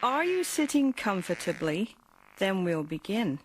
Are you sitting comfortably? Then we'll begin.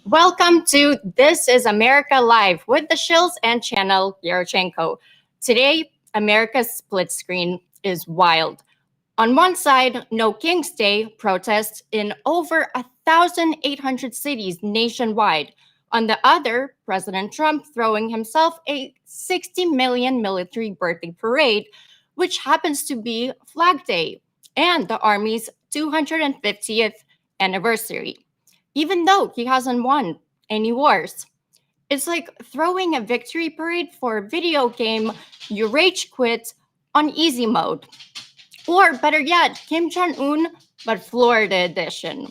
Welcome to This is America Live with the Shills and Channel Yarchenko. Today, America's split screen is wild. On one side, No King's Day protests in over 1,800 cities nationwide. On the other, President Trump throwing himself a 60 million military birthday parade, which happens to be Flag Day and the Army's 250th anniversary, even though he hasn't won any wars. It's like throwing a victory parade for a video game you rage quit on easy mode. Or better yet, Kim Jong-un, but Florida edition.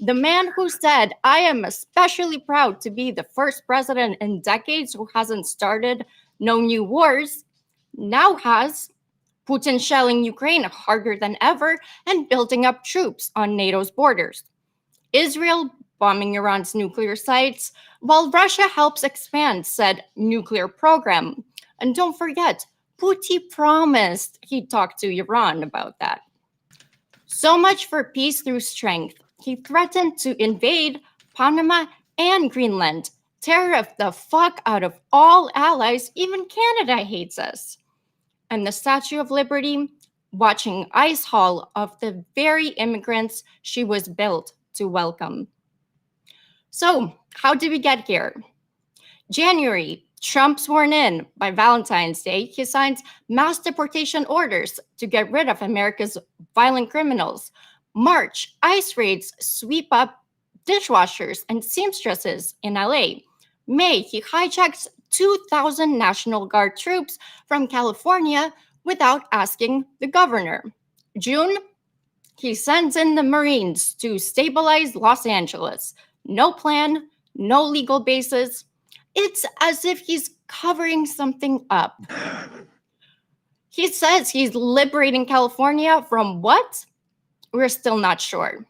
The man who said, "I am especially proud to be the first president in decades who hasn't started no new wars," now has Putin shelling Ukraine harder than ever and building up troops on NATO's borders. Israel bombing Iran's nuclear sites, while Russia helps expand said nuclear program. And don't forget, Putin promised he'd talk to Iran about that. So much for peace through strength. He threatened to invade Panama and Greenland, tear the fuck out of all allies, even Canada hates us. And the Statue of Liberty, watching ice haul of the very immigrants she was built to welcome. So, how did we get here? January, Trump sworn in. By Valentine's Day, he signs mass deportation orders to get rid of America's violent criminals. March, ICE raids sweep up dishwashers and seamstresses in LA. May, he hijacks 2,000 National Guard troops from California without asking the governor. June, he sends in the Marines to stabilize Los Angeles. No plan, no legal basis. It's as if he's covering something up. He says he's liberating California from what? We're still not sure.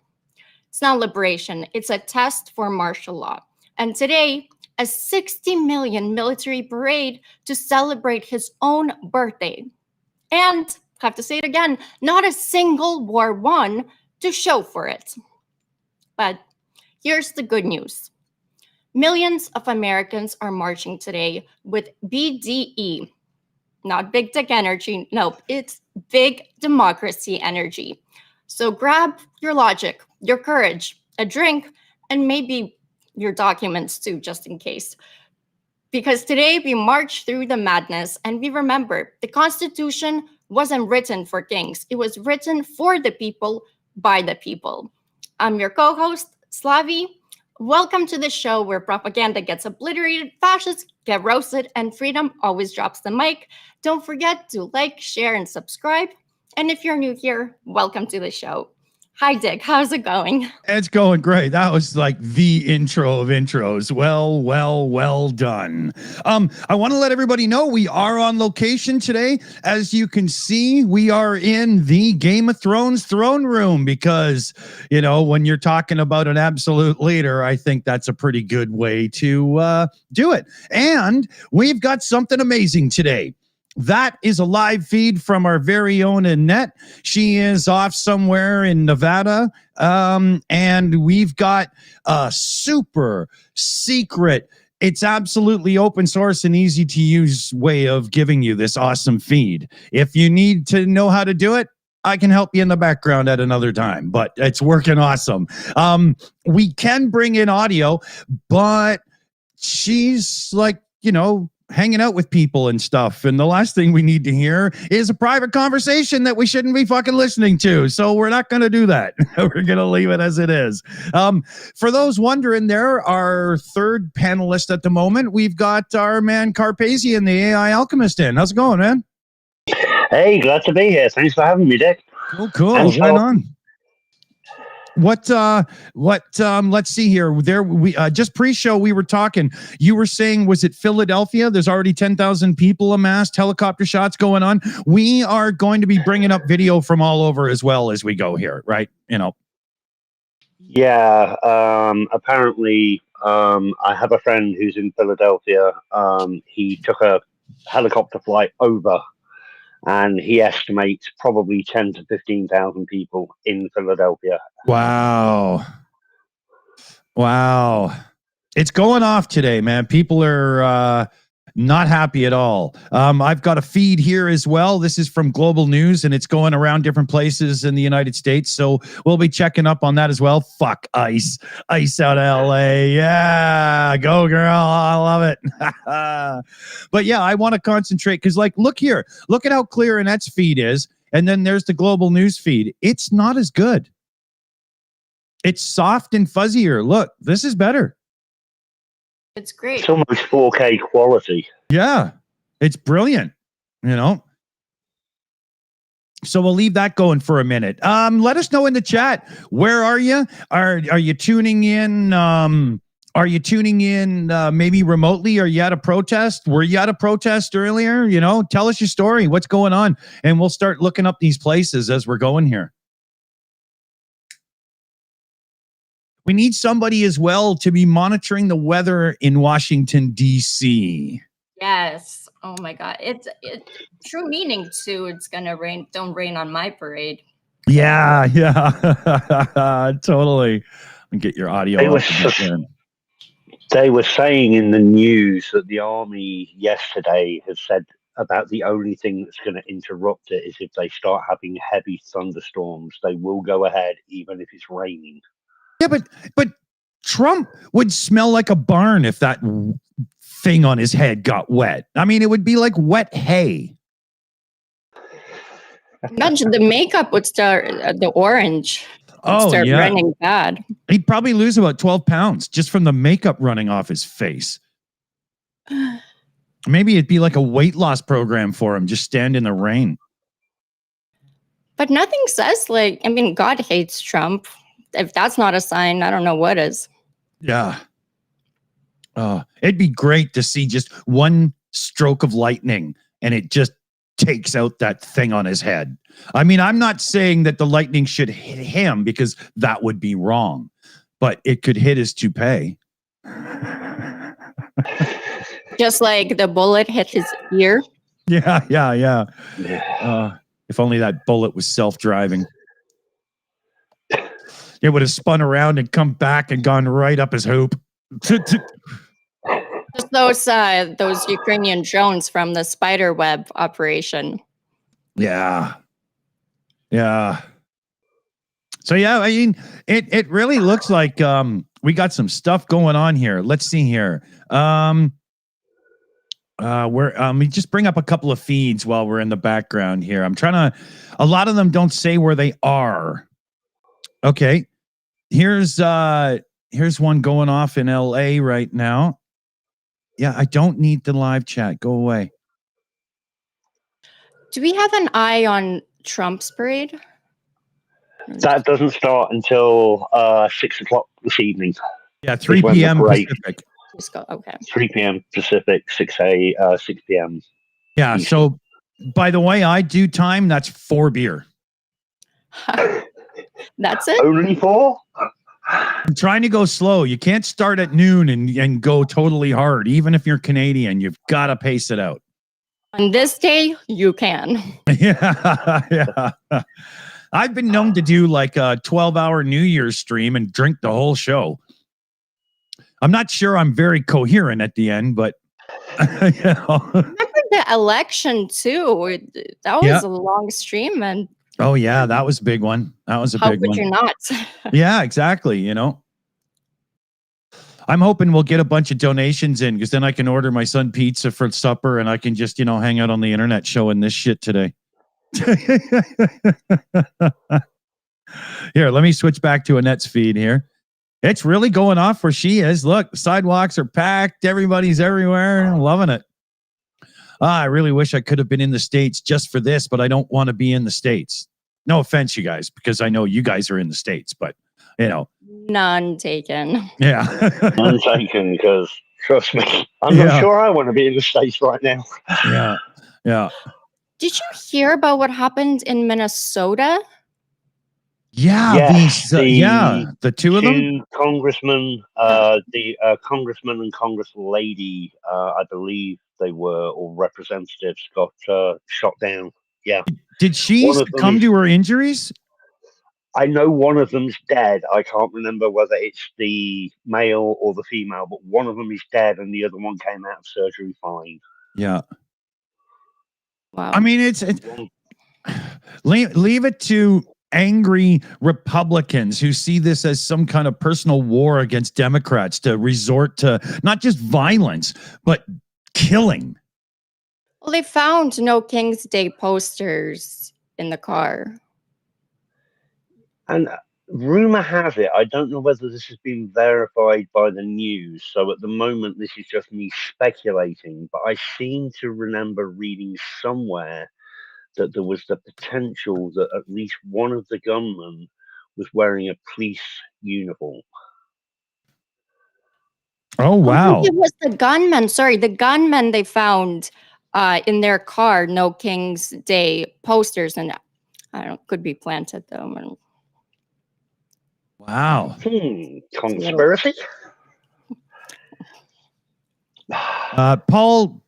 It's not liberation, it's a test for martial law. And today, a 60 million military parade to celebrate his own birthday. And, have to say it again, not a single war won to show for it. But here's the good news. Millions of Americans are marching today with BDE, not big tech energy. Nope, it's big democracy energy. So grab your logic, your courage, a drink, and maybe your documents too, just in case. Because today we march through the madness and we remember the Constitution wasn't written for kings. It was written for the people, by the people. I'm your co-host, Slavi. Welcome to the show where propaganda gets obliterated, fascists get roasted, and freedom always drops the mic. Don't forget to like, share, and subscribe. And if you're new here, welcome to the show. Hi, Dick. How's it going? It's going great. That was like the intro of intros. Well done. I want to let everybody know we are on location today. As you can see, we are in the Game of Thrones throne room because, you know, when you're talking about an absolute leader, I think that's a pretty good way to do it. And we've got something amazing today. That is a live feed from our very own Annette. She is off somewhere in Nevada. And we've got a super secret, it's absolutely open source and easy to use way of giving you this awesome feed. If you need to know how to do it, I can help you in the background at another time, but it's working awesome. We can bring in audio, but she's like, you know, hanging out with people and stuff. And the last thing we need to hear is a private conversation that we shouldn't be fucking listening to. So we're not going to do that. We're going to leave it as it is. For those wondering, there, our third panelist at the moment, we've got our man Carpasian The AI Alchemist in. How's it going, man? Hey, glad to be here. Thanks for having me, Dick. Cool. Right on. Let's see here. There we just pre-show we were talking. You were saying, was it Philadelphia? There's already 10,000 people amassed, helicopter shots going on. We are going to be bringing up video from all over as well as we go here, right? You know. Yeah, apparently I have a friend who's in Philadelphia. He took a helicopter flight over and he estimates probably 10 to 15,000 people in Philadelphia. Wow. It's going off today, man. People are not happy at all. I've got a feed here as well. This is from Global News, and it's going around different places in the United States. So we'll be checking up on that as well. Fuck ICE. ICE out of LA. Yeah. Go, girl. I love it. But yeah, I want to concentrate because, like, look here. Look at how clear Annette's feed is. And then there's the Global News feed. It's not as good. It's soft and fuzzier. Look, this is better. It's great. It's almost 4K quality. Yeah, it's brilliant, you know. So we'll leave that going for a minute. Let us know in the chat. Where are you? Are you tuning in? Are you tuning in maybe remotely? Are you at a protest? Were you at a protest earlier? You know, tell us your story. What's going on? And we'll start looking up these places as we're going here. We need somebody as well to be monitoring the weather in Washington, D.C. Yes. Oh my God. It's true meaning too. It's gonna rain. Don't rain on my parade. Yeah. Totally. And get your audio. They were saying in the news that the army yesterday has said about the only thing that's going to interrupt it is if they start having heavy thunderstorms. They will go ahead even if it's raining. Yeah, but Trump would smell like a barn if that thing on his head got wet. I mean, it would be like wet hay. Imagine the makeup would start the orange. Start running bad. He'd probably lose about 12 pounds just from the makeup running off his face. Maybe it'd be like a weight loss program for him. Just stand in the rain. But nothing says God hates Trump. If that's not a sign, I don't know what is. Yeah. It'd be great to see just one stroke of lightning and it just takes out that thing on his head. I mean, I'm not saying that the lightning should hit him because that would be wrong, but it could hit his toupee. Just like the bullet hit his ear. Yeah. If only that bullet was self-driving. It would have spun around and come back and gone right up his hoop. Just those Ukrainian drones from the spider web operation. Yeah. So yeah, I mean, it really looks like we got some stuff going on here. Let's see here. We just bring up a couple of feeds while we're in the background here. I'm trying to, a lot of them don't say where they are. Okay. Here's one going off in LA right now. Yeah, I don't need the live chat. Go away. Do we have an eye on Trump's parade? That doesn't start until 6 o'clock this evening. Yeah, 3 p.m. Pacific. Okay. 3 p.m. Pacific, 6 p.m. Yeah, Eastern. so by the way I do time, that's 4 beer. That's it? Only 4? I'm trying to go slow. You can't start at noon and go totally hard. Even if you're Canadian, you've got to pace it out. On this day, you can. Yeah. I've been known to do like a 12-hour New Year's stream and drink the whole show. I'm not sure I'm very coherent at the end, but Remember the election too? That was a long stream, and oh yeah, that was a big one. That was a big one. How could you not? Yeah, exactly. I'm hoping we'll get a bunch of donations in because then I can order my son pizza for supper and I can just, hang out on the internet showing this shit today. Here, let me switch back to Annette's feed here. It's really going off where she is. Look, the sidewalks are packed. Everybody's everywhere. I'm loving it. I really wish I could have been in the States just for this, but I don't want to be in the States. No offense, you guys, because I know you guys are in the States, but, None taken. Yeah. None taken, because, trust me, I'm not sure I want to be in the States right now. Yeah. Yeah. Did you hear about what happened in Minnesota? Yeah, yes, the two of them, congressmen, the congressman and congress-lady, I believe they were, or representatives, got shot down. Yeah. Did she succumb to her injuries? I know one of them's dead. I can't remember whether it's the male or the female, but one of them is dead, and the other one came out of surgery fine. Yeah. Wow. I mean, it's leave it to angry Republicans who see this as some kind of personal war against Democrats to resort to not just violence, but killing. Well, they found no King's Day posters in the car. And rumor has it, I don't know whether this has been verified by the news, so at the moment this is just me speculating, but I seem to remember reading somewhere that there was the potential that at least one of the gunmen was wearing a police uniform. Oh, wow. It was the gunman. Sorry, the gunman they found in their car, no King's Day posters, and I don't know, could be planted though. Wow. Conspiracy? Paul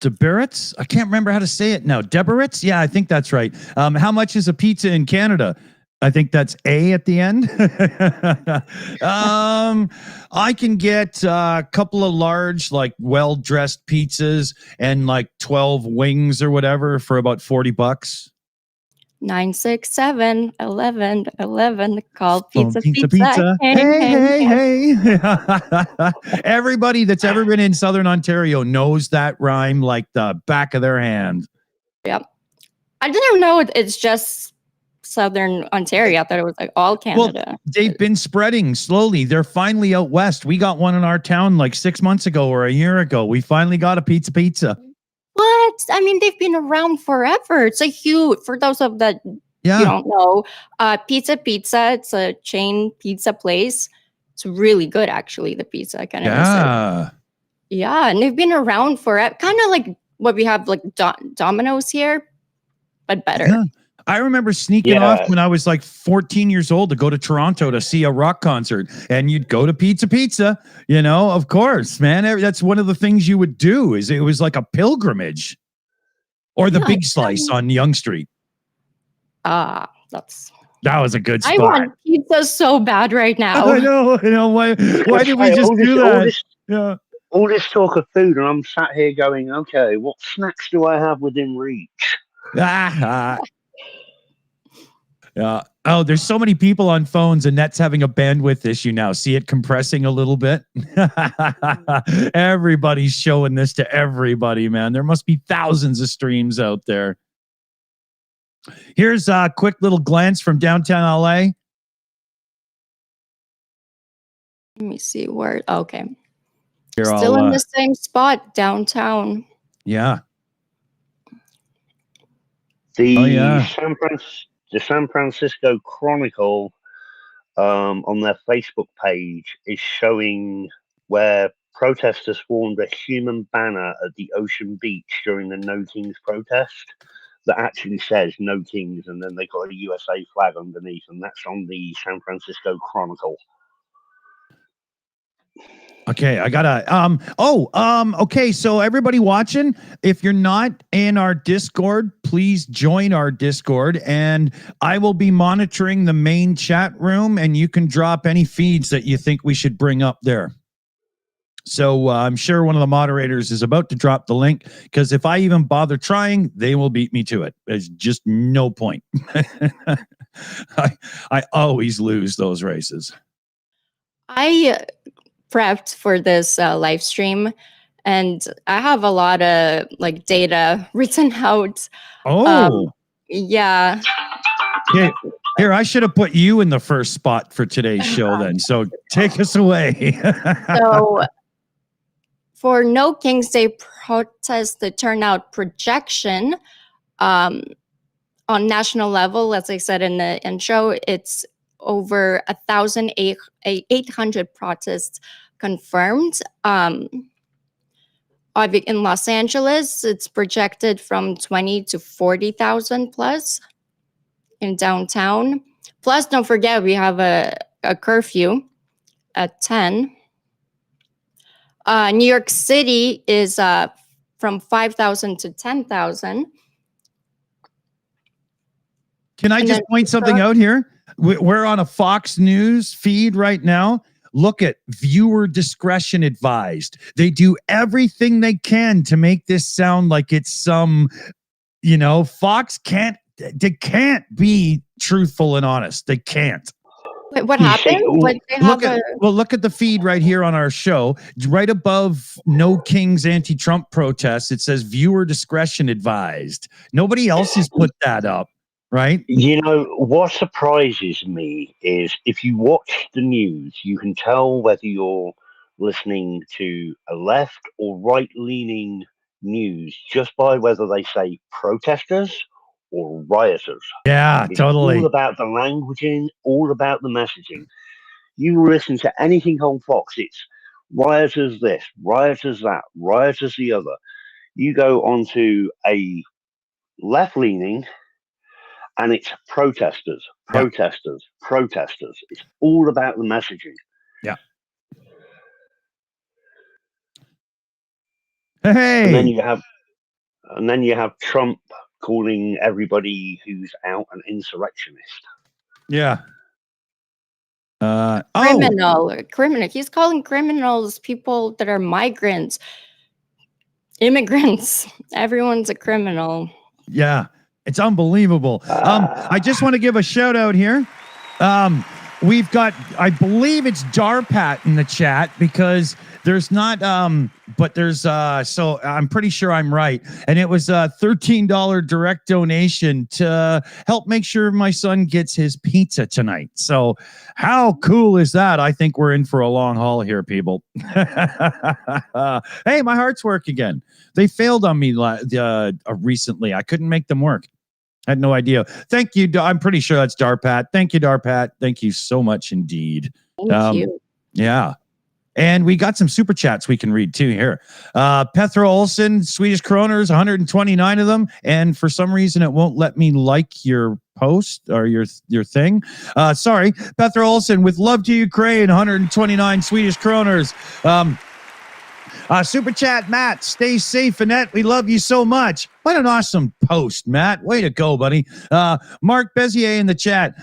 Deberitz? I can't remember how to say it now. Deberitz? Yeah, I think that's right. How much is a pizza in Canada? I think that's A at the end. I can get a couple of large, like well-dressed pizzas and like 12 wings or whatever for about $40. 967-11-11. Call pizza. Hey. Everybody that's ever been in Southern Ontario knows that rhyme like the back of their hand. Yep. I didn't know it's just Southern Ontario. I thought it was like all Canada. Well, they've been spreading slowly. They're finally out west. We got one in our town like 6 months ago or a year ago. We finally got a pizza. What? I mean, they've been around forever. It's a huge, for those of that you don't know, Pizza. It's a chain pizza place. It's really good, actually, the pizza. I kind of miss it. Yeah, and they've been around forever. Kind of like what we have, like Domino's here, but better. Yeah. I remember sneaking off when I was like 14 years old to go to Toronto to see a rock concert, and you'd go to Pizza, of course, man. That's one of the things you would do. Is it was like a pilgrimage, or the Big Slice on Yonge Street. Ah, that was a good spot. I want pizza so bad right now. I know. Why did we just do that? All this talk of food, and I'm sat here going, okay, what snacks do I have within reach? Oh, there's so many people on phones, and that's having a bandwidth issue now. See it compressing a little bit? Everybody's showing this to everybody, man. There must be thousands of streams out there. Here's a quick little glance from downtown LA. Let me see where. Okay. Here Still in the same spot, downtown. Yeah. The San Francisco Chronicle on their Facebook page is showing where protesters formed a human banner at the Ocean Beach during the No Kings protest that actually says No Kings, and then they got a USA flag underneath, and that's on the San Francisco Chronicle. Okay, I gotta, okay, so everybody watching, if you're not in our Discord, please join our Discord, and I will be monitoring the main chat room, and you can drop any feeds that you think we should bring up there. So I'm sure one of the moderators is about to drop the link, because if I even bother trying, they will beat me to it. There's just no point. I always lose those races. I prepped for this live stream, and I have a lot of like data written out. Yeah. Okay. Here, I should have put you in the first spot for today's show then. So take us away. So for No King's Day protest, the turnout projection on national level, as I said in the intro, it's over 1,800 protests confirmed. In Los Angeles, it's projected from 20 to 40,000 plus in downtown. Plus, don't forget, we have a curfew at 10. New York City is from 5,000 to 10,000. Can I just point something out here? We're on a Fox News feed right now. Look at viewer discretion advised. They do everything they can to make this sound like it's some, Fox can't be truthful and honest. They can't. Wait, what happened? Look at the feed right here on our show. Right above No Kings anti-Trump protests, it says viewer discretion advised. Nobody else has put that up. Right. What surprises me is if you watch the news, you can tell whether you're listening to a left or right-leaning news just by whether they say protesters or rioters. Yeah, it's totally. All about the languaging, all about the messaging. You listen to anything on Fox, it's rioters this, rioters that, rioters the other. You go onto a left-leaning, and it's protesters. It's all about the messaging. Yeah. Hey. And then you have Trump calling everybody who's out an insurrectionist. Yeah. Criminal. He's calling criminals people that are migrants, immigrants. Everyone's a criminal. Yeah. It's unbelievable. I just want to give a shout out here. We've got, I believe it's Darpat in the chat, because there's not, but there's, so I'm pretty sure I'm right. And it was a $13 direct donation to help make sure my son gets his pizza tonight. So how cool is that? I think we're in for a long haul here, people. Hey, my hearts work again. They failed on me recently. I couldn't make them work. I had no idea. Thank you. I'm pretty sure that's Darpat. Thank you, Darpat. Thank you so much indeed. Thank you. Yeah. And we got some super chats we can read too here. Petra Olsen, Swedish kroners, 129 of them. And for some reason, it won't let me like your post or your thing. Sorry. Petra Olsen, with love to Ukraine, 129 Swedish kroners. Super chat, Matt. Stay safe, Annette. We love you so much. What an awesome post, Matt. Way to go, buddy. Mark Bezier in the chat.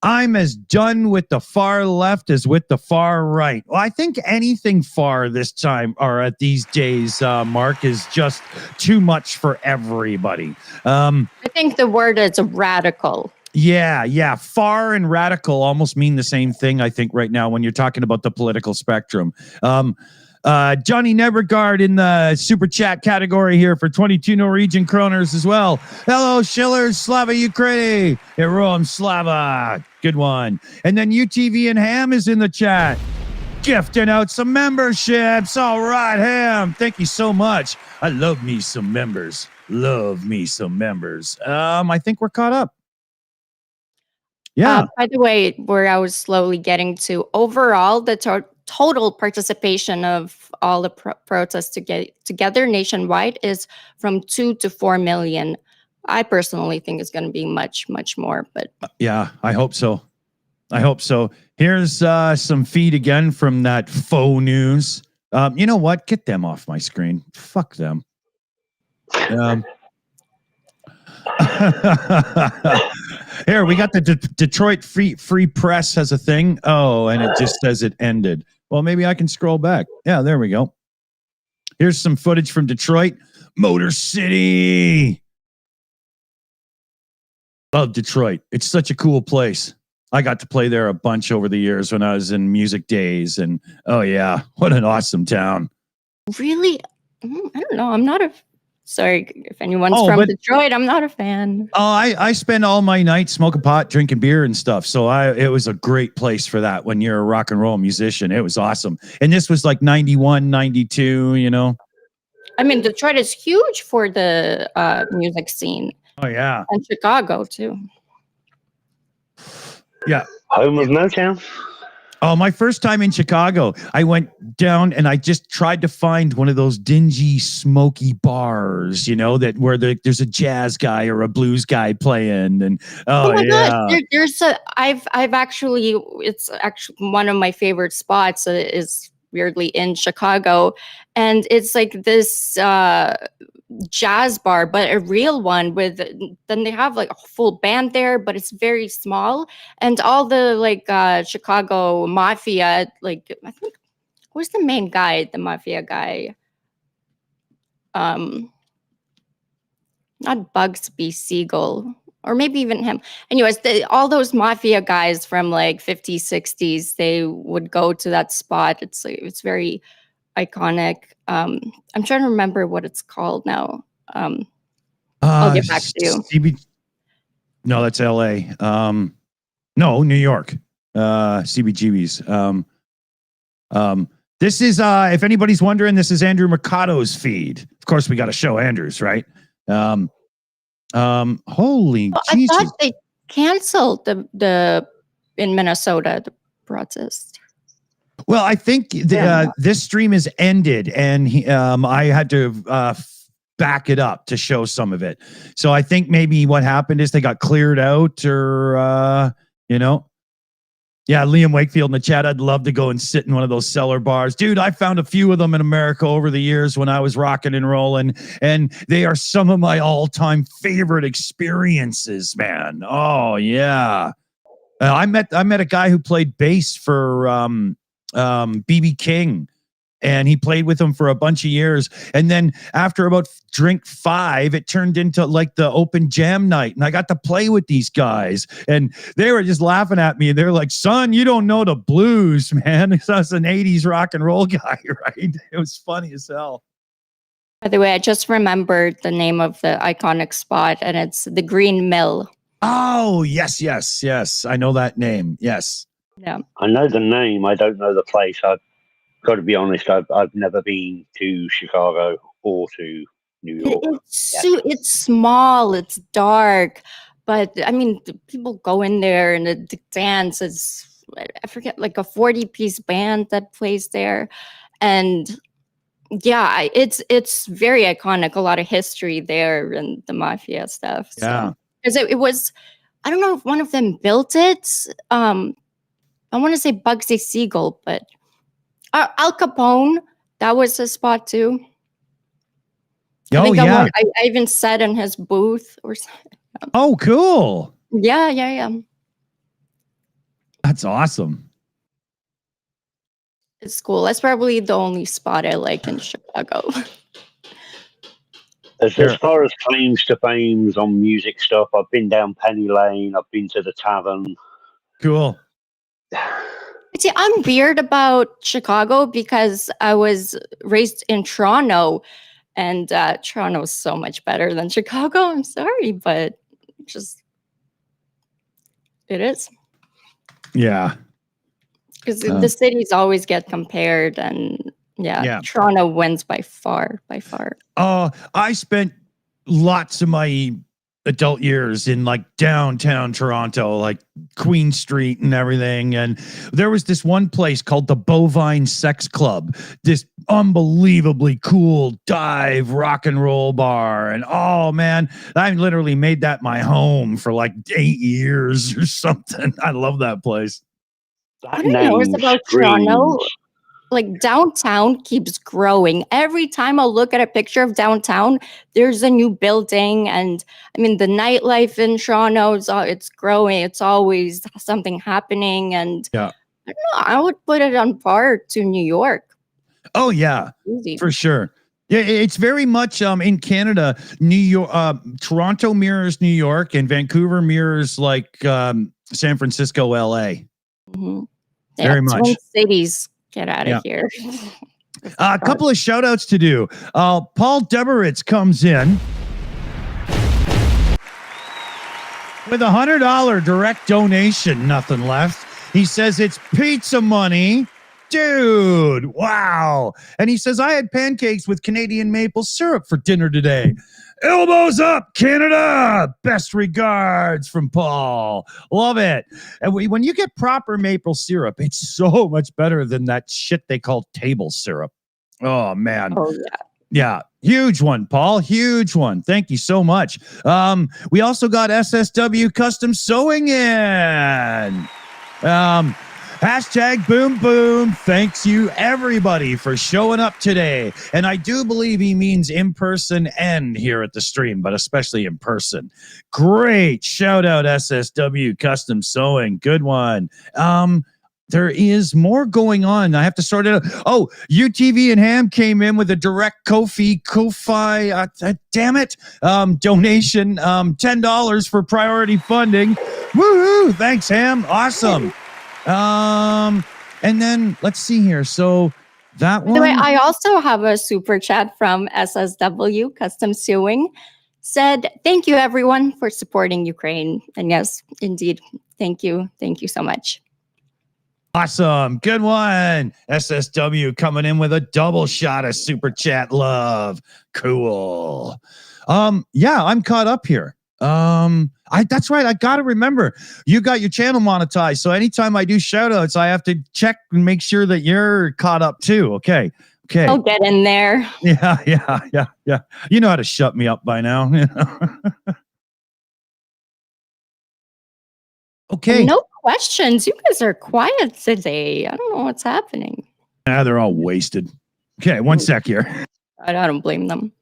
I'm as done with the far left as with the far right. Well, I think anything far this time or at these days, Mark, is just too much for everybody. I think the word is radical. Yeah. Far and radical almost mean the same thing, I think, right now when you're talking about the political spectrum. Johnny Nebregard in the super chat category here for 22 Norwegian kroners as well. Hello, Shillers, Slava Ukraini, Heroam Slava. Good one. And then UTV and Ham is in the chat, gifting out some memberships. All right, Ham, thank you so much. I love me some members. I think we're caught up. Yeah. By the way, where I was slowly getting to, overall, the total participation of all the protests to get together nationwide is from 2 to 4 million. I personally think it's going to be much, much more. But yeah, I hope so. Here's some feed again from that faux news. You know what? Get them off my screen. Fuck them. Here, we got the Detroit Free Press has a thing. Oh, and it just says it ended. Well, maybe I can scroll back. Yeah, there we go. Here's some footage from Detroit, Motor City. Love Detroit. It's such a cool place. I got to play there a bunch over the years when I was in music days. And oh, yeah, what an awesome town. Really? I don't know. I'm not a... Sorry if anyone's from Detroit. I'm not a fan. Oh, I spend all my nights smoking pot, drinking beer and stuff. So it was a great place for that when you're a rock and roll musician. It was awesome. And this was like 91, 92, you know. I mean, Detroit is huge for the music scene. Oh, yeah. And Chicago, too. Yeah. Home of Motown. Oh, my first time in Chicago, I went down and I just tried to find one of those dingy, smoky bars, you know, that where there's a jazz guy or a blues guy playing. And oh my gosh, it's actually one of my favorite spots is weirdly in Chicago, and it's like this jazz bar, but a real one then they have like a full band there, but it's very small, and all the like Chicago mafia, like I think who's the main guy, the mafia guy, not Bugsby Siegel, or maybe even him. Anyways, all those mafia guys from like 50s, 60s, they would go to that spot. It's very iconic. I'm trying to remember what it's called now. I'll get back to you. No, that's LA. No, New York. CBGB's. This is if anybody's wondering, this is Andrew Mercado's feed. Of course, we got to show Andrew's, right? Holy Jesus. I thought they canceled the in Minnesota the protest. Well, I think this stream is ended, and I had to back it up to show some of it. So I think maybe what happened is they got cleared out, or you know. Yeah, Liam Wakefield in the chat. I'd love to go and sit in one of those cellar bars. Dude, I found a few of them in America over the years when I was rocking and rolling, and they are some of my all-time favorite experiences, man. Oh, yeah. I met a guy who played bass for BB King, and he played with him for a bunch of years. And then after about drink 5, it turned into like the open jam night, and I got to play with these guys, and they were just laughing at me. They're like, "Son, you don't know the blues, man." Because I was an 80s rock and roll guy, right? It was funny as hell. By the way, I just remembered the name of the iconic spot, and it's the Green Mill. Oh, yes. I know that name. Yes. Yeah. I know the name. I don't know the place. I've got to be honest. I've never been to Chicago or to New York. It's small. It's dark, but I mean, people go in there and the dance is, I forget, like a 40-piece band that plays there, and yeah, it's very iconic. A lot of history there and the mafia stuff. Yeah. Because it was, I don't know if one of them built it. I want to say Bugsy Siegel, but Al Capone, that was a spot too. I even sat in his booth or something. Oh, cool. Yeah. That's awesome. It's cool. That's probably the only spot I like in Chicago. As far as claims to fames on music stuff, I've been down Penny Lane. I've been to the tavern. Cool. See, I'm weird about Chicago because I was raised in Toronto, and Toronto is so much better than Chicago. I'm sorry, but just it is. Yeah. Because the cities always get compared, and Toronto wins by far. I spent lots of my adult years in like downtown Toronto, like Queen Street and everything. And there was this one place called the Bovine Sex Club, this unbelievably cool dive rock and roll bar. And oh man, I literally made that my home for like 8 years or something. I love that place. I don't know. It's about Toronto. Like downtown keeps growing. Every time I look at a picture of downtown, there's a new building. And I mean, the nightlife in Toronto, it's growing. It's always something happening. And I don't know, I would put it on par to New York. Oh yeah, for sure. Yeah, it's very much in Canada. New York, Toronto mirrors New York, and Vancouver mirrors like San Francisco, LA. Mm-hmm. Very much. Twin cities. Get out of here. A couple of shout outs to do. Paul Deberitz comes in with $100 direct donation, nothing left. He says it's pizza money. Dude, wow. And he says, I had pancakes with Canadian maple syrup for dinner today. Elbows up, Canada. Best regards from Paul. Love it. And when you get proper maple syrup, it's so much better than that shit they call table syrup. Oh, man. Oh, yeah. Yeah, huge one, Paul. Huge one. Thank you so much. We also got SSW Custom Sewing in. Hashtag boom boom. Thanks you everybody for showing up today. And I do believe he means in person and here at the stream, but especially in person. Great. Shout out SSW Custom Sewing. Good one. There is more going on. I have to sort it out. Oh, UTV and Ham came in with a direct Ko-fi, damn it, donation, $10 for priority funding. Woohoo! Thanks, Ham. Awesome. And then let's see here. So that one. By the way, I also have a super chat from SSW Custom Sewing. Said, thank you everyone for supporting Ukraine. And yes, indeed, thank you. Thank you so much. Awesome. Good one. SSW coming in with a double shot of super chat love. Cool. Yeah, I'm caught up here. That's right. I got to remember you got your channel monetized. So anytime I do shout outs, I have to check and make sure that you're caught up too. Okay. I'll get in there. Yeah. You know how to shut me up by now. Okay. No questions. You guys are quiet today. I don't know what's happening. They're all wasted. Okay. 1 sec here. I don't blame them.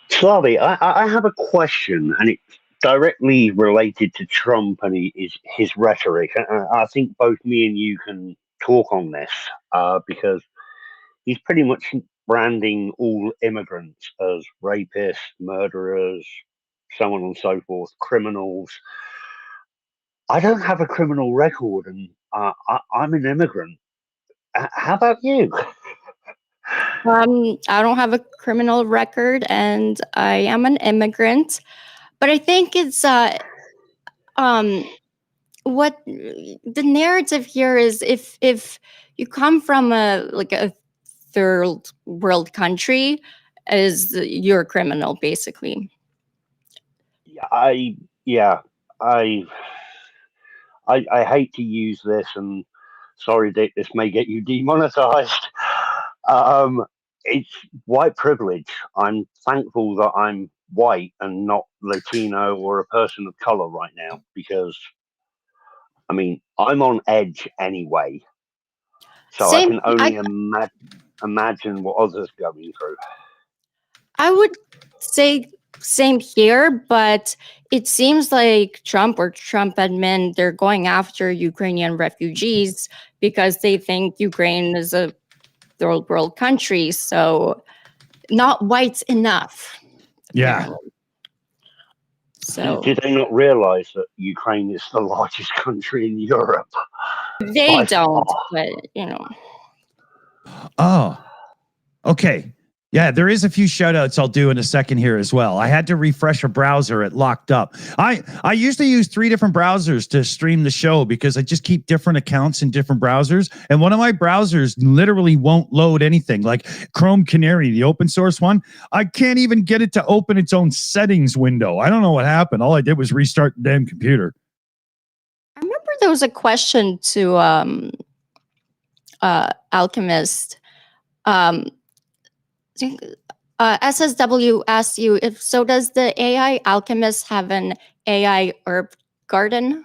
Slavi, I have a question, and it's directly related to Trump and his rhetoric. I think both me and you can talk on this because he's pretty much branding all immigrants as rapists, murderers, so on and so forth, criminals. I don't have a criminal record, and I'm an immigrant. How about you? I don't have a criminal record, and I am an immigrant. But I think it's what the narrative here is: if you come from a third world country, you're a criminal, basically. I hate to use this, and sorry, Dick, this may get you demonetized. It's white privilege. I'm thankful that I'm white and not Latino or a person of color right now, because I mean, I'm on edge anyway. So I can only imagine what others are going through. I would say same here, but it seems like Trump or Trump admin, they're going after Ukrainian refugees because they think Ukraine is a third world country. So not white enough. Yeah. apparently. So Did they not realize that Ukraine is the largest country in Europe? they By don't, far. but you know. Oh, okay. Yeah, there is a few shout outs I'll do in a second here as well. I had to refresh a browser. It locked up. I usually use 3 different browsers to stream the show because I just keep different accounts in different browsers. And one of my browsers literally won't load anything, like Chrome Canary, the open source one. I can't even get it to open its own settings window. I don't know what happened. All I did was restart the damn computer. I remember there was a question to Alchemist. SSW asked you, if so, does the AI Alchemist have an AI herb garden?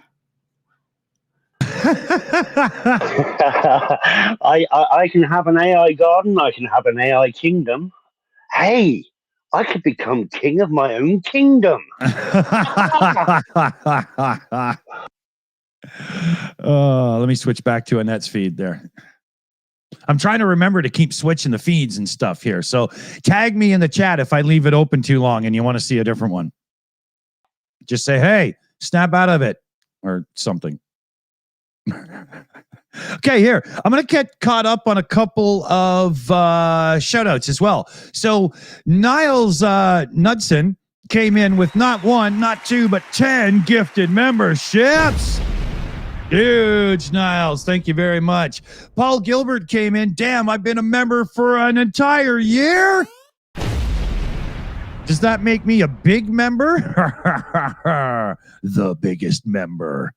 I can have an AI garden. I can have an AI kingdom. Hey, I could become king of my own kingdom. Let me switch back to Annette's feed there. I'm trying to remember to keep switching the feeds and stuff here. So tag me in the chat if I leave it open too long and you want to see a different one. Just say, hey, snap out of it or something. Okay, here. I'm going to get caught up on a couple of shout outs as well. So Niles Knudsen came in with not 1, not 2, but 10 gifted memberships. Huge, Niles. Thank you very much. Paul Gilbert came in. Damn, I've been a member for an entire year. Does that make me a big member? The biggest member.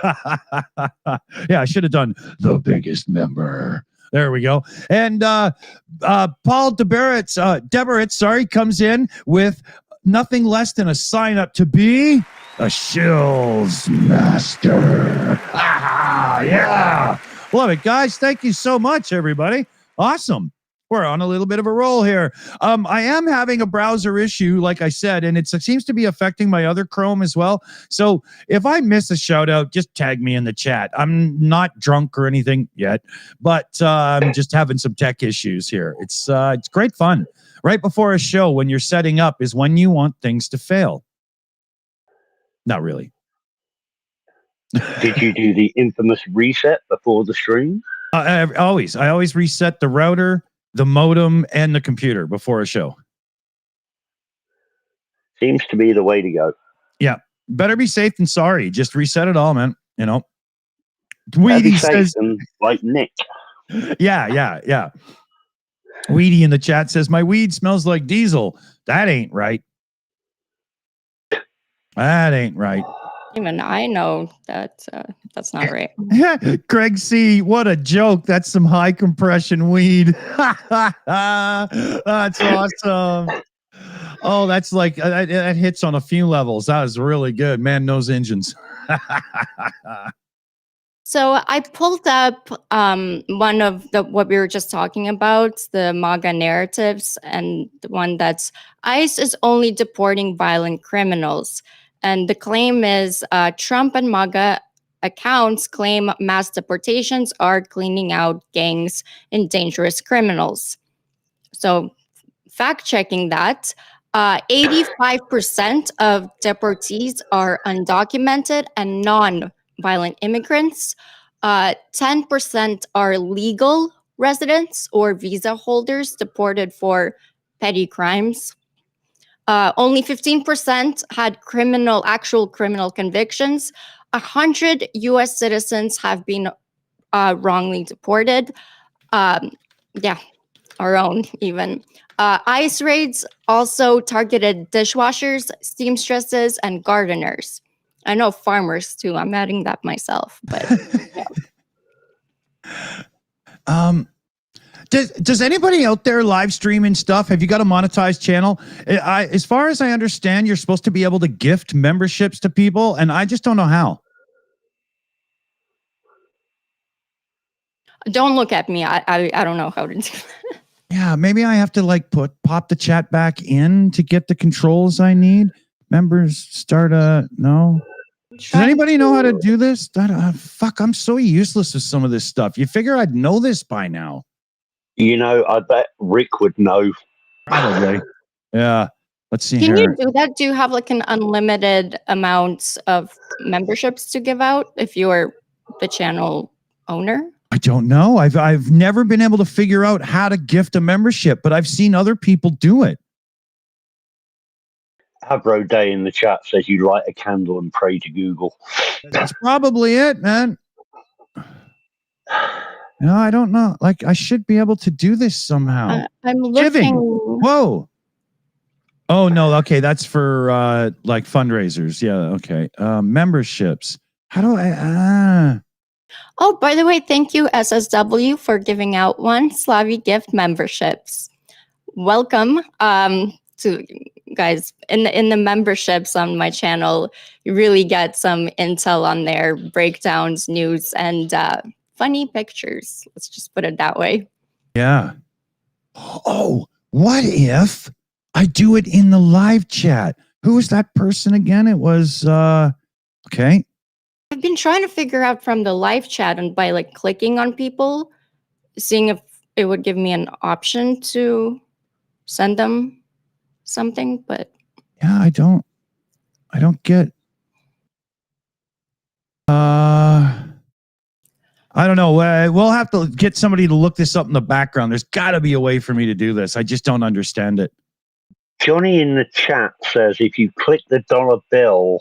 Yeah, I should have done the biggest member. There we go. And Paul Deberitz, comes in with nothing less than a sign up to be a Shills master. Yeah. Love it, guys. Thank you so much, everybody. Awesome. We're on a little bit of a roll here. I am having a browser issue, like I said, and it seems to be affecting my other Chrome as well. So if I miss a shout out, just tag me in the chat. I'm not drunk or anything yet, but I'm just having some tech issues here. It's great fun. Right before a show, when you're setting up, is when you want things to fail. Not really. Did you do the infamous reset before the stream? I always reset the router, the modem, and the computer before a show. Seems to be the way to go. Yeah. Better be safe than sorry. Just reset it all, man. You know. Weedy says, like Nick. Yeah. Weedy in the chat says, my weed smells like diesel. That ain't right. That ain't right. Even I know that that's not right. Craig C, what a joke. That's some high compression weed. That's awesome. Oh, that's like, that hits on a few levels. That was really good. Man knows engines. So I pulled up one of what we were just talking about, the MAGA narratives, and the one that's ICE is only deporting violent criminals. And the claim is Trump and MAGA accounts claim mass deportations are cleaning out gangs and dangerous criminals. So fact checking that, 85% of deportees are undocumented and non-violent immigrants. 10% are legal residents or visa holders deported for petty crimes. Only 15% had actual criminal convictions. 100 U.S. citizens have been wrongly deported. Our own even. ICE raids also targeted dishwashers, seamstresses, and gardeners. I know farmers too. I'm adding that myself. But yeah. Does anybody out there live streaming stuff? Have you got a monetized channel? As far as I understand, you're supposed to be able to gift memberships to people, and I just don't know how. Don't look at me. I don't know how to do that. Yeah, maybe I have to pop the chat back in to get the controls I need. Members start no. Does anybody know how to do this? Fuck, I'm so useless with some of this stuff. You figure I'd know this by now. You know, I bet Rick would know. Probably. Yeah. Let's see Can here. you do that? Do you have like an unlimited amount of memberships to give out if you're the channel owner? I don't know. I've never been able to figure out how to gift a membership, but I've seen other people do it. Havro Day in the chat says you light a candle and pray to Google. That's probably it, man. No, I don't know. Like, I should be able to do this somehow. I'm Giving. looking. Whoa. Oh no. Okay, that's for like fundraisers. Yeah. Okay. Memberships. How do I? Oh, by the way, thank you SSW for giving out 1 Slavi gift memberships. Welcome to guys in the memberships on my channel. You really get some intel on there, breakdowns, news, and funny pictures. Let's just put it that way. Yeah. Oh, what if I do it in the live chat? Who was that person again? It was okay. I've been trying to figure out from the live chat and by like clicking on people, seeing if it would give me an option to send them something, but yeah, I don't get I don't know. We'll have to get somebody to look this up in the background. There's got to be a way for me to do this. I just don't understand it. Johnny in the chat says if you click the dollar bill,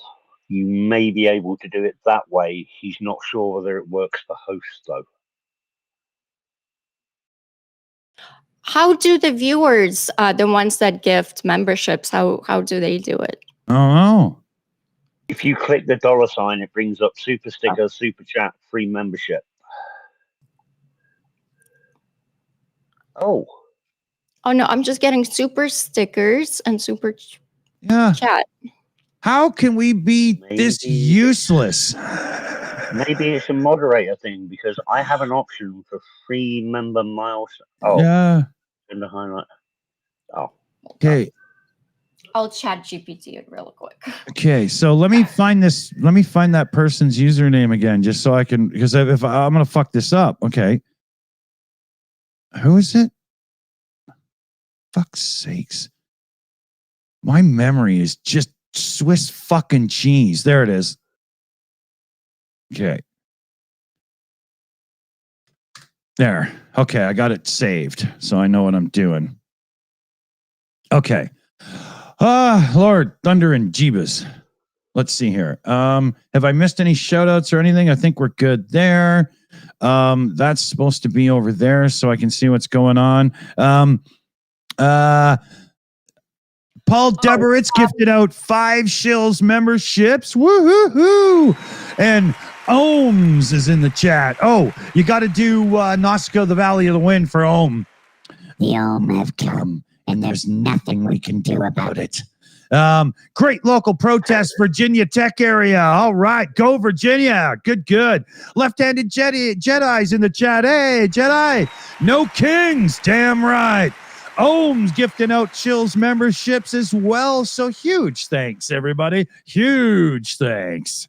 you may be able to do it that way. He's not sure whether it works for hosts, though. how do the viewers, the ones that gift memberships, how do they do it? Oh, If you click the dollar sign, it brings up super sticker, super chat, free membership. Oh. Oh no, I'm just getting super stickers and super yeah. chat. How can we be this useless? Maybe it's a moderator thing because I have an option for free member miles. Oh, yeah. In the highlight. Oh, okay. I'll chat GPT it real quick. Okay, so let me find this. Let me find that person's username again, just so I can. Because if I'm gonna fuck this up, okay. Who is it? Fuck's sakes! My memory is just Swiss fucking cheese. There it is. Okay. There. Okay, I got it saved, so I know what I'm doing. Okay. Lord, Thunder and Jeebus. Let's see here. Have I missed any shout outs or anything? I think we're good there. That's supposed to be over there so I can see what's going on. Paul Deberitz gifted out 5 Shills memberships. Woo-hoo-hoo! And Ohms is in the chat. Oh, you got to do Nausicaa, the Valley of the Wind for Ohm. The Ohm have come, and there's nothing we can do about it. Great local protest, Virginia Tech area. All right, go Virginia. Good, good. Left-handed Jedi's in the chat. Hey, Jedi, no kings. Damn right. Ohm's gifting out Shills memberships as well. So huge thanks, everybody. Huge thanks.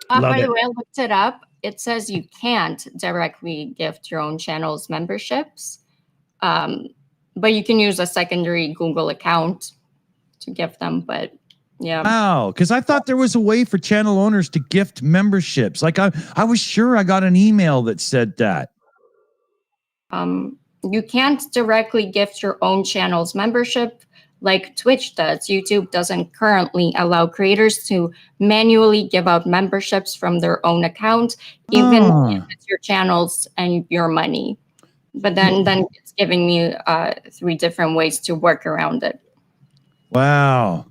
By the way, I looked it up. It says you can't directly gift your own channel's memberships, but you can use a secondary Google account to gift them. But yeah. Wow, because I thought there was a way for channel owners to gift memberships. Like I was sure I got an email that said that. You can't directly gift your own channel's membership like Twitch does. YouTube doesn't currently allow creators to manually give out memberships from their own account, even if it's your channel's and your money. But then it's giving me 3 different ways to work around it. Wow.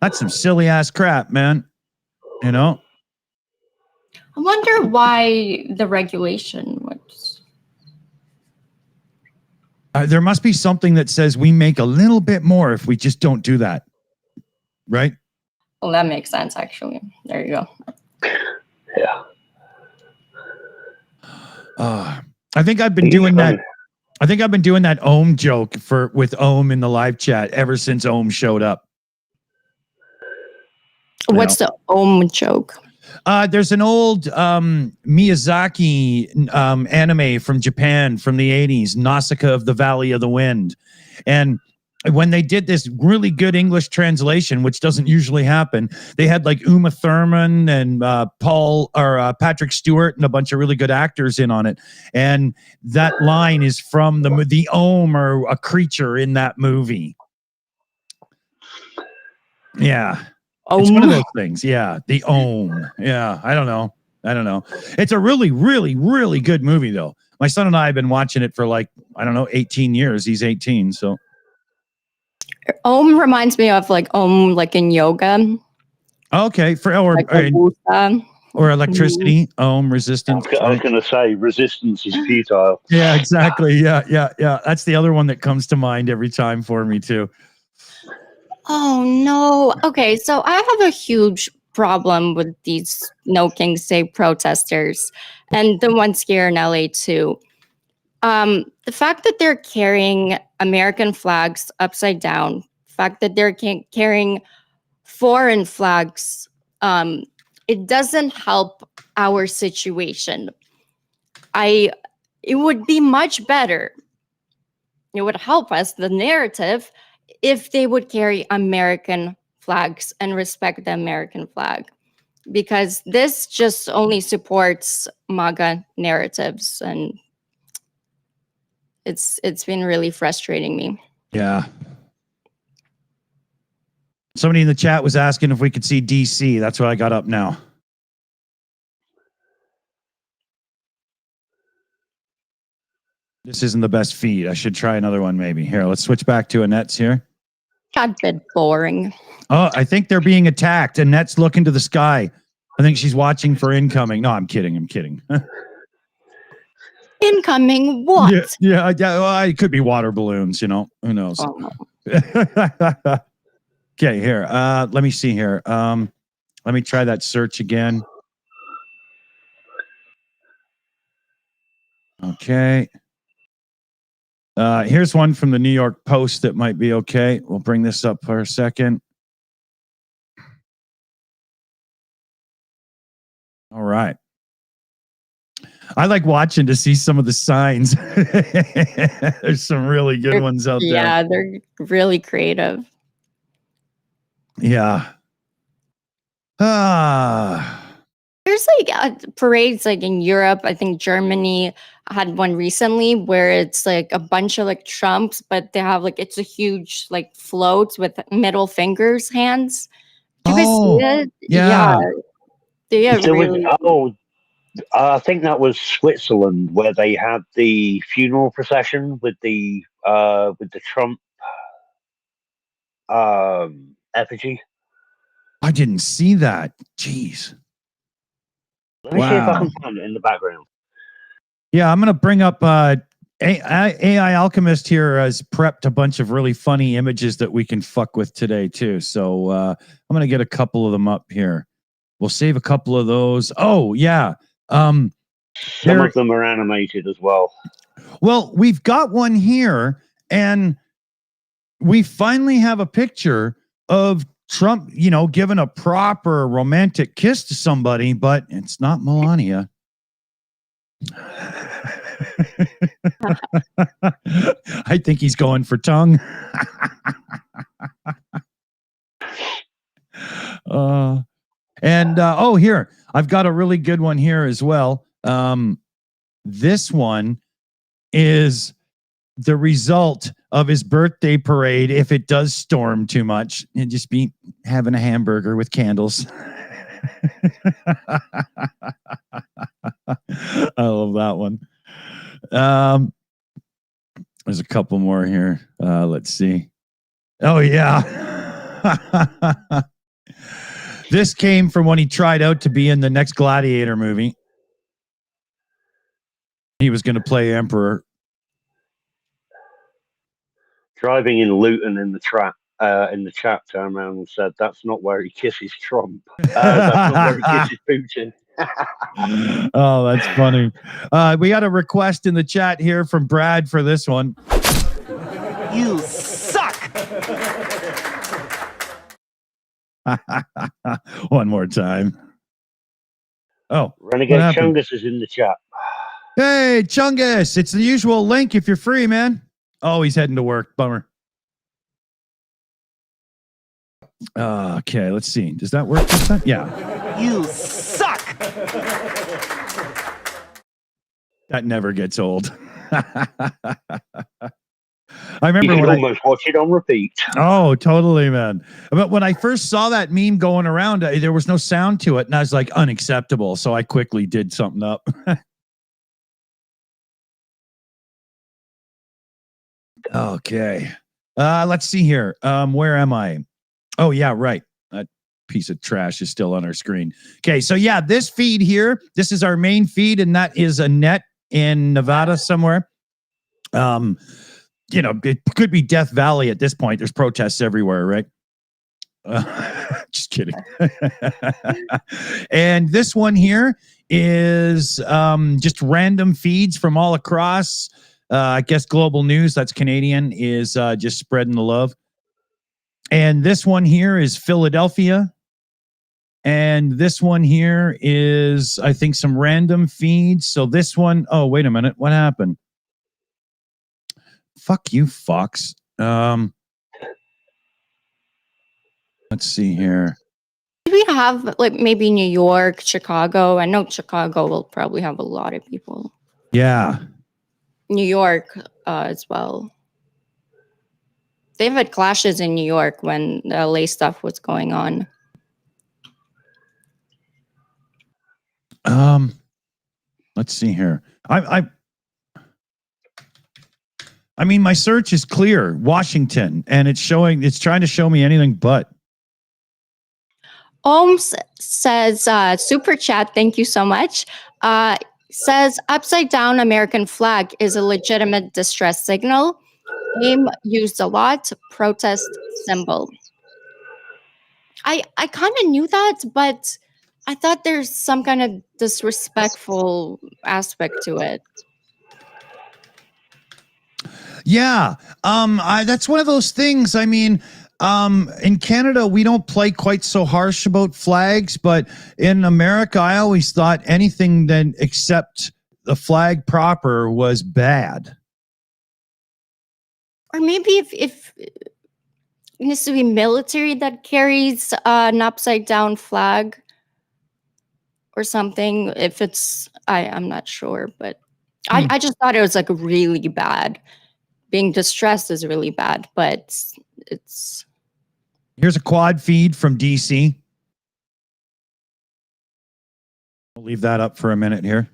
That's some silly ass crap, man. You know? I wonder why the regulation was. There must be something that says we make a little bit more if we just don't do that. Right? Well, that makes sense, actually. There you go. Yeah. I think I've been doing that. I think I've been doing that Ohm joke with Ohm in the live chat ever since Ohm showed up. What's the Ohm joke? There's an old Miyazaki anime from Japan from the 80s, Nausicaa of the Valley of the Wind. And when they did this really good English translation, which doesn't usually happen, they had like Uma Thurman and Patrick Stewart and a bunch of really good actors in on it. And that line is from the Ohm, or a creature in that movie. Yeah. It's one of those things. Yeah. The Ohm. Yeah. I don't know. It's a really, really, really good movie, though. My son and I have been watching it for 18 years. He's 18. So Om reminds me of Om, in yoga. Okay. Or electricity. Ohm, resistance. I was going to say resistance is futile. Yeah, exactly. Yeah. That's the other one that comes to mind every time for me, too. Oh, no. Okay, so I have a huge problem with these No King's Day protesters and the ones here in LA, too. The fact that they're carrying American flags upside down, the fact that they're carrying foreign flags, it doesn't help our situation. It would be much better. It would help us, the narrative, if they would carry American flags and respect the American flag, because this just only supports MAGA narratives, and it's been really frustrating me. Yeah. Somebody in the chat was asking if we could see DC. That's what I got up now. This isn't the best feed. I should try another one maybe. Here, let's switch back to Annette's here. God, bit boring. Oh, I think they're being attacked. Annette's looking to the sky. I think she's watching for incoming. No, I'm kidding. Incoming what? Yeah. Well, it could be water balloons, Who knows? Oh. Okay, here. Let me see here. Let me try that search again. Okay. Here's one from the New York Post that might be okay. We'll bring this up for a second. All right. I like watching to see some of the signs. There's some really good ones out there. Yeah, they're really creative. Yeah. There's parades in Europe. I think Germany had one recently where it's a bunch of Trumps, but they have it's a huge float with middle fingers hands. Do you guys see it? Yeah. I think that was Switzerland where they had the funeral procession with the Trump effigy. I didn't see that. Jeez. Let me see if I can find it in the background. Yeah, I'm going to bring up AI Alchemist here has prepped a bunch of really funny images that we can fuck with today, too. So I'm going to get a couple of them up here. We'll save a couple of those. Oh, yeah. Some of them are animated as well. Well, we've got one here, and we finally have a picture of Trump, giving a proper romantic kiss to somebody, but it's not Melania. I think he's going for tongue. Here, I've got a really good one here as well. This one is the result of his birthday parade if it does storm too much and just be having a hamburger with candles. I love that one. There's a couple more here. Let's see. Oh, yeah. This came from when he tried out to be in the next Gladiator movie. He was going to play Emperor. Driving in Luton in the chat turned around and said, "That's not where he kisses Trump. That's not where he kisses Putin." Oh, that's funny. We got a request in the chat here from Brad for this one. You suck. One more time. Oh, Renegade what happened? Chungus is in the chat. Hey, Chungus, it's the usual link if you're free, man. Oh, he's heading to work. Bummer. Okay, let's see. Does that work this time? Yeah. You suck! That never gets old. I You remember can when almost watch it on repeat. Oh, totally, man. But when I first saw that meme going around, there was no sound to it, and I was like, unacceptable. So I quickly did something up. Okay. Let's see here. Where am I? Oh, yeah, right. That piece of trash is still on our screen. Okay, so yeah, this feed here, this is our main feed, and that is a net in Nevada somewhere. You know, it could be Death Valley at this point. There's protests everywhere, right? Just kidding. And this one here is just random feeds from all across. I guess global news, that's Canadian, is just spreading the love. And this one here is Philadelphia. And this one here is, I think, some random feeds. So this one, oh, wait a minute. What happened? Fuck you, Fox. Let's see here. Do we have like maybe New York, Chicago? I know Chicago will probably have a lot of people. Yeah. New York as well. They've had clashes in New York when the LA stuff was going on. Let's see here. I mean, my search is clear, Washington, and it's trying to show me anything but. Ohms says, super chat, thank you so much. Says, upside down American flag is a legitimate distress signal. Name used a lot, protest symbol. I kind of knew that, but I thought there's some kind of disrespectful aspect to it. Yeah. That's one of those things. I mean, in Canada, we don't play quite so harsh about flags, but in America, I always thought anything that except the flag proper was bad. Or maybe if it needs to be military that carries an upside down flag or something. If it's, I'm not sure, but I just thought it was like really bad. Being distressed is really bad, but it's. Here's a quad feed from DC. We'll leave that up for a minute here.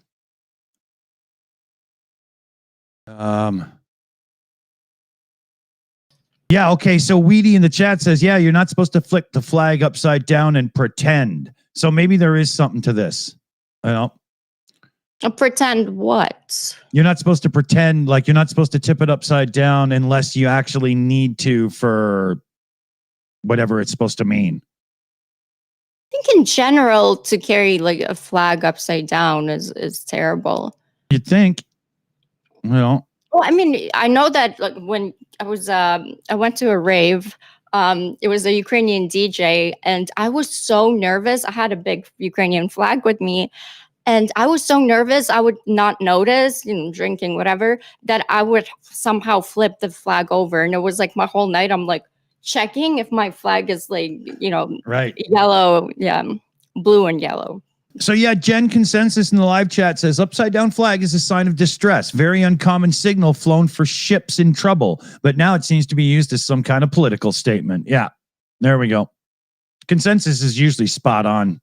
Yeah, okay, so Weedy in the chat says, yeah, you're not supposed to flip the flag upside down and pretend. So maybe there is something to this. I don't know. Pretend what? You're not supposed to pretend, like you're not supposed to tip it upside down unless you actually need to for whatever it's supposed to mean. I think in general to carry like a flag upside down is terrible. You'd think. Well, I mean, I know that like when I was I went to a rave, it was a Ukrainian DJ, and I was so nervous. I had a big Ukrainian flag with me. And I was so nervous, I would not notice, drinking, whatever, that I would somehow flip the flag over. And it was like my whole night, I'm like checking if my flag is like, right. Yellow, blue and yellow. So yeah, Jen Consensus in the live chat says, upside down flag is a sign of distress. Very uncommon signal flown for ships in trouble. But now it seems to be used as some kind of political statement. Yeah, there we go. Consensus is usually spot on.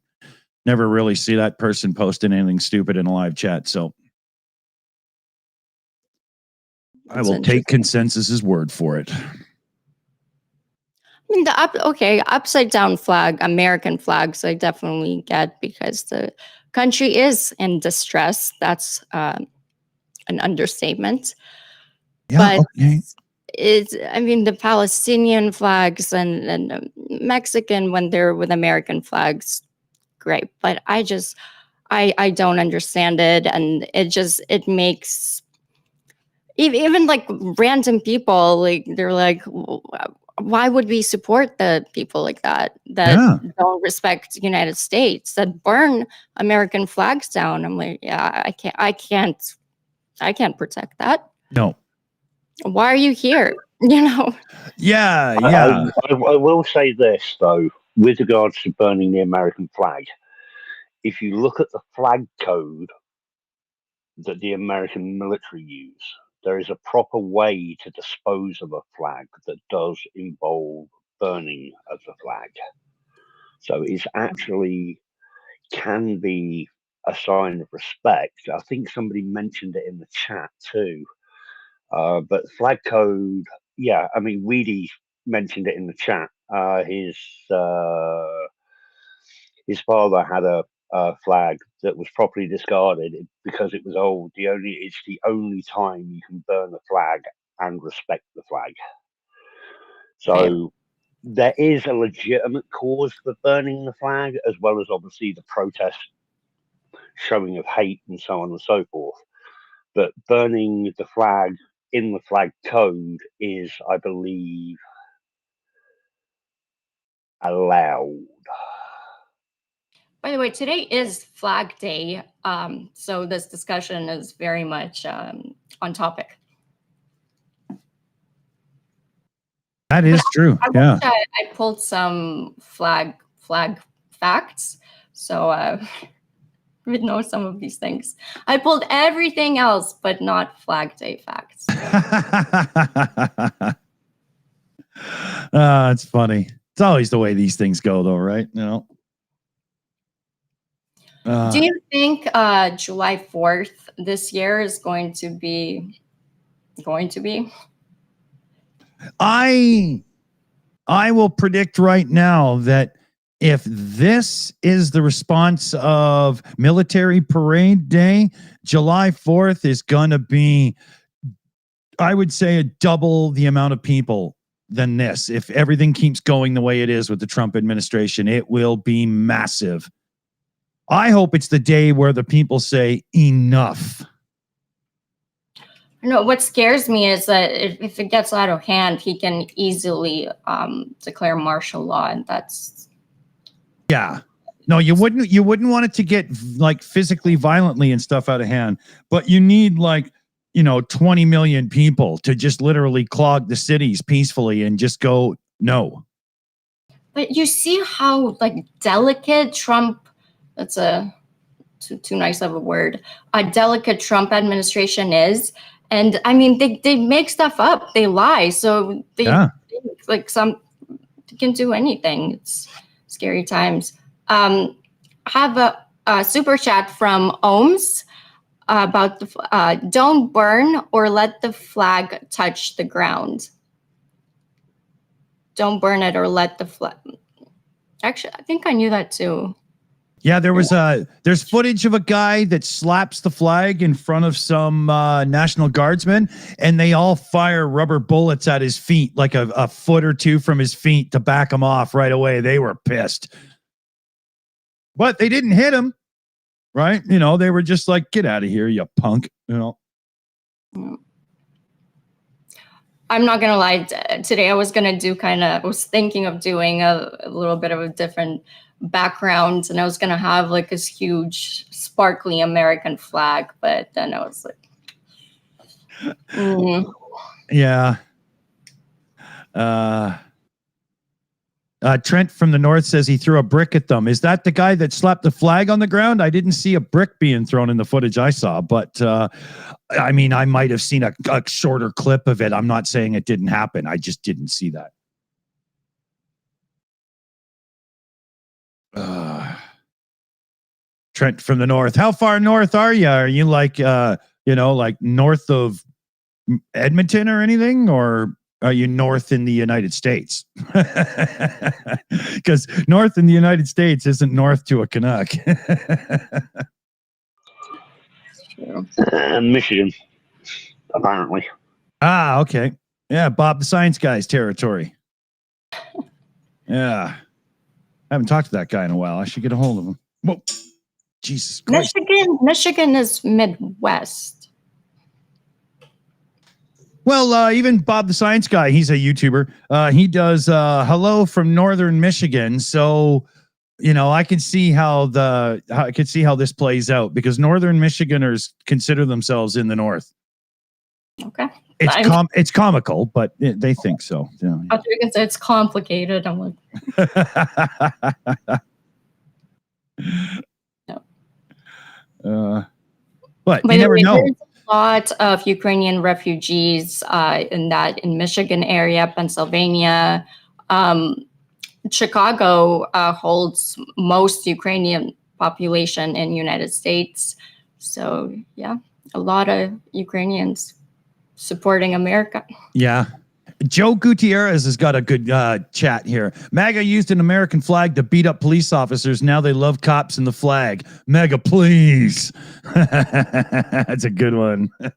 Never really see that person posting anything stupid in a live chat. So I will take Consensus's word for it. I mean, upside down flag, American flags, I definitely get because the country is in distress. That's an understatement. Yeah, but okay. The Palestinian flags and Mexican when they're with American flags, great. But I don't understand it, and it makes even like random people like they're like, why would we support the people like that don't respect the United States, that burn American flags down? I'm like, yeah, I can't protect that. No. Why are you here? You know? Yeah, I will say this, though, with regards to burning the American flag. If you look at the flag code that the American military use, there is a proper way to dispose of a flag that does involve burning of the flag. So it's actually can be a sign of respect. I think somebody mentioned it in the chat too. But flag code, yeah, I mean, Weedy mentioned it in the chat. His father had a flag that was properly discarded because it was old. It's the only time you can burn the flag and respect the flag. So there is a legitimate cause for burning the flag, as well as obviously the protest showing of hate and so on and so forth. But burning the flag in the flag code is, I believe, allowed. By the way, today is Flag Day, so this discussion is very much on topic. That is true. I wish I pulled some flag facts, so I would know some of these things. I pulled everything else, but not Flag Day facts. It's funny. It's always the way these things go, though, right? You know. Do you think July 4th this year is going to be? I will predict right now that if this is the response of Military Parade Day, July 4th is going to be, I would say, double the amount of people than this. If everything keeps going the way it is with the Trump administration, it will be massive. I hope it's the day where the people say enough. No, what scares me is that if it gets out of hand, he can easily declare martial law, and that's. Yeah. No, you wouldn't want it to get like physically violently and stuff out of hand, but you need 20 million people to just literally clog the cities peacefully and just go no. But you see how delicate Trump. That's a too nice of a word. A delicate Trump administration is, and I mean they make stuff up, they lie, so they can do anything. It's scary times. Have a super chat from Ohms about the don't burn or let the flag touch the ground. Don't burn it or let the flag. Actually, I think I knew that too. Yeah, there's footage of a guy that slaps the flag in front of some National Guardsmen, and they all fire rubber bullets at his feet, like a foot or two from his feet to back him off right away. They were pissed. But they didn't hit him, right? They were just like, get out of here, you punk, I'm not going to lie. Today I was going to do I was thinking of doing a little bit of a different background, and I was going to have this huge sparkly American flag, but then I was like, Yeah. Trent from the north says he threw a brick at them. Is that the guy that slapped the flag on the ground? I didn't see a brick being thrown in the footage I saw, but I mean, I might have seen a shorter clip of it. I'm not saying it didn't happen. I just didn't see that. Trent from the north. How far north are you? Are you like north of Edmonton or anything, or are you north in the United States? Because north in the United States isn't north to a Canuck. Michigan, apparently. Okay. Yeah, Bob the Science Guy's territory. Yeah. I haven't talked to that guy in a while. I should get a hold of him. Whoa. Jesus Christ. Michigan is Midwest. Well, even Bob the Science Guy, he's a YouTuber. He does hello from northern Michigan. So, I can see how this plays out because northern Michiganers consider themselves in the north. Okay. It's comical, but they think so. Yeah. I thought you can say it's complicated. I'm like, but by you the never way, know. there's a lot of Ukrainian refugees in Michigan area, Pennsylvania. Chicago holds most Ukrainian population in United States. So yeah, a lot of Ukrainians supporting America. Yeah. Joe Gutierrez has got a good chat here. MAGA used an American flag to beat up police officers. Now they love cops and the flag. MAGA, please. That's a good one. Hey,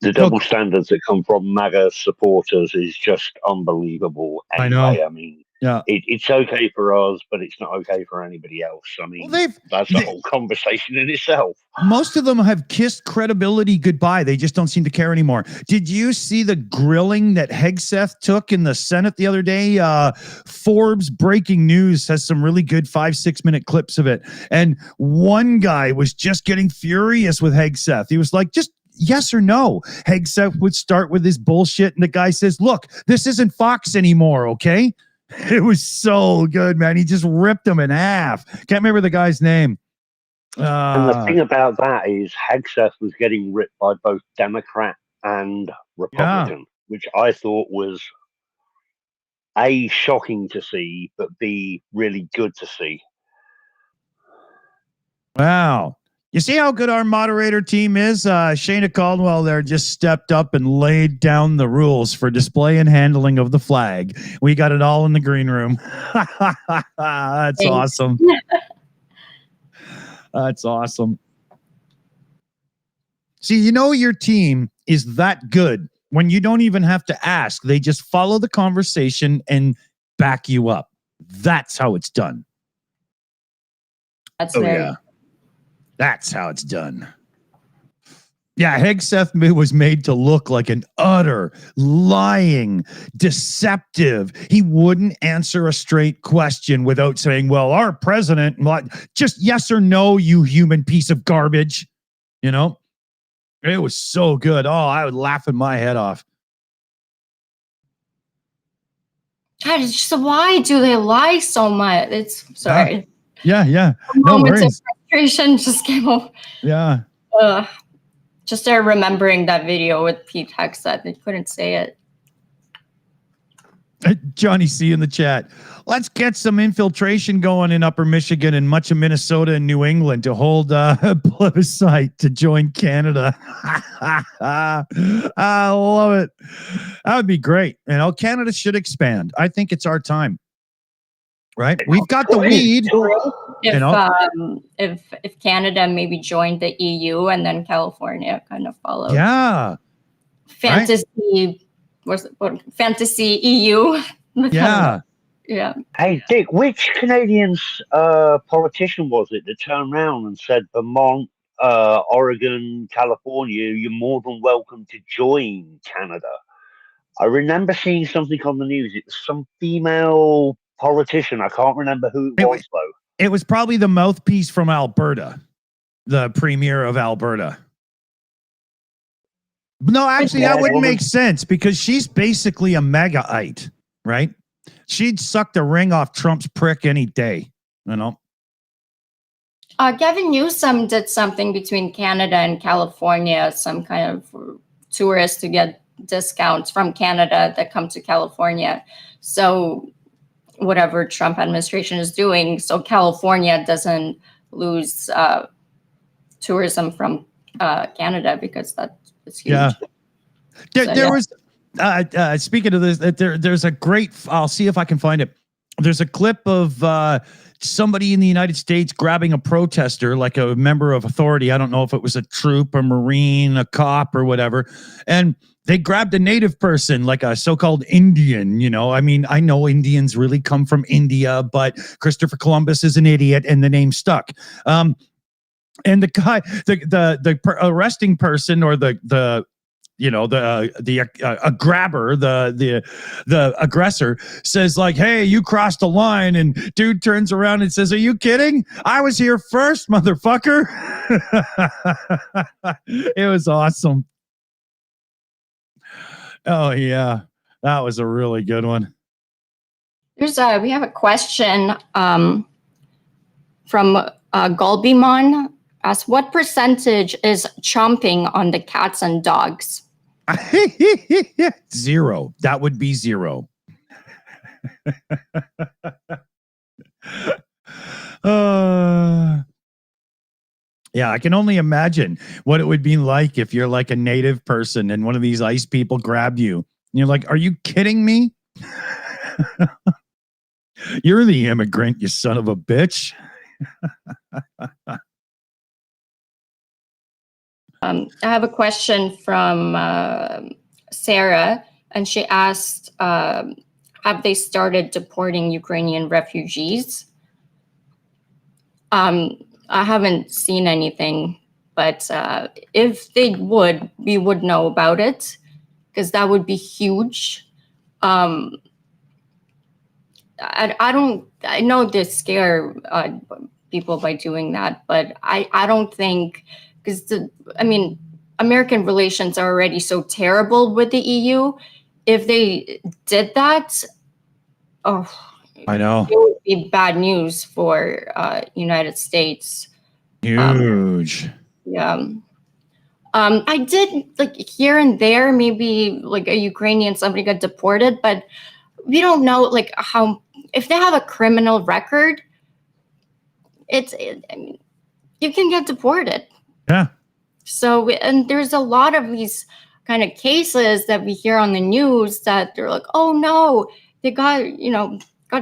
The double standards that come from MAGA supporters is just unbelievable. Anyway, I know. I mean, yeah, it's okay for us, but it's not okay for anybody else. I mean, that's a whole conversation in itself. Most of them have kissed credibility goodbye. They just don't seem to care anymore. Did you see the grilling that Hegseth took in the Senate the other day? Forbes Breaking News has some really good 5-6 minute clips of it. And one guy was just getting furious with Hegseth. He was like, just yes or no. Hegseth would start with his bullshit, and the guy says, look, this isn't Fox anymore, okay? It was so good, man. He just ripped him in half. Can't remember the guy's name. And the thing about that is Hegseth was getting ripped by both Democrat and Republican, which I thought was A, shocking to see, but B, really good to see. Wow. You see how good our moderator team is? Shayna Caldwell there just stepped up and laid down the rules for display and handling of the flag. We got it all in the green room. That's awesome. That's awesome. See, your team is that good when you don't even have to ask. They just follow the conversation and back you up. That's how it's done. That's how it's done. Yeah, Hegseth was made to look like an utter lying, deceptive. He wouldn't answer a straight question without saying, well, our president, just yes or no, you human piece of garbage. It was so good. Oh, I would laugh my head off. God, so why do they lie so much? It's sorry. Yeah. No worries. Frustration just came over. Yeah. Just started remembering that video with Pete Hegseth. They couldn't say it. Johnny C in the chat. Let's get some infiltration going in Upper Michigan and much of Minnesota and New England to hold a plebiscite to join Canada. I love it. That would be great. Canada should expand. I think it's our time. Right? We've got the weed. If Canada maybe joined the EU and then California kind of followed. Yeah. Fantasy Fantasy EU. Yeah. Yeah. Hey, Dick, which Canadian politician was it that turned around and said Vermont, Oregon, California, you're more than welcome to join Canada? I remember seeing something on the news. It was some female politician. I can't remember who it was, though. It was probably the mouthpiece from Alberta, the premier of Alberta. No, actually, that wouldn't make sense because she's basically a MAGA-ite, right? She'd suck the ring off Trump's prick any day, Gavin Newsom did something between Canada and California, some kind of tourists to get discounts from Canada that come to California. So whatever Trump administration is doing, so California doesn't lose tourism from Canada because that's huge. Yeah. There was speaking of this, there's a great, I'll see if I can find it. There's a clip of somebody in the United States grabbing a protester, like a member of authority. I don't know if it was a troop, a Marine, a cop or whatever. And they grabbed a native person, like a so-called Indian, I mean, I know Indians really come from India, but Christopher Columbus is an idiot and the name stuck. And the guy, arresting person, or the grabber, the aggressor, says like, "Hey, you crossed the line," and dude turns around and says, "Are you kidding? I was here first, motherfucker." It was awesome. Oh yeah, that was a really good one. We have a question from Golbimon. Asks, what percentage is chomping on the cats and dogs? 0. That would be 0. Yeah, I can only imagine what it would be like if you're like a native person and one of these ICE people grabbed you. And you're like, "Are you kidding me? You're the immigrant, you son of a bitch." I have a question from Sarah, and she asked, have they started deporting Ukrainian refugees? I haven't seen anything, but if they would, we would know about it, because that would be huge. I know they scare people by doing that, but I don't think, because American relations are already so terrible with the EU. If they did that, I know, it would be bad news for United States. Huge. Yeah. I did, like, here and there, maybe like a Ukrainian, somebody got deported, but we don't know like how, if they have a criminal record, you can get deported. Yeah. So, and there's a lot of these kind of cases that we hear on the news that they're like, "Oh no, they got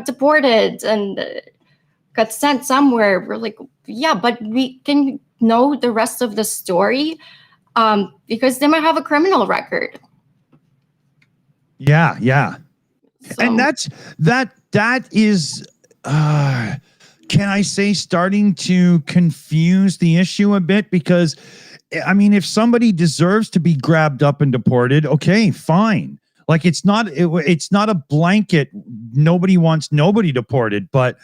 deported and got sent somewhere." We're like, yeah, but we can know the rest of the story, because they might have a criminal record. Yeah, yeah. So, and that is, can I say, starting to confuse the issue a bit, because I mean, if somebody deserves to be grabbed up and deported, okay, fine. Like, it's not a blanket. Nobody wants nobody deported, but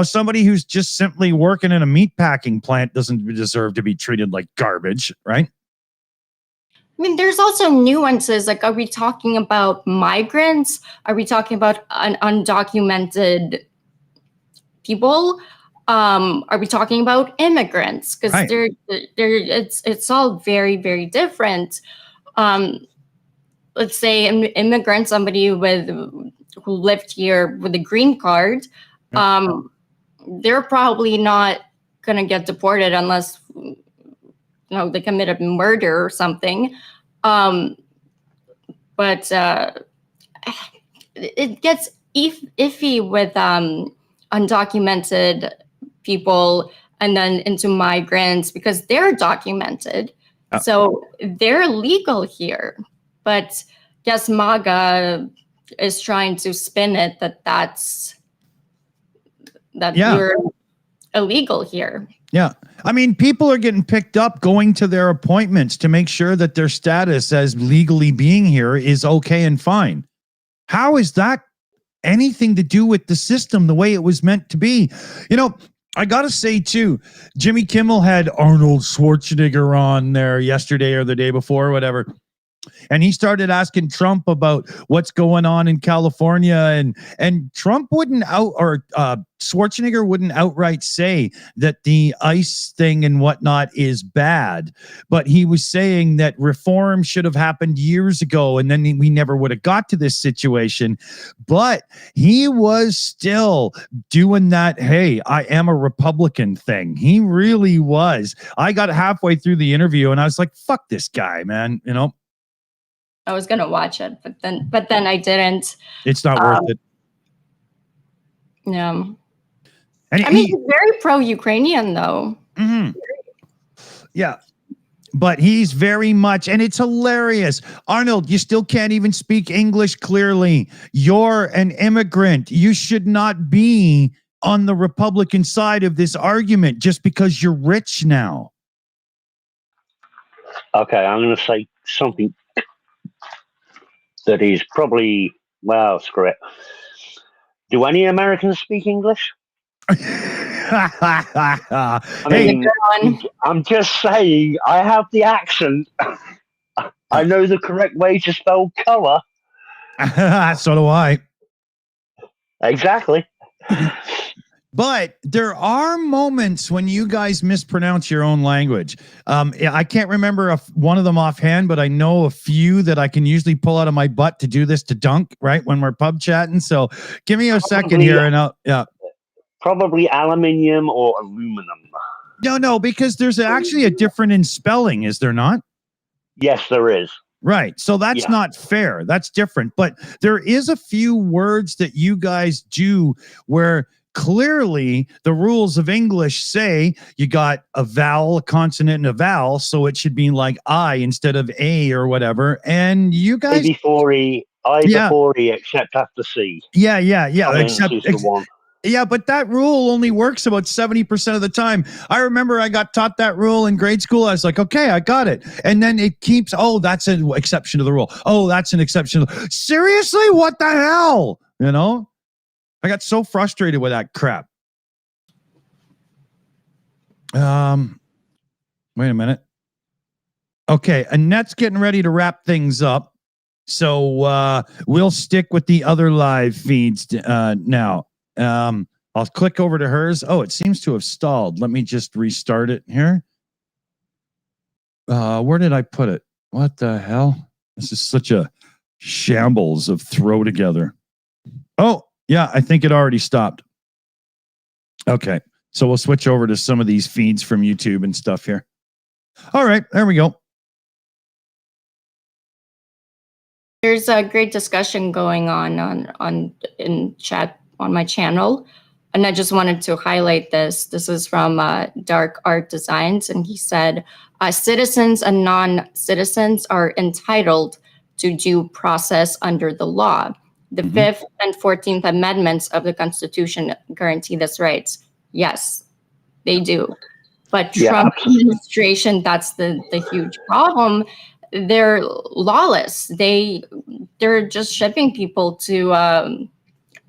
somebody who's just simply working in a meatpacking plant doesn't deserve to be treated like garbage, right? I mean, there's also nuances. Like, are we talking about migrants? Are we talking about undocumented people? Are we talking about immigrants? Because right. It's all very, very different. Let's say an immigrant, somebody who lived here with a green card, they're probably not going to get deported unless they committed murder or something. But it gets iffy with undocumented people and then into migrants, because they're documented. So they're legal here. But yes, MAGA is trying to spin it that you're illegal here. Yeah. I mean, people are getting picked up going to their appointments to make sure that their status as legally being here is okay and fine. How is that anything to do with the system the way it was meant to be? I got to say, too, Jimmy Kimmel had Arnold Schwarzenegger on there yesterday or the day before or whatever. And he started asking Trump about what's going on in California, and Trump wouldn't Schwarzenegger wouldn't outright say that the ICE thing and whatnot is bad, but he was saying that reform should have happened years ago, and then we never would have got to this situation. But he was still doing that, "Hey, I am a Republican" thing. He really was. I got halfway through the interview and I was like, fuck this guy, man. I was gonna watch it, but then I didn't. It's not worth it. Yeah. And he's very pro-Ukrainian, though. Mm-hmm. Yeah. But he's very much, and it's hilarious. Arnold, you still can't even speak English clearly. You're an immigrant. You should not be on the Republican side of this argument just because you're rich now? Okay, I'm going to say something that is probably, well, screw it. Do any Americans speak English? I mean, I'm just saying, I have the accent. I know the correct way to spell color. So do I. Exactly. But there are moments when you guys mispronounce your own language. I can't remember one of them offhand, but I know a few that I can usually pull out of my butt to do this to dunk, right, when we're pub chatting. So give me a second here and I'll, yeah. Probably aluminium or aluminum. No, because there's actually a difference in spelling, is there not? Yes, there is. Right. So that's not fair. That's different. But there is a few words that you guys do where clearly the rules of English say you got a vowel, a consonant, and a vowel. So it should be like I instead of A or whatever. And you guys. I before E, except after C. Yeah. Except the one. Yeah, but that rule only works about 70% of the time. I remember I got taught that rule in grade school. I was like, okay, I got it. And then it keeps, oh, that's an exception to the rule. Oh, that's an exception. Seriously? What the hell? You know? I got so frustrated with that crap. Wait a minute. Okay, Annette's getting ready to wrap things up. So we'll stick with the other live feeds now. I'll click over to hers. Oh, it seems to have stalled. Let me just restart it here. Where did I put it? What the hell? This is such a shambles of throw together. Oh, yeah, I think it already stopped. Okay, so we'll switch over to some of these feeds from YouTube and stuff here. All right, there we go. There's a great discussion going on in chat on my channel, and I just wanted to highlight this. This is from Dark Art Designs, and he said, citizens and non-citizens are entitled to due process under the law. The 5th and 14th Amendments of the Constitution guarantee this rights. Yes, they do. But Trump administration, that's the huge problem. They're lawless. They're just shipping people to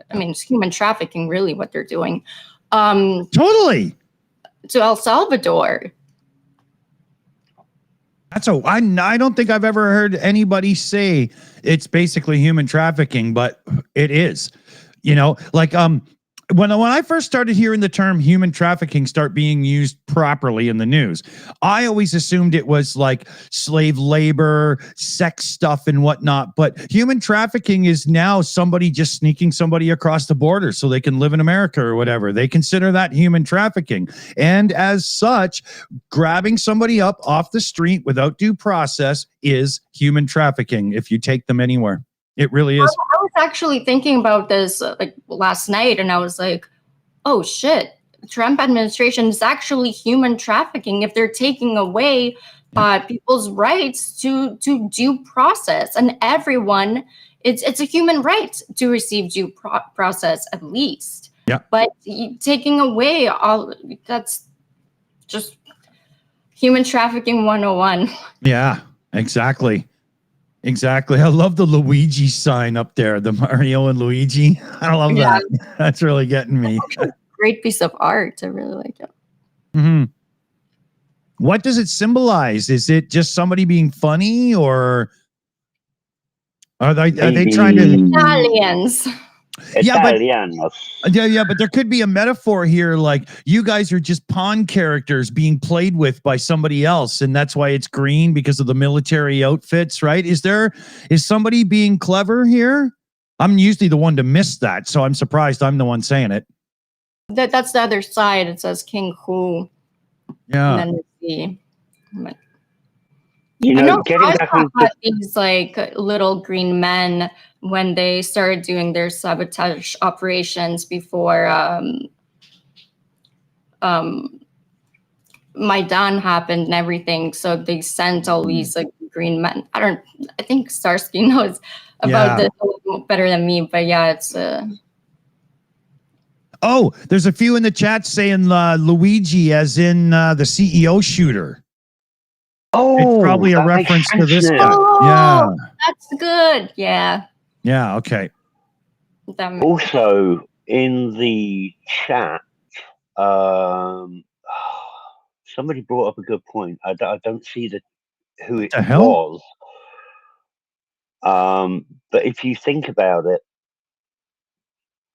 it's human trafficking, really, what they're doing. Totally. To El Salvador. I don't think I've ever heard anybody say it's basically human trafficking, but it is. You know, like when I first started hearing the term human trafficking start being used properly in the news, I always assumed it was like slave labor, sex stuff and whatnot. But human trafficking is now somebody just sneaking somebody across the border so they can live in America or whatever. They consider that human trafficking. And as such, grabbing somebody up off the street without due process is human trafficking if you take them anywhere. It really is. I was actually thinking about this like last night, and I was like, oh shit, the Trump administration is actually human trafficking if they're taking away people's rights to due process. And everyone, it's a human right to receive due process at least. Yeah. But taking away all, that's just human trafficking 101. Yeah, exactly. Exactly. I love the Luigi sign up there, the Mario and Luigi. I love that. That's really getting me. Great piece of art. I really like it. Mm-hmm. What does it symbolize? Is it just somebody being funny, or are they trying to Italians? Yeah, but there could be a metaphor here, like you guys are just pawn characters being played with by somebody else, and that's why it's green because of the military outfits, right? Is somebody being clever here? I'm usually the one to miss that, so I'm surprised I'm the one saying it. That's the other side. It says King Hu. Yeah. And then the getting back into these like little green men when they started doing their sabotage operations before Maidan happened and everything. So they sent all these like green men. I think Starsky knows about this a little better than me, but yeah, it's Oh, there's a few in the chat saying Luigi as in the CEO shooter. Oh, It's probably a that makes reference to sense this now. guy. Oh, Yeah. that's good. Yeah. Yeah, okay. Also, in the chat, somebody brought up a good point. I don't see who it The hell? was. But if you think about it,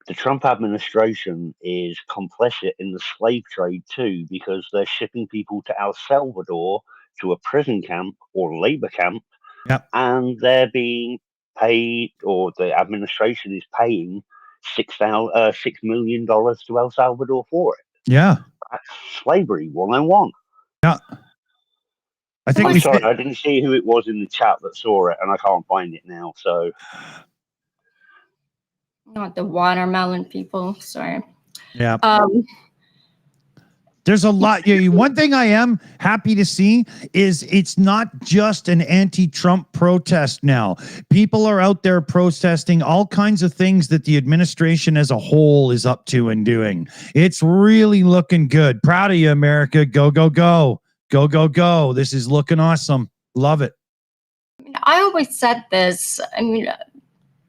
the Trump administration is complicit in the slave trade too, because they're shipping people to El Salvador to a prison camp or labor camp, Yep. and they're being paid, or the administration is paying $6 million to El Salvador for it. Yeah. That's slavery 101. Yeah. I think I'm we sorry, I didn't see who it was in the chat that saw it, and I can't find it now. So, Not the watermelon people. Sorry. yeah. There's a lot. One thing I am happy to see is it's not just an anti-Trump protest now. People are out there protesting all kinds of things that the administration as a whole is up to and doing. It's really looking good. Proud of you, America. Go, go, go. Go, go, go. This is looking awesome. Love it. I always said this. I mean,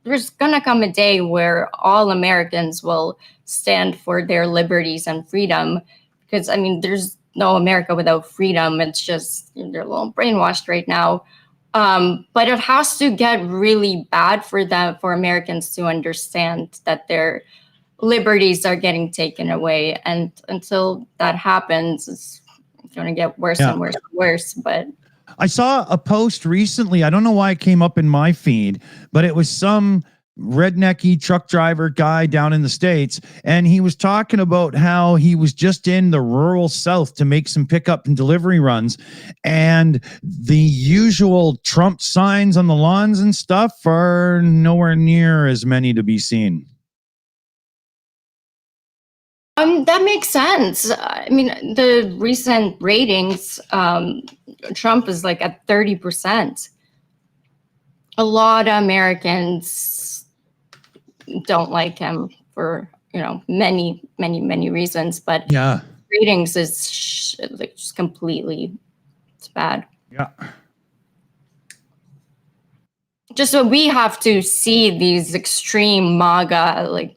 there's gonna come a day where all Americans will stand for their liberties and freedom. Because, I mean, there's no America without freedom. It's just, they're a little brainwashed right now. But it has to get really bad for Americans to understand that their liberties are getting taken away. And until that happens, it's going to get worse and worse and worse. But I saw a post recently. I don't know why it came up in my feed, but it was some rednecky truck driver guy down in the States. And he was talking about how he was just in the rural South to make some pickup and delivery runs. And the usual Trump signs on the lawns and stuff are nowhere near as many to be seen. That makes sense. I mean, the recent ratings, Trump is like at 30%. A lot of Americans don't like him for, many, many, many reasons. But yeah, ratings is like just completely, it's bad. Yeah. Just so we have to see these extreme MAGA,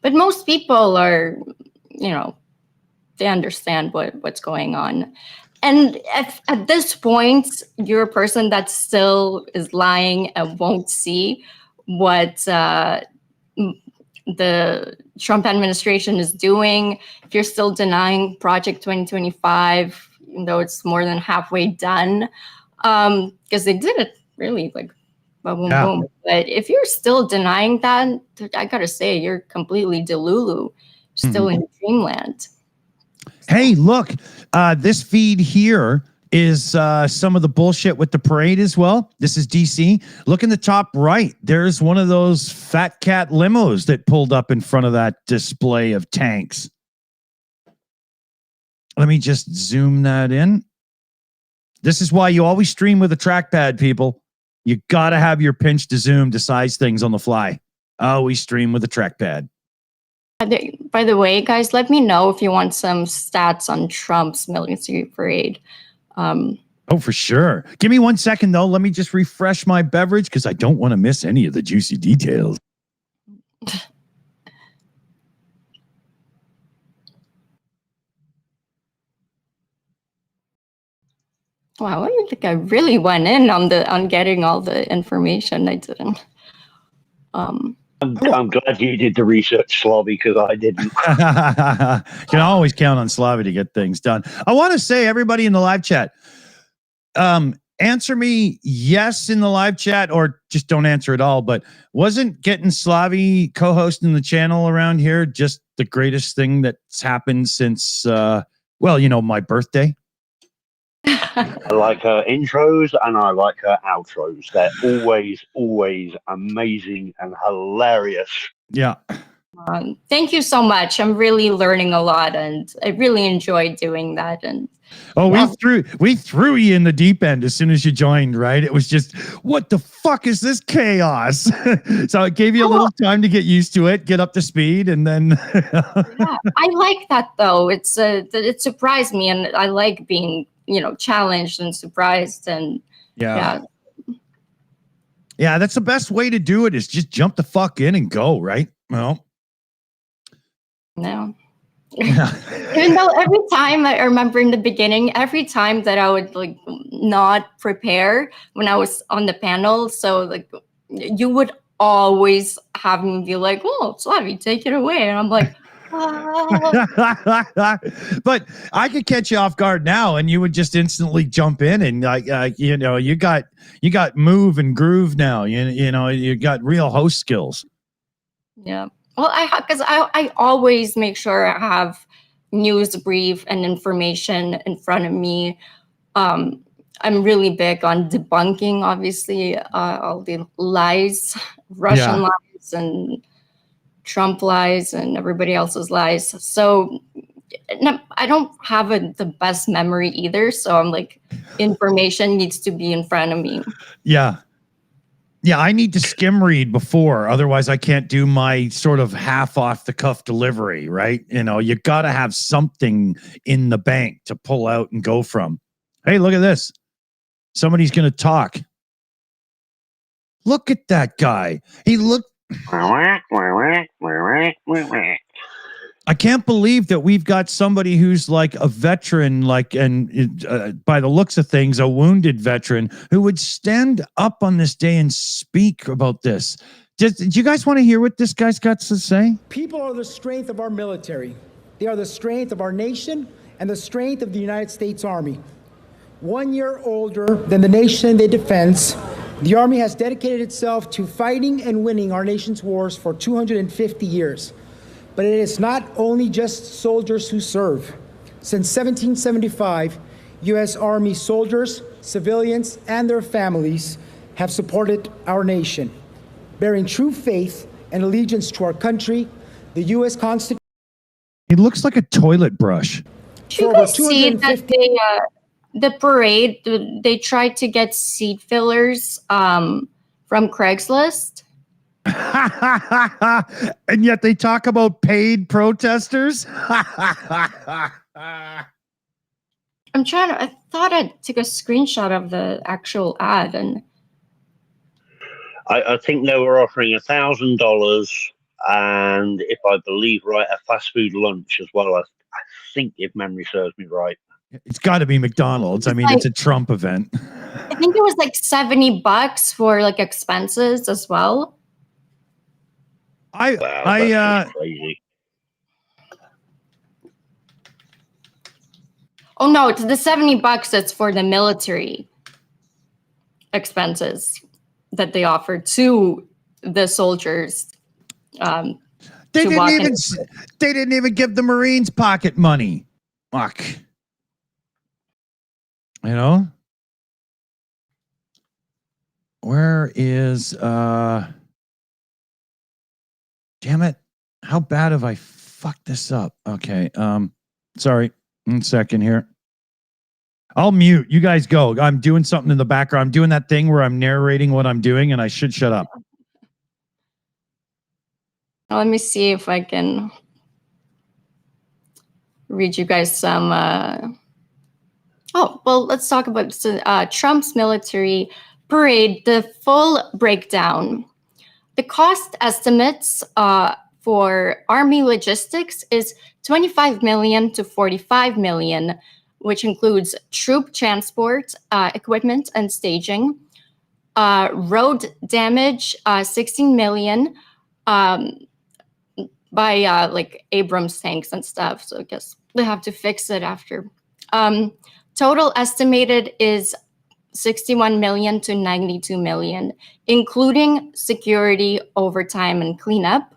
but most people are, they understand what's going on. And if at this point, you're a person that still is lying and won't see what the Trump administration is doing, if you're still denying Project 2025, even though it's more than halfway done, because they did it really like boom, boom. But if you're still denying that, I gotta say, you're completely delulu, still in dreamland. Hey, look, this feed here is some of the bullshit with the parade as well. This is DC. Look in the top right. There's one of those fat cat limos that pulled up in front of that display of tanks. Let me just zoom that in. This is why you always stream with a trackpad, people. You got to have your pinch to zoom to size things on the fly. Always stream with a trackpad. By the way, guys, let me know if you want some stats on Trump's military parade. Oh, for sure. Give me 1 second, though. Let me just refresh my beverage because I don't want to miss any of the juicy details. Wow, I think I really went in on getting all the information. I didn't. I'm glad you did the research, Slobby, because I didn't. You can always count on Slavi to get things done. I want to say, everybody in the live chat, answer me yes in the live chat, or just don't answer at all. But wasn't getting Slavi co-hosting the channel around here just the greatest thing that's happened since, my birthday? I like her intros and I like her outros. They're always amazing and hilarious. Yeah. Thank you so much. I'm really learning a lot, and I really enjoyed doing that. And oh, yeah. we threw you in the deep end as soon as you joined, right? It was just, what the fuck is this chaos? So it gave you a little time to get used to it, get up to speed, and then Yeah, I like that though. It surprised me, and I like being, challenged and surprised, and yeah. Yeah, that's the best way to do it, is just jump the fuck in and go, right? Well, No. Even though every time, I remember in the beginning, every time that I would like not prepare when I was on the panel, so like you would always have me be like, "Oh, Slavi, take it away," and I'm like, but I could catch you off guard now, and you would just instantly jump in, and you got move and groove now. You got real host skills. Yeah. Well, because I always make sure I have news brief and information in front of me. I'm really big on debunking, obviously, all the lies, Russian lies and Trump lies and everybody else's lies. So I don't have the best memory either. So I'm like, information needs to be in front of me. Yeah. Yeah, I need to skim read before, otherwise I can't do my sort of half off the cuff delivery, right? You got to have something in the bank to pull out and go from. Hey, look at this. Somebody's going to talk. Look at that guy. He looked. I can't believe that we've got somebody who's like a veteran, and by the looks of things, a wounded veteran who would stand up on this day and speak about this. Do you guys want to hear what this guy's got to say? People are the strength of our military. They are the strength of our nation and the strength of the United States Army. 1 year older than the nation they defend, the Army has dedicated itself to fighting and winning our nation's wars for 250 years. But it is not only just soldiers who serve. Since 1775, U.S. Army soldiers, civilians, and their families have supported our nation. Bearing true faith and allegiance to our country, the U.S. Constitution. He looks like a toilet brush. You guys see that the parade, they tried to get seat fillers from Craigslist. And yet they talk about paid protesters. I thought I took a screenshot of the actual ad, and I think they were offering $1,000, and if I believe right, a fast food lunch as well. I think, if memory serves me right. It's got to be McDonald's. I mean, it's a Trump event. I think it was like $70 for like expenses as well. Crazy. Oh no, it's the $70 that's for the military expenses that they offered to the soldiers. They didn't even give the Marines pocket money. Fuck. Where is damn it. How bad have I fucked this up? Okay. Sorry. 1 second here. I'll mute. You guys go. I'm doing something in the background. I'm doing that thing where I'm narrating what I'm doing, and I should shut up. Let me see if I can read you guys some. Let's talk about Trump's military parade, the full breakdown. The cost estimates for Army logistics is $25 million to $45 million, which includes troop transport, equipment, and staging. Road damage, $16 million by like Abrams tanks and stuff. So I guess they have to fix it after. Total estimated is $61 million to $92 million, including security, overtime, and cleanup.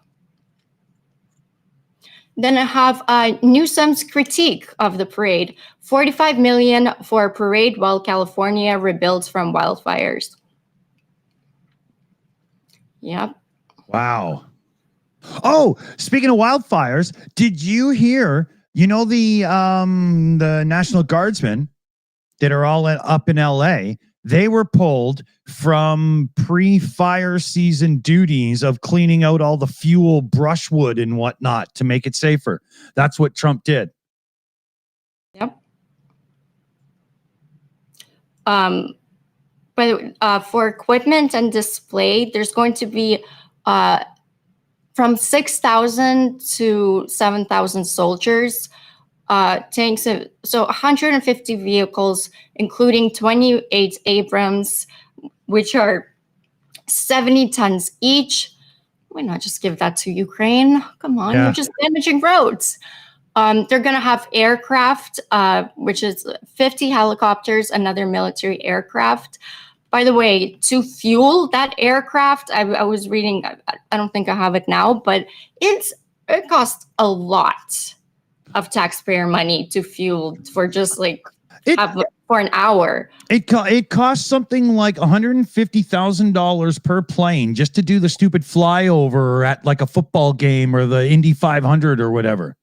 Then I have Newsom's critique of the parade: $45 million for a parade while California rebuilds from wildfires. Yep. Wow. Oh, speaking of wildfires, did you hear, the National Guardsmen that are all up in LA, they were pulled from pre-fire season duties of cleaning out all the fuel, brushwood, and whatnot to make it safer. That's what Trump did. Yep. But for equipment and display, there's going to be from 6,000 to 7,000 soldiers, tanks, so 150 vehicles, including 28 Abrams, which are 70 tons each. Why not just give that to Ukraine? Come on, you're just damaging roads. They're going to have aircraft, which is 50 helicopters, another military aircraft. By the way, to fuel that aircraft, I was reading, I don't think I have it now, but it costs a lot of taxpayer money to fuel for just for an hour. It costs something like $150,000 per plane just to do the stupid flyover at like a football game or the Indy 500 or whatever.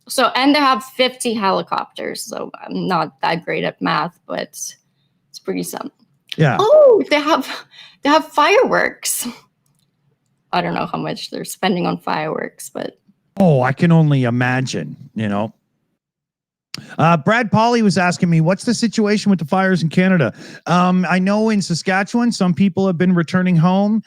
So, and they have 50 helicopters. So I'm not that great at math, but it's pretty something. Yeah. Oh, they have fireworks. I don't know how much they're spending on fireworks, but I can only imagine, Brad Polly was asking me, what's the situation with the fires in Canada? I know in Saskatchewan, some people have been returning home.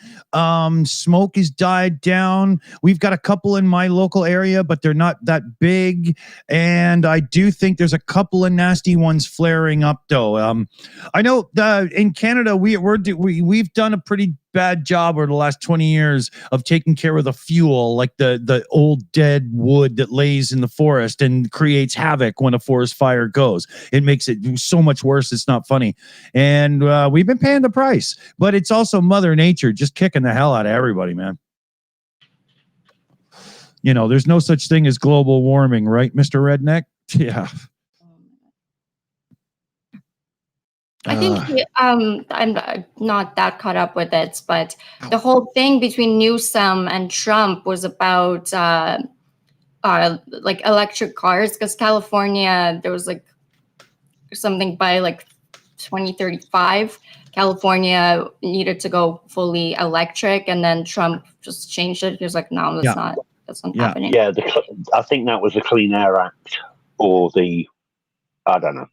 Smoke has died down. We've got a couple in my local area, but they're not that big. And I do think there's a couple of nasty ones flaring up, though. I know in Canada, we've done a pretty bad job over the last 20 years of taking care of the fuel, like the old dead wood that lays in the forest and creates havoc when a forest fire goes. It makes it so much worse. It's not funny. And we've been paying the price, but it's also Mother Nature just kicking the hell out of everybody, man. There's no such thing as global warming, right, Mr. Redneck? Yeah. I think I'm not that caught up with it, but the whole thing between Newsom and Trump was about like electric cars, because California, there was like something by like 2035, California needed to go fully electric, and then Trump just changed it. He was like, no, that's not happening. Yeah, I think that was the Clean Air Act or I don't know.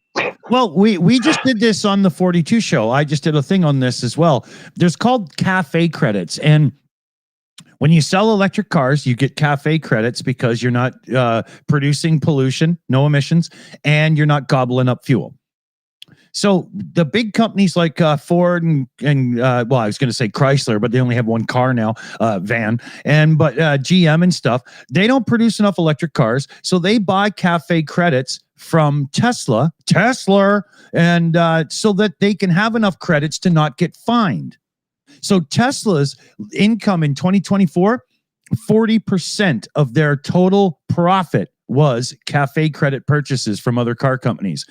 Well, we just did this on the 42 show. I just did a thing on this as well. There's called CAFE credits. And when you sell electric cars, you get CAFE credits because you're not producing pollution, no emissions, and you're not gobbling up fuel. So the big companies like Ford and I was going to say Chrysler, but they only have one car now, van, but GM and stuff, they don't produce enough electric cars, so they buy CAFE credits from Tesla, and so that they can have enough credits to not get fined. So Tesla's income in 2024, 40% of their total profit was CAFE credit purchases from other car companies.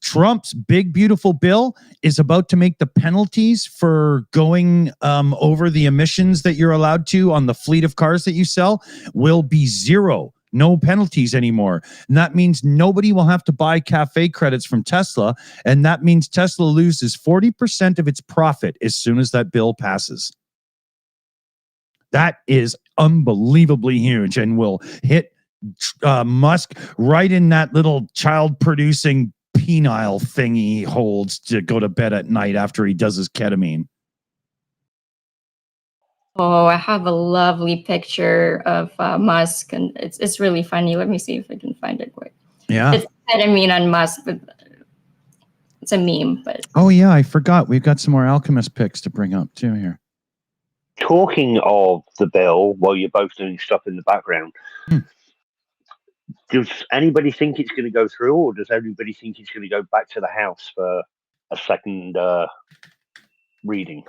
Trump's big, beautiful bill is about to make the penalties for going over the emissions that you're allowed to on the fleet of cars that you sell will be zero. No penalties anymore. And that means nobody will have to buy CAFE credits from Tesla. And that means Tesla loses 40% of its profit as soon as that bill passes. That is unbelievably huge and will hit Musk right in that little child-producing penile thing he holds to go to bed at night after he does his ketamine. Oh, I have a lovely picture of Musk, and it's really funny. Let me see if I can find it quick. Yeah. It's ketamine on Musk, but it's a meme. But oh yeah, I forgot. We've got some more Alchemist pics to bring up too here. Talking of the bill, while you're both doing stuff in the background, does anybody think it's going to go through, or does everybody think it's going to go back to the House for a second reading?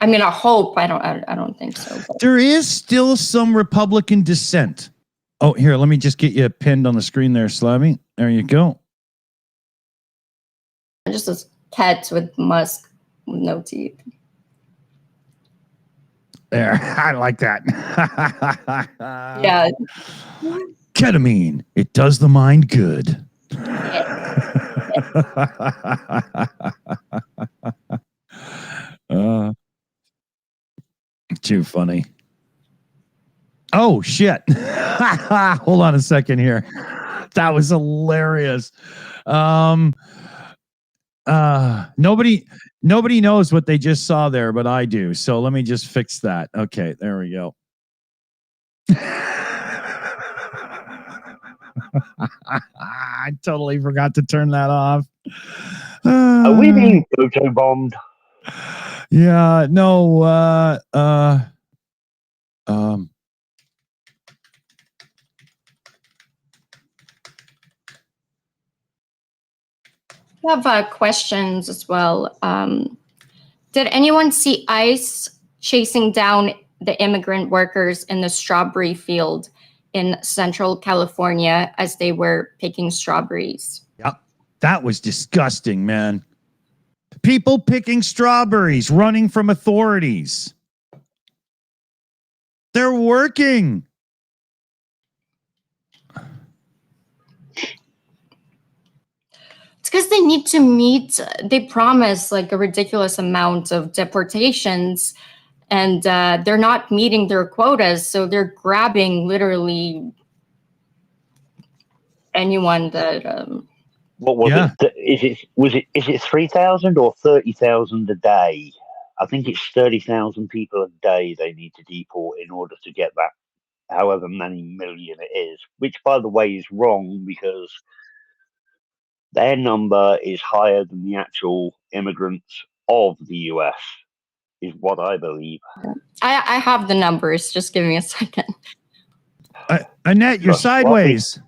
I mean, I hope. I don't think so. But. There is still some Republican dissent. Oh, here, let me just get you pinned on the screen there, Slavy. There you go. Just as cat with musk with no teeth. There, I like that. Yeah. Ketamine, it does the mind good. Too funny. Oh shit. Hold on a second here. That was hilarious. Nobody knows what they just saw there, but I do. So let me just fix that. Okay, there we go. I totally forgot to turn that off. Are we being photobombed? Yeah, no, We have questions as well. Did anyone see ICE chasing down the immigrant workers in the strawberry field in Central California as they were picking strawberries? Yep. That was disgusting, man. People picking strawberries, running from authorities. They're working. It's because they need to meet, they promise like a ridiculous amount of deportations, and they're not meeting their quotas. So they're grabbing literally anyone that. What was it? Is it 3,000 or 30,000 a day? I think it's 30,000 people a day they need to deport in order to get that, however many million it is. Which, by the way, is wrong because their number is higher than the actual immigrants of the US, is what I believe. I have the numbers. Just give me a second. Annette, you're sideways.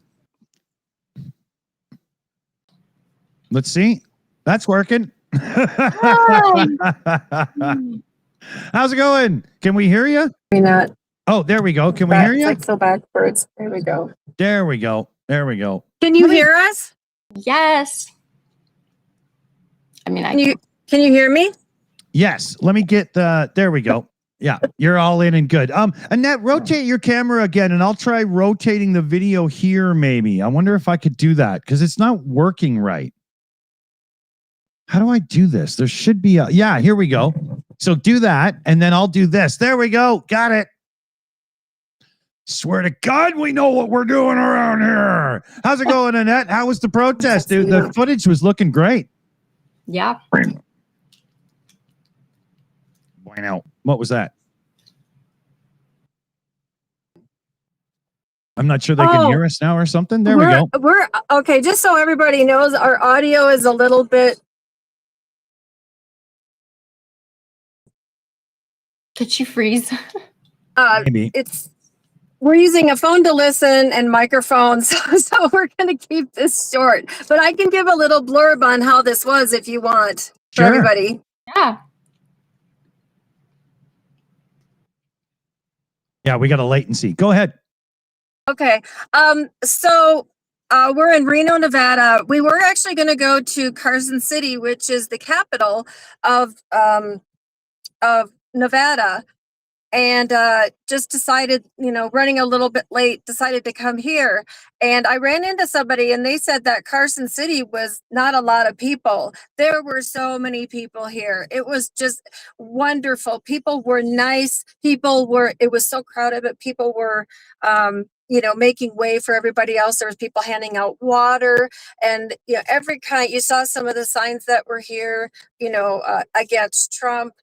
Let's see. That's working. How's it going? Can we hear you? Not. Oh, there we go. Can we hear you? Like so backwards. There we go. There we go. There we go. Can you hear us? Yes. I mean, can you hear me? Yes. Let me get the. There we go. Yeah, you're all in and good. Annette, rotate your camera again, and I'll try rotating the video here. Maybe I wonder if I could do that because it's not working right. How do I do this? There should be a. Yeah, here we go. So do that, and then I'll do this. There we go. Got it. Swear to God, we know what we're doing around here. How's it going, Annette? How was the protest, dude? The footage was looking great. Yeah. Bueno. What was that? I'm not sure they can hear us now or something. There we go. We're okay. Just so everybody knows, our audio is a little bit. Could you freeze? Maybe. We're using a phone to listen and microphones, so we're going to keep this short. But I can give a little blurb on how this was if you want for everybody. Yeah. Yeah, we got a latency. Go ahead. Okay. So we're in Reno, Nevada. We were actually going to go to Carson City, which is the capital of Nevada. And just decided, running a little bit late, decided to come here. And I ran into somebody and they said that Carson City was not a lot of people. There were so many people here. It was just wonderful. People were nice. It was so crowded, but people were, making way for everybody else. There was people handing out water and, every kind. You saw some of the signs that were here, against Trump.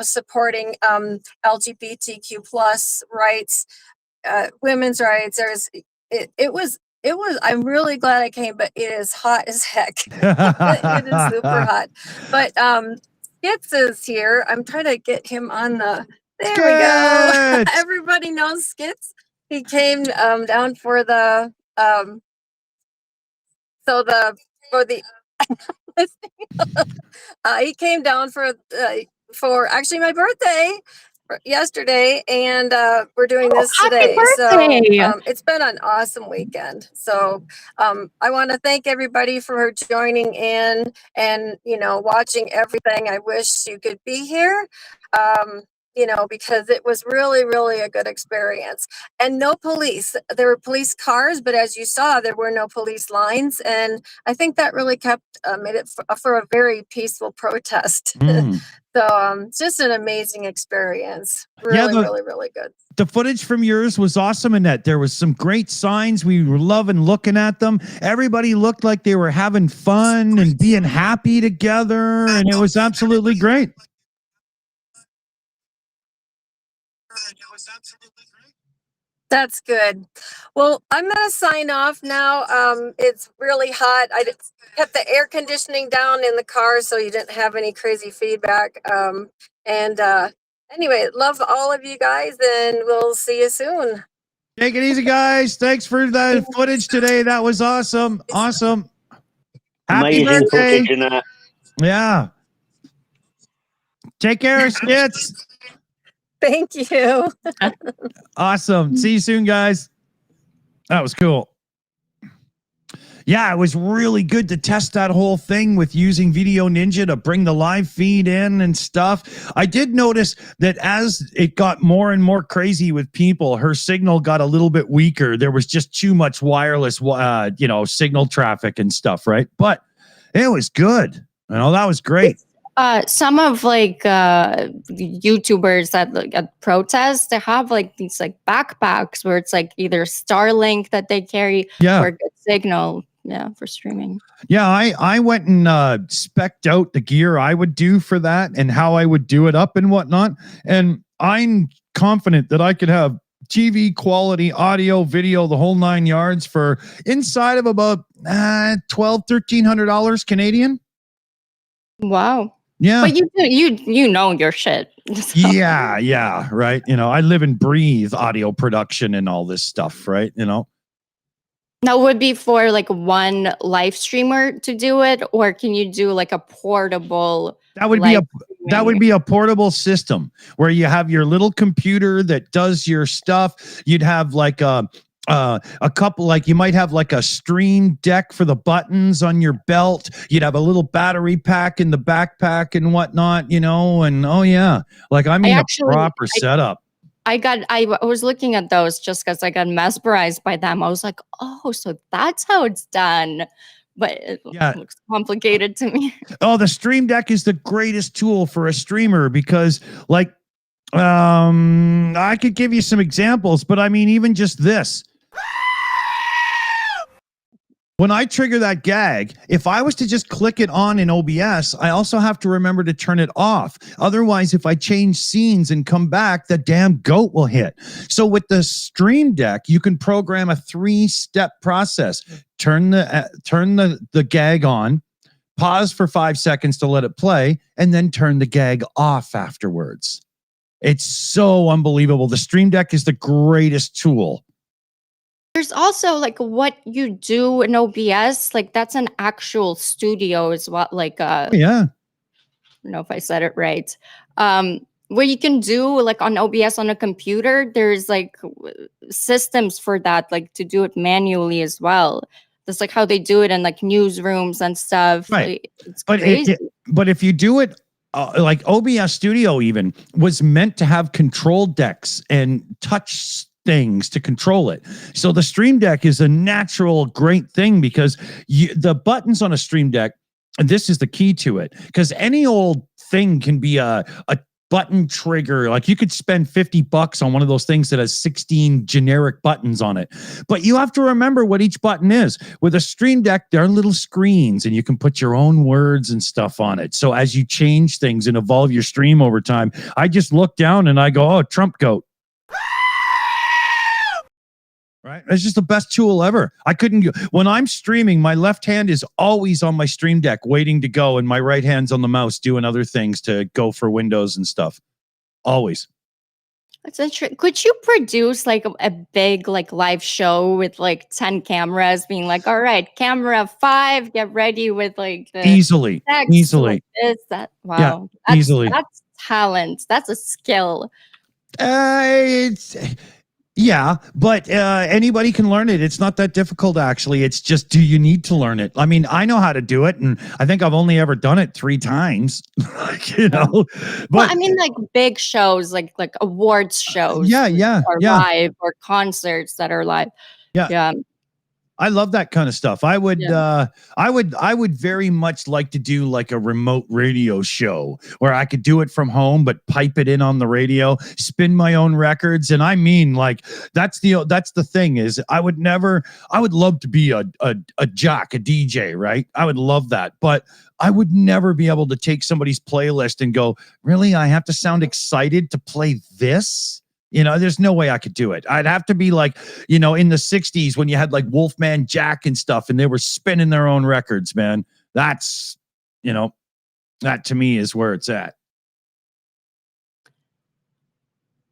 Supporting LGBTQ plus rights, women's rights. It was. I'm really glad I came, but it is hot as heck. It is super hot. But Skits is here. I'm trying to get him on the. There we go. Everybody knows Skits. He came down for the he came down for actually my birthday, yesterday, and we're doing this Happy today. birthday! So it's been an awesome weekend. So I want to thank everybody for joining in and watching everything. I wish you could be here. Because it was really, really a good experience. And no police. There were police cars, but as you saw, there were no police lines. And I think that really made it for a very peaceful protest. So it's just an amazing experience. Really, really, really good. The footage from yours was awesome, Annette. There was some great signs. We were loving looking at them. Everybody looked like they were having fun and being happy together, and it was absolutely great. That's good. Well, I'm going to sign off now. It's really hot. I kept the air conditioning down in the car so you didn't have any crazy feedback. Anyway, love all of you guys, and we'll see you soon. Take it easy, guys. Thanks for the footage today. That was awesome. Awesome. Happy Amazing birthday. footage, Annette. Yeah. Take care, Skits. Thank you. Awesome. See you soon, guys. That was cool. Yeah, it was really good to test that whole thing with using Video Ninja to bring the live feed in and stuff. I did notice that as it got more and more crazy with people, her signal got a little bit weaker. There was just too much wireless, signal traffic and stuff, right? But it was good. That was great. Some of YouTubers at protests, they have these backpacks where it's either Starlink that they carry or good signal. Yeah, for streaming. Yeah, I went and spec'd out the gear I would do for that and how I would do it up and whatnot. And I'm confident that I could have TV quality, audio, video, the whole 9 yards for inside of about $1,200-$1,300 Canadian. Wow. Yeah. But you know your shit. So. Yeah, right. I live and breathe audio production and all this stuff, right? That would be for one live streamer to do it, or can you do a portable? That would be a portable system where you have your little computer that does your stuff. You'd have a couple, you might have a stream deck for the buttons on your belt. You'd have a little battery pack in the backpack and whatnot, and a proper setup. I was looking at those just because I got mesmerized by them. I was like, oh, so that's how it's done. But it looks complicated to me. Oh, the Stream Deck is the greatest tool for a streamer because I could give you some examples, but I mean, even just this. When I trigger that gag, if I was to just click it on in OBS, I also have to remember to turn it off. Otherwise, if I change scenes and come back, the damn goat will hit. So with the Stream Deck, you can program a 3-step process. Turn the gag on, pause for 5 seconds to let it play, and then turn the gag off afterwards. It's so unbelievable. The Stream Deck is the greatest tool. There's also what you do in OBS, that's an actual studio is what I don't know if I said it right. Where you can do on OBS on a computer, there's systems for that, to do it manually as well. That's how they do it in newsrooms and stuff. Right. It's crazy. But if you do it OBS Studio even was meant to have control decks and touch things to control it. So the Stream Deck is a natural great thing because the buttons on a Stream Deck, and this is the key to it, because any old thing can be a button trigger. You could spend $50 on one of those things that has 16 generic buttons on it. But you have to remember what each button is. With a Stream Deck, there are little screens and you can put your own words and stuff on it. So as you change things and evolve your stream over time, I just look down and I go, oh, Trump goat. Right? It's just the best tool ever. When I'm streaming, my left hand is always on my Stream Deck waiting to go, and my right hand's on the mouse doing other things to go for windows and stuff. Always. That's interesting. Could you produce a big live show with 10 cameras being all right, camera 5, get ready with the easily. Wow. Yeah, easily. That's talent. That's a skill. It's yeah, but anybody can learn it. It's not that difficult, actually. It's just, do you need to learn it? I mean, I know how to do it, and I think I've only ever done it 3 times. you know, but Well, I mean, like big shows, like awards shows, yeah, are live, or concerts that are live. Yeah. Yeah. I love that kind of stuff. I would, Yeah. I would very much like to do like a remote radio show where I could do it from home, but pipe it in on the radio, spin my own records. And I mean, like, that's the thing is I would love to be a jock, a DJ, right? I would love that, but I would never be able to take somebody's playlist and go, really? I have to sound excited to play this? You know, there's no way I could do it. I'd have to be like, you know, in the 60s when you had like Wolfman Jack and stuff and they were spinning their own records, man. That's, you know, that to me is where it's at.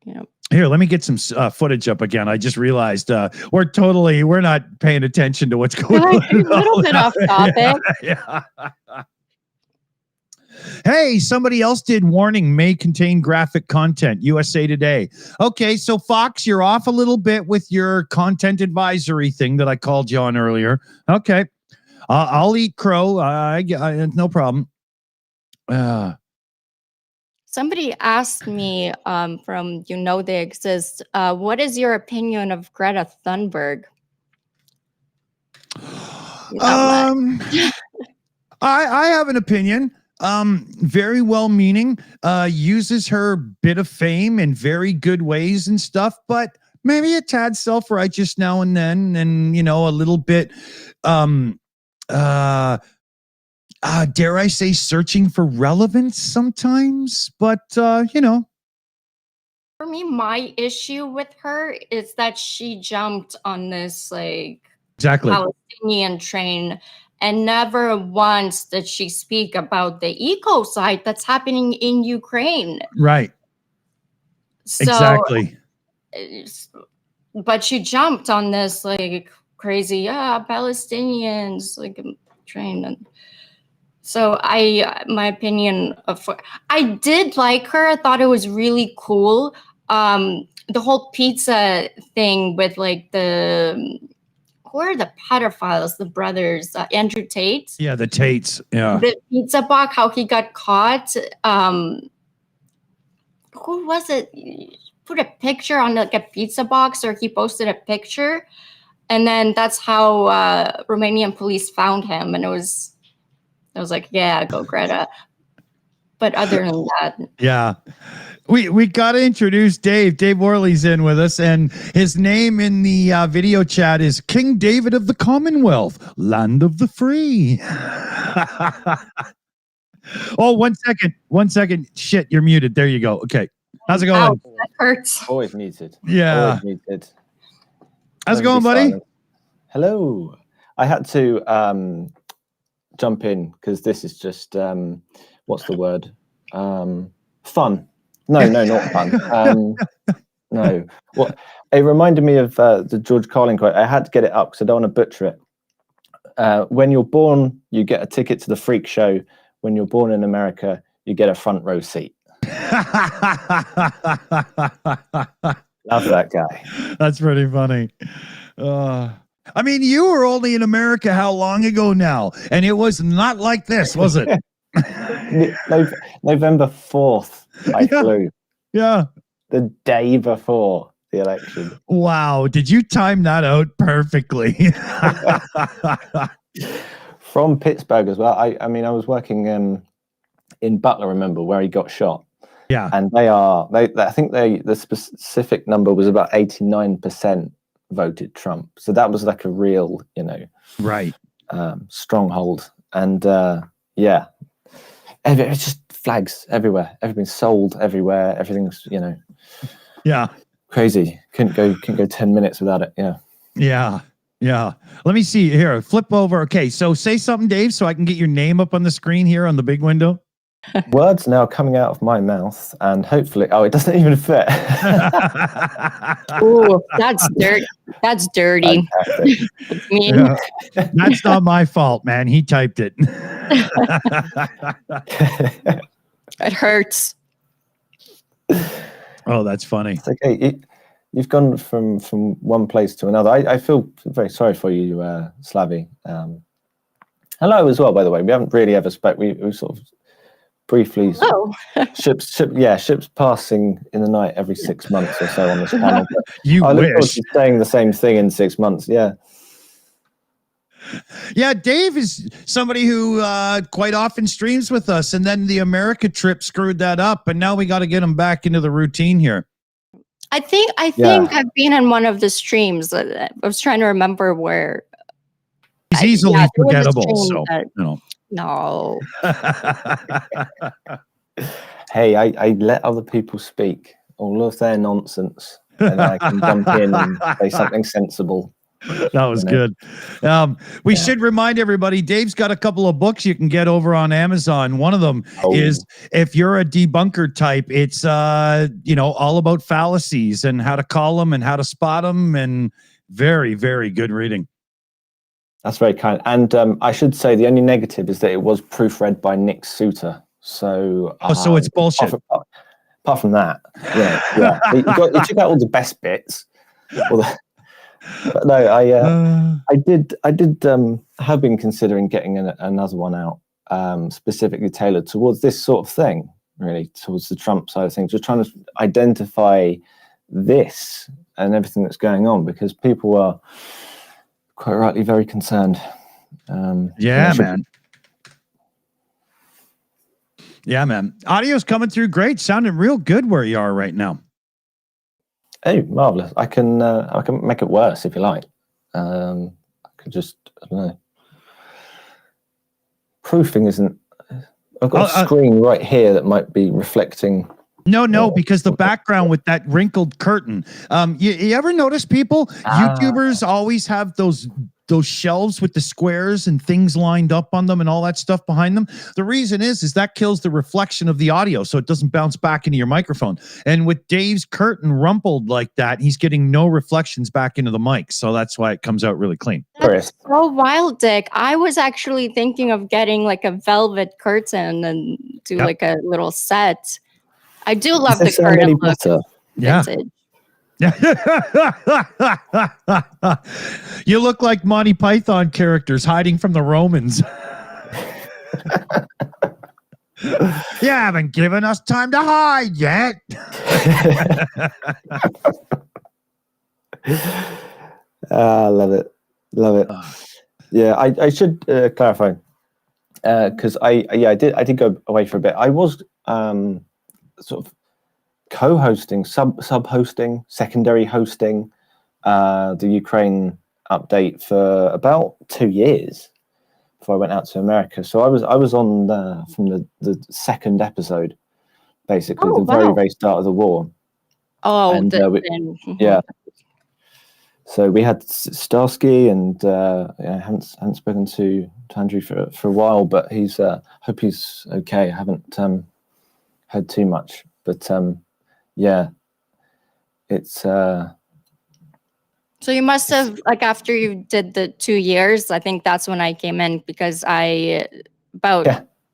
Yeah. Here, let me get some footage up again. I just realized we're not paying attention to what's going on. A little bit off topic. Yeah. Hey, somebody else did warning may contain graphic content. USA Today. Okay, so Fox, you're off a little bit with your content advisory thing that I called you on earlier. Okay, I'll eat crow. I no problem. Somebody asked me from You Know They Exist, what is your opinion of Greta Thunberg? I have an opinion. Very well meaning, uses her bit of fame in very good ways and stuff, but maybe a tad self-righteous now and then, and, you know, a little bit, dare I say, searching for relevance sometimes, but, you know. For me, my issue with her is that she jumped on this, like, Palestinian train, and never once did she speak about the ecocide that's happening in Ukraine. Right. So, exactly. But she jumped on this like crazy, Palestinians, like train. And so my opinion of, I did like her. I thought it was really cool. The whole pizza thing with like who are the pedophiles, the brothers, Andrew Tate? Yeah, the Tates. Yeah. The pizza box, how he got caught. Who was it? He put a picture on like a pizza box, or he posted a picture. And then that's how Romanian police found him. And I was like, yeah, go Greta. But other than that. Yeah. We got to introduce Dave. Dave Worley's in with us, and his name in the video chat is King David of the Commonwealth, land of the free. Oh, 1 second. 1 second. Shit, you're muted. There you go. Okay. How's it going? Ow, that hurts. Always muted. Yeah. Always muted. How's it going, buddy? Silent. Hello. I had to jump in because this is just, what's the word? Fun. No, not fun. No. Well, it reminded me of the George Carlin quote. I had to get it up because I don't want to butcher it. When you're born, you get a ticket to the freak show. When you're born in America, you get a front row seat. Love that guy. That's pretty funny. I mean, you were only in America how long ago now? And it was not like this, was it? November 4th, I flew. Yeah. The day before the election. Wow. Did you time that out perfectly? From Pittsburgh as well. I mean, I was working in Butler, remember, where he got shot. Yeah. And I think the specific number was about 89% voted Trump. So that was like a real, right. Stronghold. And yeah, it's just flags everywhere. Everything's sold everywhere. Everything's, yeah, crazy. Couldn't go 10 minutes without it. Yeah. Let me see here. Flip over. Okay, so say something, Dave, so I can get your name up on the screen here on the big window. Words now coming out of my mouth, and hopefully, it doesn't even fit. Ooh, that's dirty. That's dirty. It's mean. Yeah. That's not my fault, man. He typed it. It hurts. Oh, that's funny. It's okay. You've gone from one place to another. I feel very sorry for you, Slavi. Hello as well, by the way. We haven't really ever spoke. We sort of briefly. Ships passing in the night every 6 months or so on this channel. But You I look forward wish. to saying the same thing in 6 months. Yeah. Yeah, Dave is somebody who quite often streams with us, and then the America trip screwed that up, and now we got to get him back into the routine here. I think I've been in one of the streams. I was trying to remember where. He's easily there was a forgettable. stream So, that- No. Hey, I let other people speak all of their nonsense, and I can jump in and say something sensible. That was good. We should remind everybody, Dave's got a couple of books you can get over on Amazon. One of them is, if you're a debunker type, it's all about fallacies and how to call them and how to spot them, and very, very good reading. That's very kind. And I should say the only negative is that it was proofread by Nick Suter. So so it's bullshit. Apart from that, yeah. You took out all the best bits. But no, I did have been considering getting another one out, specifically tailored towards this sort of thing, really, towards the Trump side of things. Just trying to identify this and everything that's going on, because people are quite rightly very concerned. Man. Yeah, man. Audio's coming through great. Sounding real good where you are right now. Oh, marvelous! I can make it worse if you like. I could just, I don't know. Proofing isn't. I've got a screen right here that might be reflecting. No, because the background with that wrinkled curtain. You ever notice people? YouTubers always have those shelves with the squares and things lined up on them and all that stuff behind them. The reason is that kills the reflection of the audio, so it doesn't bounce back into your microphone. And with Dave's curtain rumpled like that, he's getting no reflections back into the mic, so that's why it comes out really clean. That's so wild, Dick. I was actually thinking of getting like a velvet curtain and do like a little set. I do love the curtain look. Vintage. You look like Monty Python characters hiding from the Romans. You haven't given us time to hide yet. I love it. Yeah, I should clarify, because I did go away for a bit. I was sort of co-hosting, sub-hosting, secondary hosting the Ukraine update for about 2 years before I went out to America. So I was on from the second episode, basically very start of the war. Yeah. So we had Starsky, and I haven't spoken to Andrew for a while, but he's hope he's okay. I haven't heard too much, but yeah, it's. So you must have, like, after you did the 2 years, I think that's when I came in, because about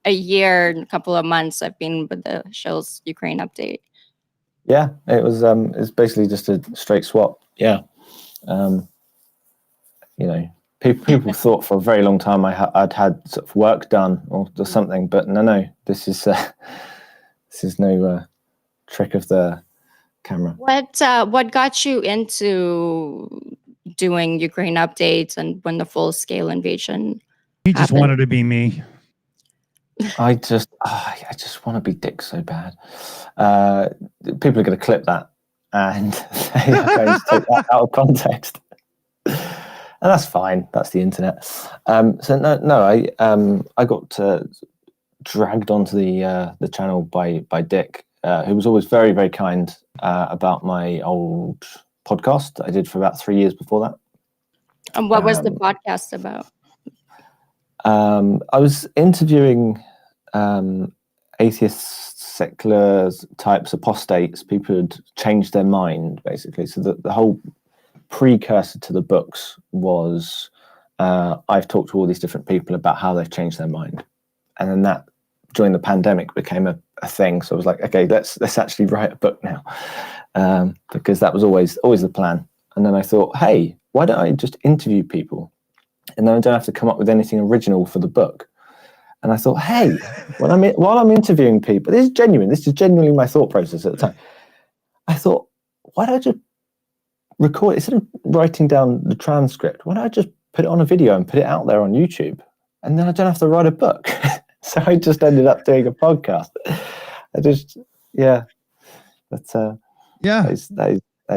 a year and a couple of months I've been with the Shills Ukraine update. Yeah, it was it's basically just a straight swap. Yeah. People thought for a very long time I'd had sort of work done or something, but no, this is no trick of the camera. What got you into doing Ukraine updates and when the full scale invasion? He just wanted to be me. I just want to be Dick so bad. People are going to clip that, and they are going to take that out of context. And that's fine. That's the internet. I got dragged onto the channel by Dick, who was always very, very kind about my old podcast I did for about 3 years before that. And what was the podcast about? I was interviewing atheists, secular types, apostates, people who'd changed their mind, basically. So the whole precursor to the books was I've talked to all these different people about how they've changed their mind, and then that during the pandemic became a thing. So I was like, okay, let's actually write a book now, because that was always the plan. And then I thought, hey, why don't I just interview people, and then I don't have to come up with anything original for the book. And I thought, hey, while I'm interviewing people, this is genuinely my thought process at the time. I thought, why don't I just record, instead of writing down the transcript, why don't I just put it on a video and put it out there on YouTube? And then I don't have to write a book. So I just ended up doing a podcast. That is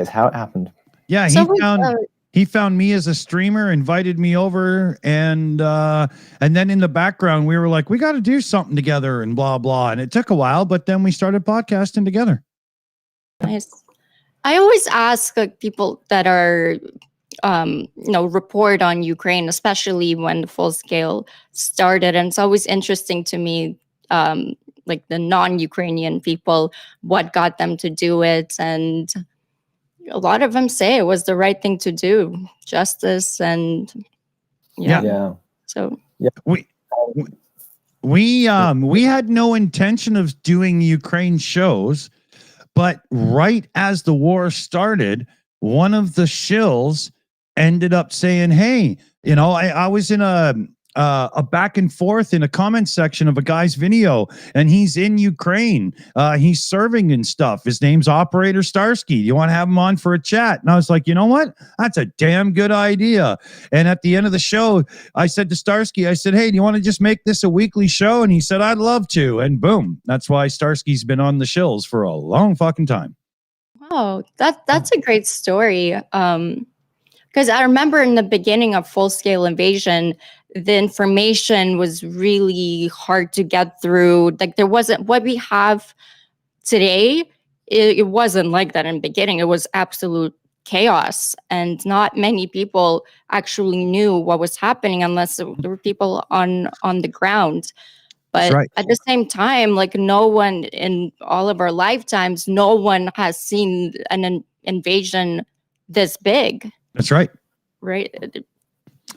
how it happened. Yeah, he found me as a streamer, invited me over, and then in the background we were like, we got to do something together and blah blah. And it took a while, but then we started podcasting together. Nice. I always ask people that are report on Ukraine, especially when the full scale started, and it's always interesting to me, like the non-Ukrainian people, what got them to do it. And a lot of them say it was the right thing to do, justice, and so we had no intention of doing Ukraine shows, but right as the war started, one of the shills ended up saying, hey, I was in a back and forth in a comment section of a guy's video, and he's in Ukraine. He's serving and stuff. His name's Operator Starsky. You want to have him on for a chat? And I was like, you know what? That's a damn good idea. And at the end of the show, I said to Starsky, I said, hey, do you want to just make this a weekly show? And he said, I'd love to. And boom, that's why Starsky's been on the shills for a long fucking time. Wow, that's a great story. Because I remember in the beginning of Full Scale Invasion, the information was really hard to get through. Like, there wasn't what we have today. It wasn't like that in the beginning. It was absolute chaos, and not many people actually knew what was happening unless there were people on the ground. But at the same time, like, no one in all of our lifetimes, no one has seen an invasion this big. That's right. Right.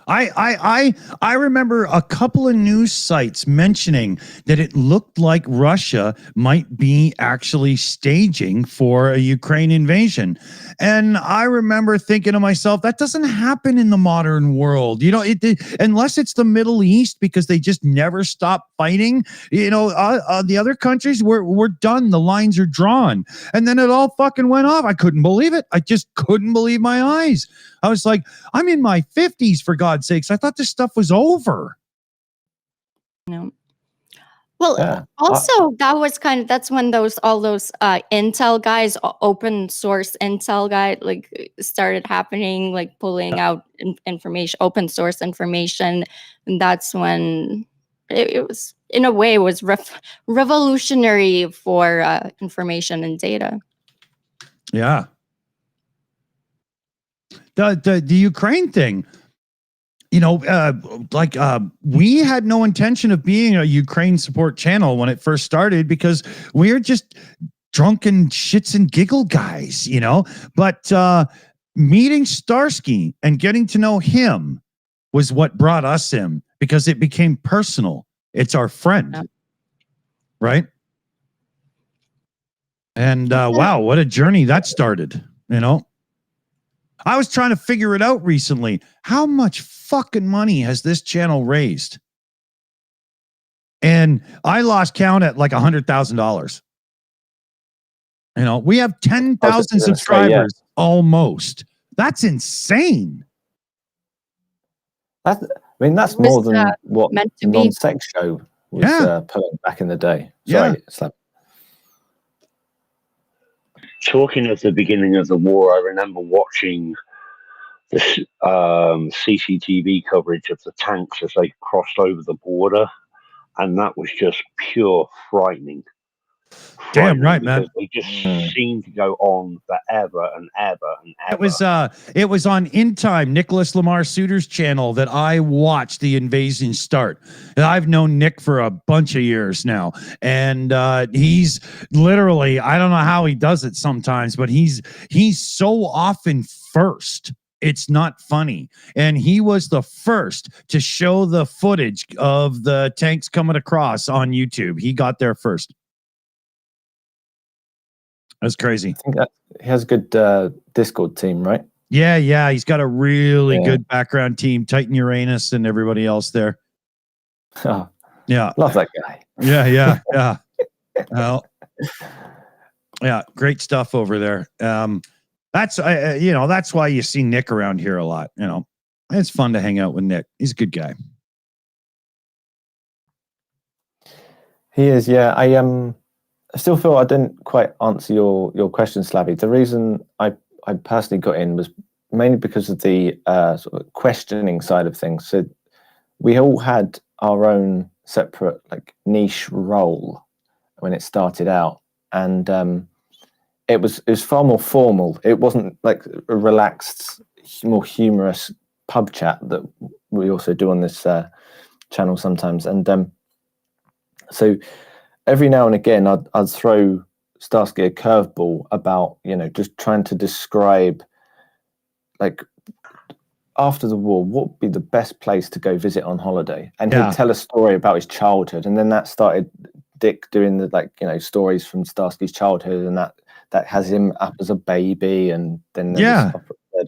I remember a couple of news sites mentioning that it looked like Russia might be actually staging for a Ukraine invasion. And I remember thinking to myself, that doesn't happen in the modern world. Unless it's the Middle East, because they just never stop fighting. The other countries, we're done. The lines are drawn. And then it all fucking went off. I couldn't believe it. I just couldn't believe my eyes. I was like, I'm in my 50s, for God's sakes. I thought this stuff was over. No. Well, also, that's when all those Intel guys, open source Intel guy, like, started happening, like pulling out information, open source information. And that's when it was, in a way, it was revolutionary for information and data. Yeah. The Ukraine thing, we had no intention of being a Ukraine support channel when it first started, because we're just drunken shits and giggle guys, but meeting Starsky and getting to know him was what brought us in, because it became personal. It's our friend. Right. And wow, what a journey that started, I was trying to figure it out recently. How much fucking money has this channel raised? And I lost count at like $100,000. We have 10,000 subscribers almost. That's insane. That's more than what the non-sex show was pulling back in the day. Sorry, Talking of the beginning of the war, I remember watching the CCTV coverage of the tanks as they crossed over the border, and that was just pure frightening. Damn right, man. They just seemed to go on forever and ever and ever. It was on In Time, Nicholas Lamar Suter's channel, that I watched the invasion start. And I've known Nick for a bunch of years now, and he's literally, I don't know how he does it sometimes, but he's so often first it's not funny. And he was the first to show the footage of the tanks coming across on YouTube. He got there first. That's crazy. I think that he has a good Discord team, right? Yeah. He's got a really good background team. Titan Uranus and everybody else there. Oh, yeah. Love that guy. Yeah. Well, yeah, great stuff over there. That's that's why you see Nick around here a lot. It's fun to hang out with Nick. He's a good guy. He is, yeah. I still feel I didn't quite answer your question, Slavy. The reason I personally got in was mainly because of the sort of questioning side of things. So we all had our own separate niche role when it started out, and it was far more formal. It wasn't like a relaxed, more humorous pub chat that we also do on this channel sometimes. And so every now and again, I'd throw Starsky a curveball about just trying to describe after the war, what would be the best place to go visit on holiday? And he'd tell a story about his childhood, and then that started Dick doing the stories from Starsky's childhood, and that has him up as a baby, and then there's the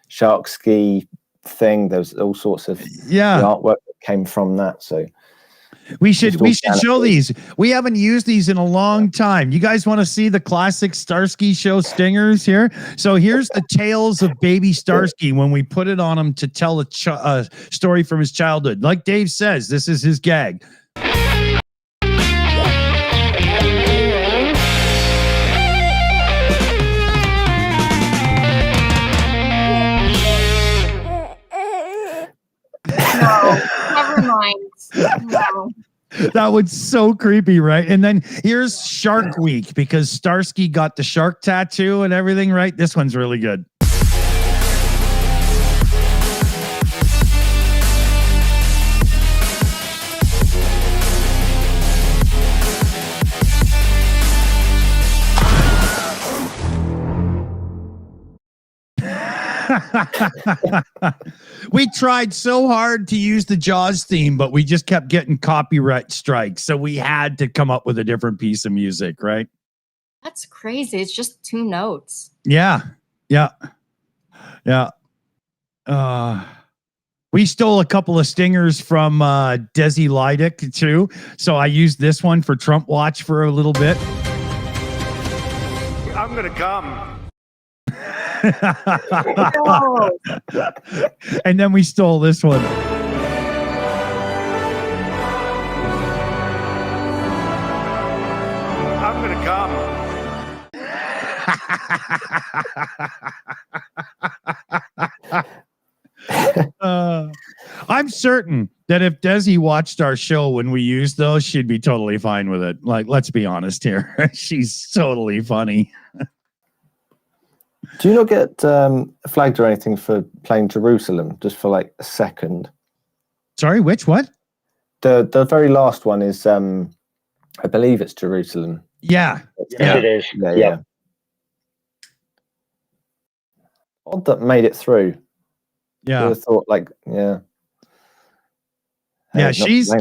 shark ski thing. There's all sorts of the artwork that came from that. So we should show these. We haven't used these in a long time. You guys want to see the classic Starsky show stingers here? So here's the tales of baby Starsky when we put it on him to tell a story from his childhood. Like Dave says, this is his gag. No, never mind. No. That was so creepy, right? And then here's Shark Week, because Starsky got the shark tattoo and everything, right? This one's really good. We tried so hard to use the Jaws theme, but we just kept getting copyright strikes. So we had to come up with a different piece of music, right? That's crazy. It's just 2 notes. Yeah. We stole a couple of stingers from Desi Lydic too. So I used this one for Trump Watch for a little bit. I'm gonna come. And then we stole this one. I'm gonna come. I'm certain that if Desi watched our show when we used those, she'd be totally fine with it. Let's be honest here. She's totally funny. Do you not get flagged or anything for playing Jerusalem just for a second? Sorry, which what? The very last one is I believe it's Jerusalem. Yeah. It is. Yeah. Odd that made it through. Yeah. I would have thought yeah, she's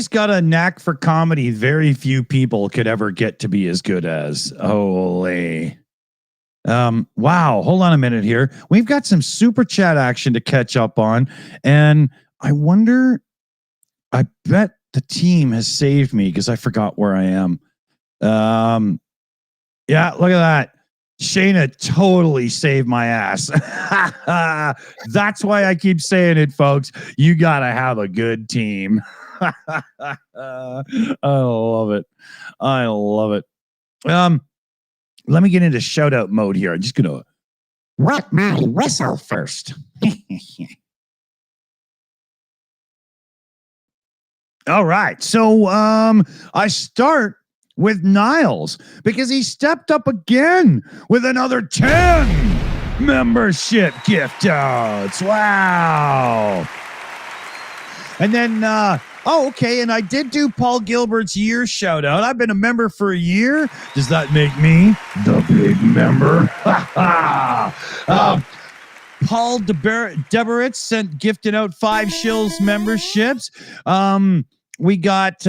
got a knack for comedy very few people could ever get to be as good as. Holy. Wow, hold on a minute here. We've got some super chat action to catch up on, and I bet the team has saved me because I forgot where I am. Yeah, look at that. Shayna totally saved my ass. That's why I keep saying it, folks. You gotta have a good team. I love it. Let me get into shout out mode here. I'm just going to wet my whistle first. All right. So I start with Niles because he stepped up again with another 10 membership gift outs. Wow. And then okay, and I did do Paul Gilbert's year shout out. I've been a member for a year. Does that make me the big member? Paul Deberitz sent gifted out 5 Shills memberships. We got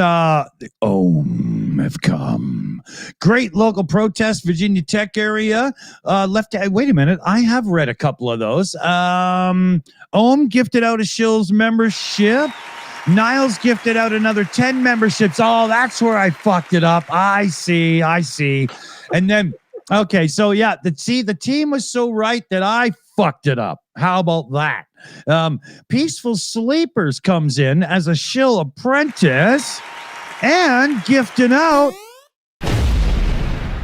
Ohm have come. Great local protest, Virginia Tech area. Wait a minute. I have read a couple of those. Ohm gifted out a Shills membership. Niles gifted out another 10 memberships. Oh, that's where I fucked it up. I see. And then, okay, so yeah, the team was so right that I fucked it up. How about that? Peaceful Sleepers comes in as a shill apprentice and gifting out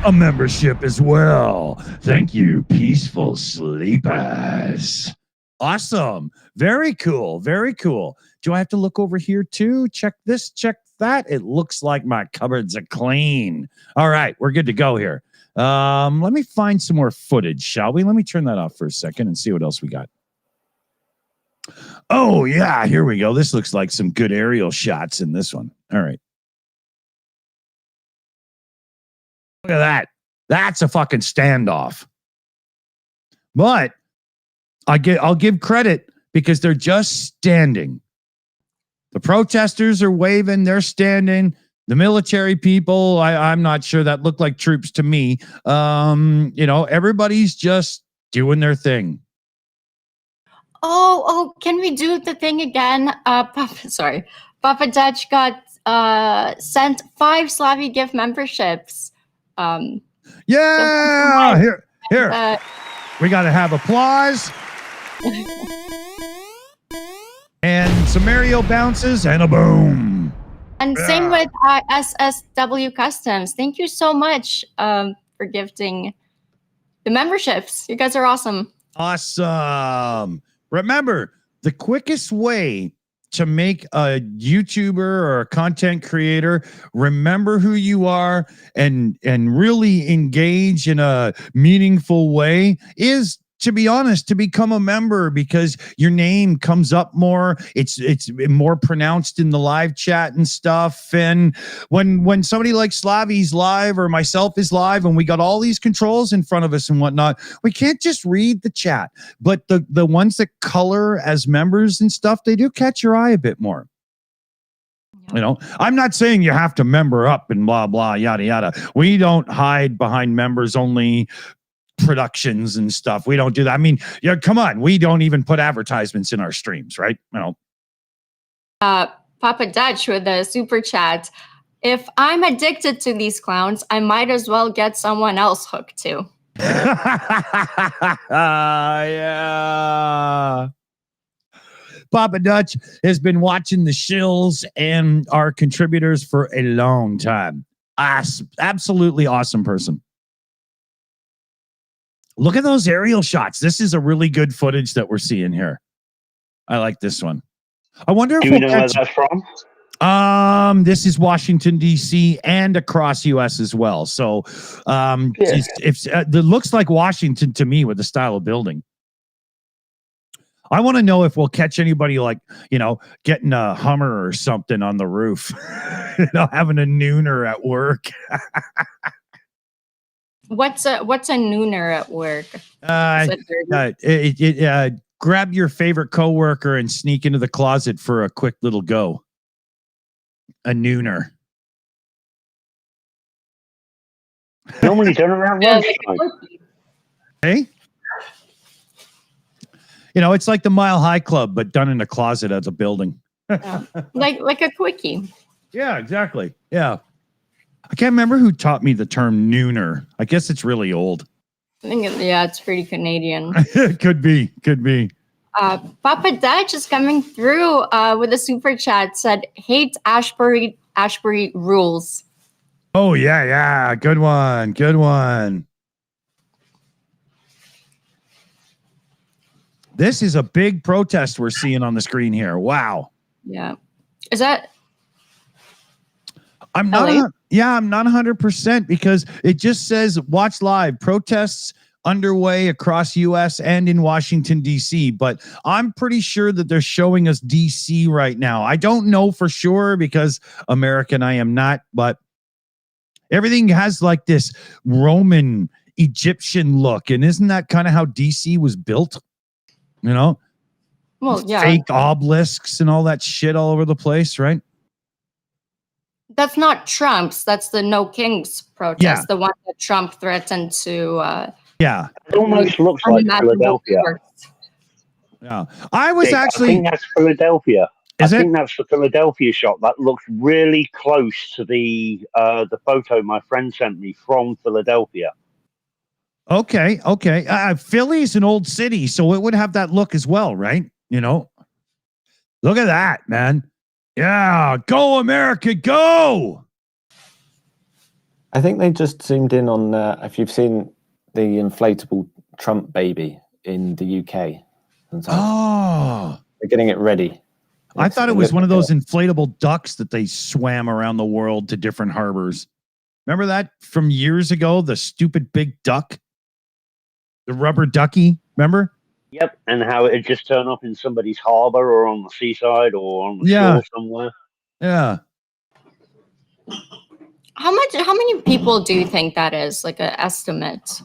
a membership as well. Thank you, Peaceful Sleepers. Awesome. Very cool. Do I have to look over here too? Check this, check that. It looks like my cupboards are clean. All right, we're good to go here. Let me find some more footage, shall we? Let me turn that off for a second and see what else we got. Oh, yeah, here we go. This looks like some good aerial shots in this one. All right. Look at that. That's a fucking standoff. But I'll give credit because they're just standing. The protesters are waving, they're standing. The military people, I'm not sure, that looked like troops to me. Everybody's just doing their thing. Oh, can we do the thing again? Papa Dutch got sent 5 Slavi gift memberships. Yeah, here. We got to have applause. And some Mario bounces and a boom. And same with SSW Customs. Thank you so much for gifting the memberships. You guys are awesome. Awesome. Remember, the quickest way to make a YouTuber or a content creator remember who you are and really engage in a meaningful way is, to be honest, to become a member, because your name comes up more. It's more pronounced in the live chat and stuff. And when somebody like Slavi's live or myself is live and we got all these controls in front of us and whatnot, we can't just read the chat. But the ones that color as members and stuff, they do catch your eye a bit more. I'm not saying you have to member up and blah, blah, yada, yada. We don't hide behind members only productions and stuff. We don't do that. I mean, come on. We don't even put advertisements in our streams, right? Papa Dutch with the super chat. If I'm addicted to these clowns, I might as well get someone else hooked too. Yeah. Papa Dutch has been watching the Shills and our contributors for a long time. Absolutely awesome person. Look at those aerial shots. This is a really good footage that we're seeing here. I like this one. I wonder if do you know where that's from? This is Washington, D.C. and across U.S. as well. So it looks like Washington to me with the style of building. I want to know if we'll catch anybody getting a Hummer or something on the roof, having a nooner at work. What's a nooner at work? Grab your favorite coworker and sneak into the closet for a quick little go. A nooner. Normally done around lunchtime. Hey? It's like the Mile High Club, but done in a closet as a building. like a quickie. Yeah, exactly. Yeah. I can't remember who taught me the term nooner. I guess it's really old. I think, it's pretty Canadian. Could be. Papa Dutch is coming through with a super chat. Said, hate Ashbury rules. Oh, yeah. Good one. This is a big protest we're seeing on the screen here. Wow. Yeah. Is that... I'm not 100% because it just says watch live protests underway across US and in Washington, D.C. But I'm pretty sure that they're showing us D.C. right now. I don't know for sure because American I am not, but everything has like this Roman Egyptian look. And isn't that kind of how D.C. was built? you know, Well, yeah, fake obelisks and all that shit all over the place, right? that's not Trump's. That's the No Kings protest, Yeah. the one that Trump threatened to Yeah. It almost looks like unimaginable Philadelphia. force. Yeah. I was I actually, think that's Philadelphia. is I it? think that's the Philadelphia shot. That looks really close to the photo my friend sent me from Philadelphia. Okay. Philly's an old city, so it would have that look as well, right? You know, look at that, man. Yeah. Go, America, go. I think they just zoomed in on if you've seen the inflatable Trump baby in the UK. And so Oh, they're getting it ready. I thought it was looks one of like those inflatable ducks that they swam around the world to different harbors. Remember that from years ago? The stupid big duck, the rubber ducky. Remember? Yep, and how it just turned up in somebody's harbor or on the seaside or on the Yeah. shore somewhere. Yeah. How many people do you think that is? Like an estimate?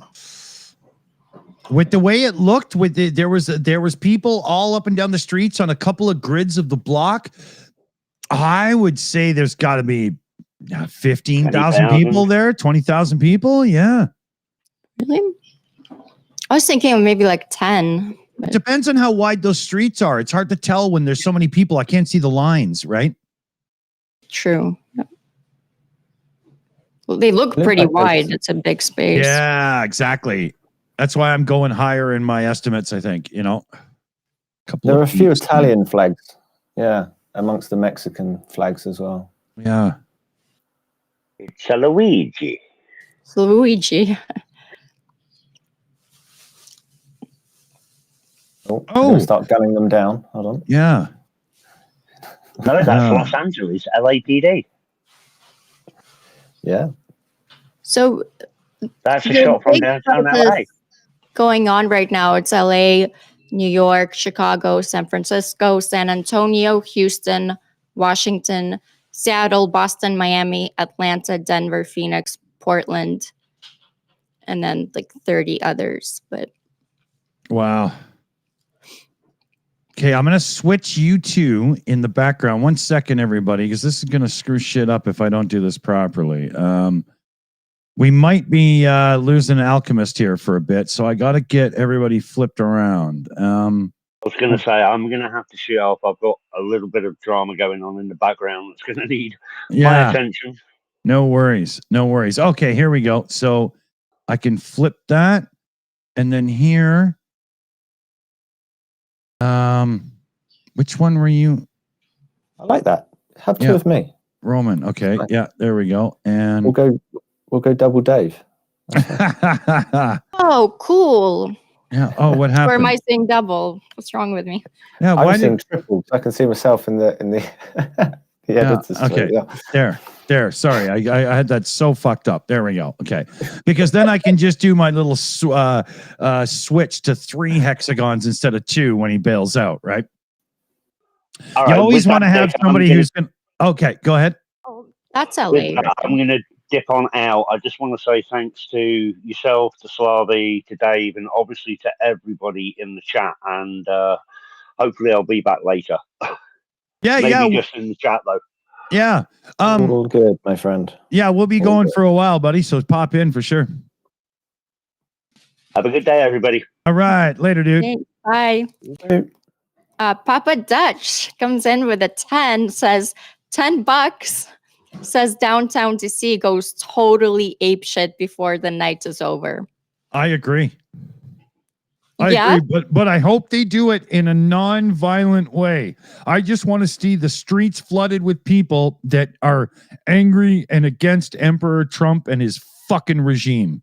With the way it looked, there was people all up and down the streets on a couple of grids of the block. I would say there's got to be 15,000 people there, 20,000 people. Yeah. Really? I was thinking maybe like 10. It depends on how wide those streets are. It's hard to tell when there's so many people. I can't see the lines, right? True. Well, they look pretty wide. It's a big space. Yeah, exactly. That's why I'm going higher in my estimates, I think, you know. there are a few Italian flags. Yeah, amongst the Mexican flags as well. Yeah. It's a Luigi. It's Luigi. I'm gonna start gunning them down. Hold on. Yeah. No, that's Los Angeles, LAPD. Yeah. So that's a shot from downtown LA. Going on right now. It's LA, New York, Chicago, San Francisco, San Antonio, Houston, Washington, Seattle, Boston, Miami, Atlanta, Denver, Phoenix, Portland, and then like 30 others. But wow. Okay, I'm going to switch you two in the background. 1 second, everybody, because this is going to screw shit up if I don't do this properly. We might be losing Alchemist here for a bit, so I got to get everybody flipped around. I was going to say, I'm going to have to shoot off. I've got a little bit of drama going on in the background that's going to need my attention. No worries. No worries. Okay, here we go. So I can flip that. And then here, which one were you? I like that. Have two of me. Roman. Okay. Yeah, there we go. And we'll go double Dave. oh, cool. Yeah. Oh, what happened? Or am I saying double? What's wrong with me? Yeah. I'm seeing triple. So I can see myself in the the editor's okay. Yeah. There. Sorry, I had that so fucked up. There we go. Okay, because then I can just do my little switch to 3 hexagons instead of 2 when he bails out. Right. All you right, always want to have somebody who's going. Okay, go ahead. Oh, that's LA. I'm going to dip on out. I just want to say thanks to yourself, to Slavi, to Dave, and obviously to everybody in the chat. And hopefully I'll be back later. Maybe just in the chat though. Yeah. All good, my friend. Yeah, we'll be going for a while, buddy. So pop in for sure. Have a good day, everybody. All right. Later, dude. Okay, bye. Papa Dutch comes in with a 10, says $10, says downtown DC goes totally apeshit before the night is over. I agree. I agree, but I hope they do it in a non-violent way. I just want to see the streets flooded with people that are angry and against Emperor Trump and his fucking regime.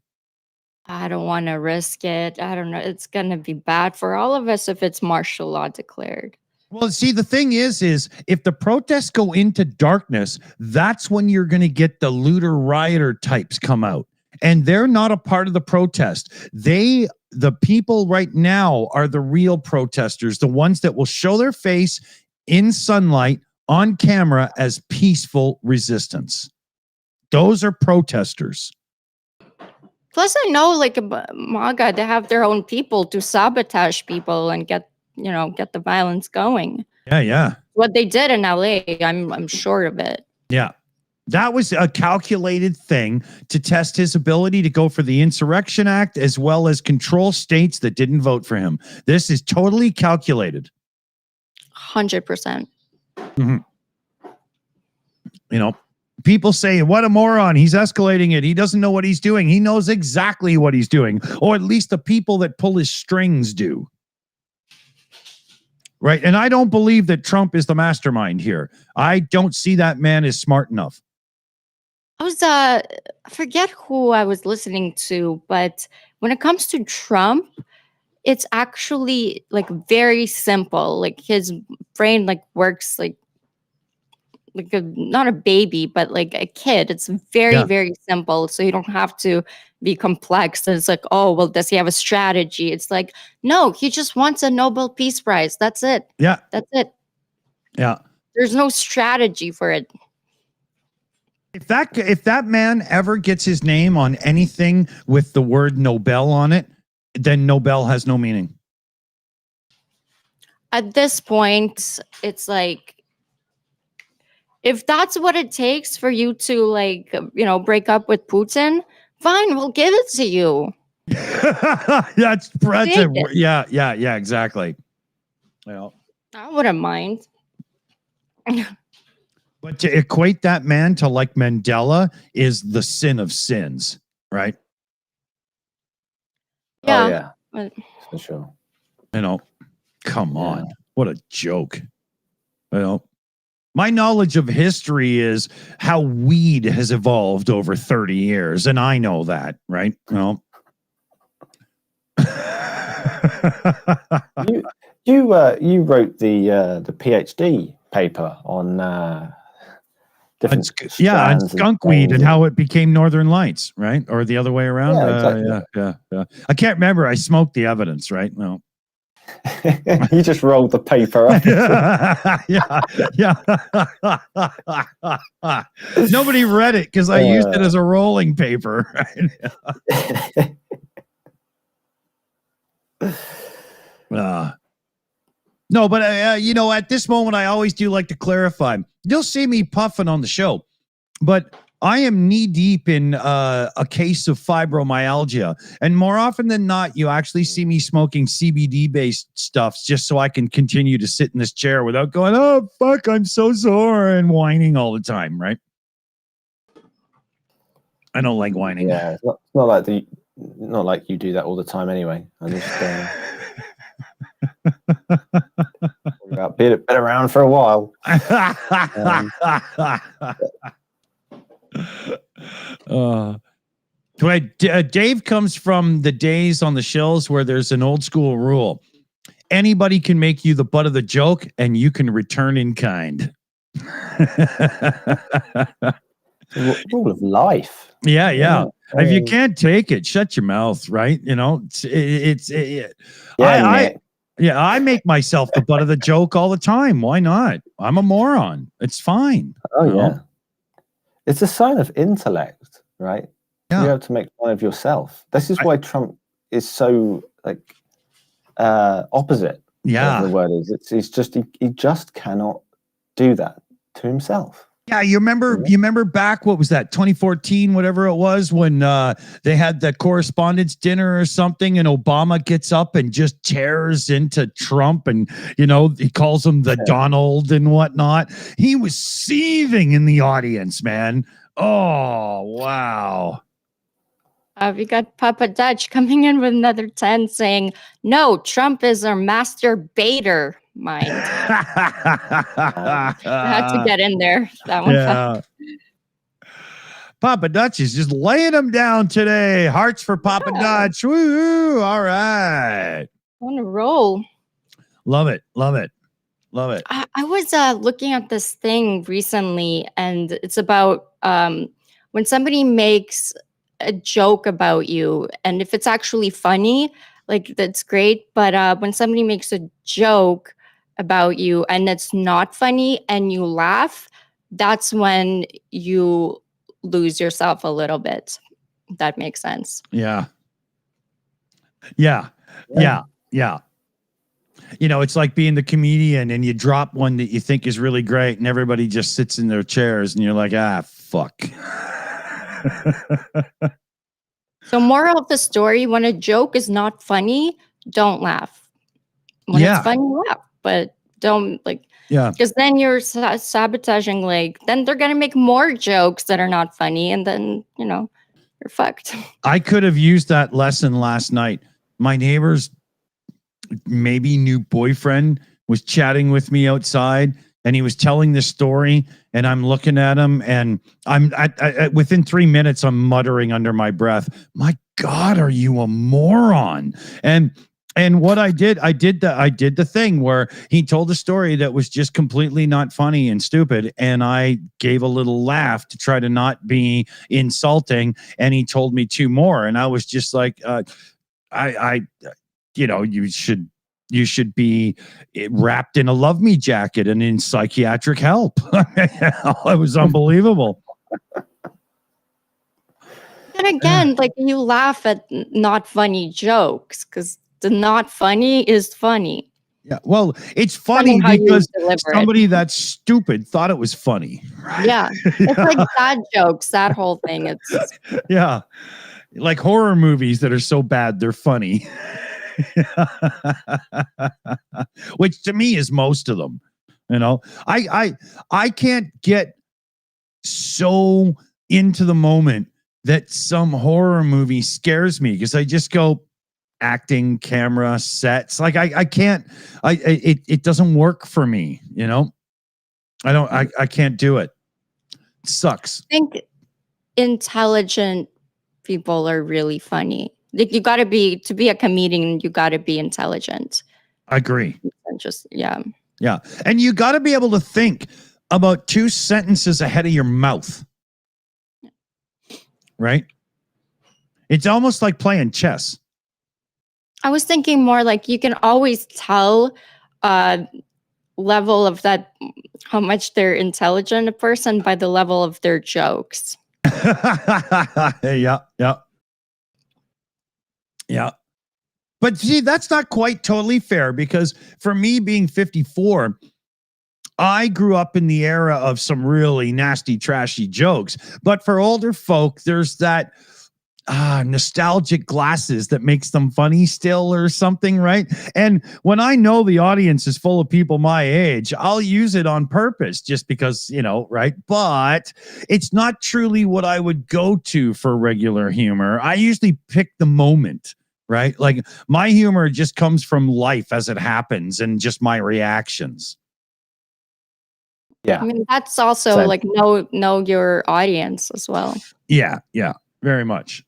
I don't want to risk it. I don't know. It's going to be bad for all of us if it's martial law declared. Well, see, the thing is if the protests go into darkness, that's when you're going to get the looter rioter types come out. And they're not a part of the protest. The people right now are the real protesters, the ones that will show their face in sunlight on camera as peaceful resistance. Those are protesters. Plus, I know, like MAGA, they have their own people to sabotage people and get get the violence going. Yeah. What they did in LA, I'm sure of it. Yeah. That was a calculated thing to test his ability to go for the Insurrection Act as well as control states that didn't vote for him. This is totally calculated. 100%. People say, what a moron. He's escalating it. He doesn't know what he's doing. He knows exactly what he's doing, or at least the people that pull his strings do. Right. And I don't believe that Trump is the mastermind here. I don't see that man as smart enough. I forget who I was listening to, but when it comes to Trump, it's actually like very simple. Like his brain works like not a baby, but like a kid. It's very, very simple. So you don't have to be complex. It's like, oh, well, does he have a strategy? It's like, no, he just wants a Nobel Peace Prize. That's it. Yeah. That's it. Yeah. There's no strategy for it. If that man ever gets his name on anything with the word Nobel on it, then Nobel has no meaning. At this point, it's like, if that's what it takes for you to break up with Putin, fine, we'll give it to you. That's yeah, exactly. Well, I wouldn't mind. But to equate that man to like Mandela is the sin of sins, right? Yeah. Oh, yeah. For sure. Come on. What a joke. My knowledge of history is how weed has evolved over 30 years, and I know that, right? You wrote the PhD paper on different on skunkweed and how it became Northern Lights, right? Or the other way around. Yeah, exactly. Yeah. I can't remember. I smoked the evidence, right? No. You just rolled the paper up. Yeah. Nobody read it because I used it as a rolling paper. No, but at this moment, I always do like to clarify. You'll see me puffing on the show, but I am knee deep in a case of fibromyalgia, and more often than not, you actually see me smoking CBD based stuff just so I can continue to sit in this chair without going, "Oh fuck, I'm so sore," and whining all the time. Right? I don't like whining. Yeah, it's not like you do that all the time anyway. I just. Been around for a while. Dave comes from the days on the Shills where there's an old school rule. Anybody can make you the butt of the joke and you can return in kind. Rule of life. Yeah. If you can't take it, shut your mouth, right? I make myself the butt of the joke all the time. Why not? I'm a moron. It's fine. Oh, yeah. It's a sign of intellect, right? Yeah. You have to make fun of yourself. This is why Trump is so opposite. Yeah. The word is. It's just he just cannot do that to himself. Yeah, you remember back, what was that, 2014, whatever it was, when they had the correspondence dinner or something, and Obama gets up and just tears into Trump, and he calls him the Donald and whatnot. He was seething in the audience, man. Oh, wow. We got Papa Dutch coming in with another 10 saying, no, Trump is our master baiter mind. I had to get in there. That one. Yeah. Papa Dutch is just laying them down today. Hearts for Papa Dutch. Woo! All right. On a roll. Love it. I was looking at this thing recently, and it's about when somebody makes a joke about you, and if it's actually funny, that's great. But when somebody makes a joke about you and it's not funny and you laugh, that's when you lose yourself a little bit. That makes sense. Yeah. You know, it's like being the comedian and you drop one that you think is really great and everybody just sits in their chairs and you're like, ah, fuck. So moral of the story, when a joke is not funny, don't laugh. When Yeah. it's funny, laugh, but don't Yeah. because then you're sabotaging, then they're going to make more jokes that are not funny. And then, you're fucked. I could have used that lesson last night. My neighbor's maybe new boyfriend was chatting with me outside and he was telling this story and I'm looking at him and I'm within 3 minutes, I'm muttering under my breath, my God, are you a moron? And what I did the thing where he told a story that was just completely not funny and stupid. And I gave a little laugh to try to not be insulting. And he told me 2 more. And I was just like, you should be wrapped in a Love Me jacket and in psychiatric help. It was unbelievable. And again, you laugh at not funny jokes because the not funny is funny. Yeah, well, it's funny because somebody that's stupid thought it was funny. Yeah, it's like bad jokes. That whole thing. It's like horror movies that are so bad they're funny. Which to me is most of them. I can't get so into the moment that some horror movie scares me because I just go acting, camera, sets. I can't. It doesn't work for me. I can't do it. It sucks. I think intelligent people are really funny. You got to be a comedian. You got to be intelligent. I agree. And just yeah, and you got to be able to think about 2 sentences ahead of your mouth. Right? It's almost like playing chess. I was thinking more you can always tell level of that, how much they're intelligent a person by the level of their jokes. Yeah. But see, that's not quite totally fair because for me being 54, I grew up in the era of some really nasty, trashy jokes. But for older folk, there's that nostalgic glasses that makes them funny still or something, right? And when I know the audience is full of people my age, I'll use it on purpose just because, right? But it's not truly what I would go to for regular humor. I usually pick the moment, right? Like my humor just comes from life as it happens and just my reactions. Yeah. I mean, that's also know your audience as well. Yeah, very much.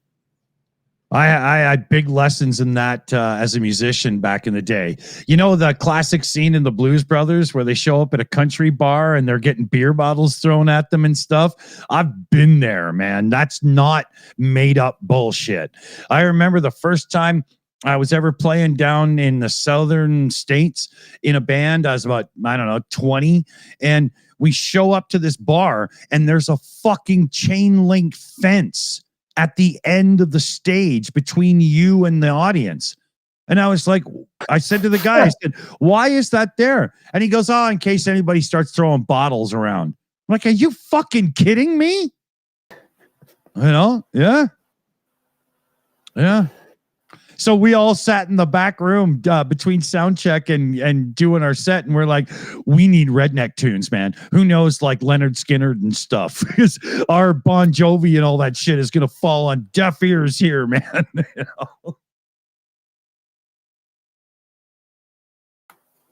I had big lessons in that as a musician back in the day. The classic scene in the Blues Brothers where they show up at a country bar and they're getting beer bottles thrown at them and stuff. I've been there, man. That's not made up bullshit. I remember the first time I was ever playing down in the southern states in a band. I was about, 20. And we show up to this bar and there's a fucking chain link fence at the end of the stage between you and the audience. And I was like, I said to the guy, I said, why is that there? And he goes, in case anybody starts throwing bottles around. I'm like, are you fucking kidding me? Yeah. So we all sat in the back room between sound check and doing our set. And we're like, we need redneck tunes, man. Who knows, like Leonard Skinner and stuff. Because our Bon Jovi and all that shit is going to fall on deaf ears here, man.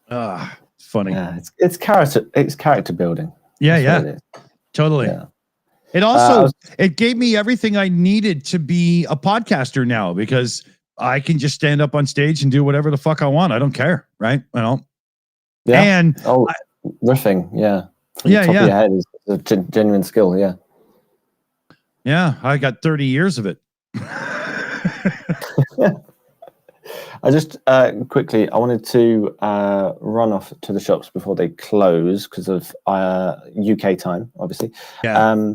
It's funny. Yeah, it's character building. Yeah. Totally. Yeah. It also, it gave me everything I needed to be a podcaster now because I can just stand up on stage and do whatever the fuck I want. I don't care, right? Yeah. And riffing, yeah. From the top of your head is a genuine skill, yeah. Yeah, I got 30 years of it. I just quickly, I wanted to run off to the shops before they close because of UK time, obviously. Yeah.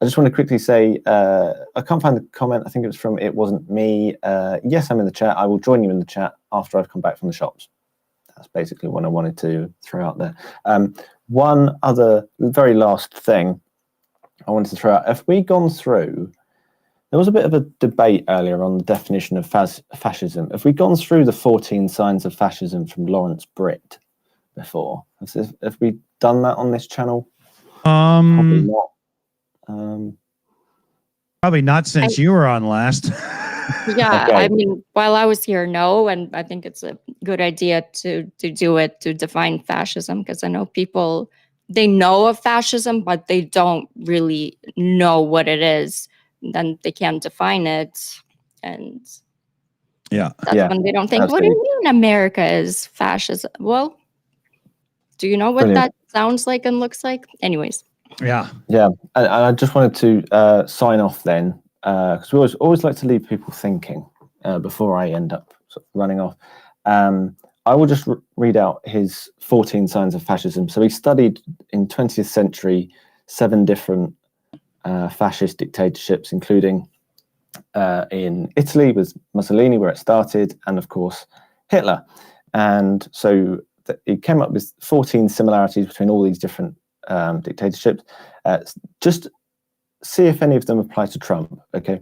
I just want to quickly say, I can't find the comment. I think it was from It Wasn't Me. Yes, I'm in the chat. I will join you in the chat after I've come back from the shops. That's basically what I wanted to throw out there. One other very last thing I wanted to throw out. If we gone through, there was a bit of a debate earlier on the definition of fascism. Have we gone through the 14 signs of fascism from Lawrence Britt before? Have we done that on this channel? Probably not. Probably not since you were on last. Yeah, Okay. I mean, while I was here, no, and I think it's a good idea to do it, to define fascism, because I know people, they know of fascism, but they don't really know what it is. Then they can't define it, and Yeah. that's when they don't think, what do you mean America is fascism? Well, do you know what that sounds like and looks like? Anyways. Yeah. Yeah, and I just wanted to sign off then, because we always like to leave people thinking before I end up sort of running off. I will just read out his 14 signs of fascism. So he studied in 20th century 7 different fascist dictatorships, including in Italy with Mussolini, where it started, and of course Hitler. And so he came up with 14 similarities between all these different dictatorships. Just see if any of them apply to Trump. Okay.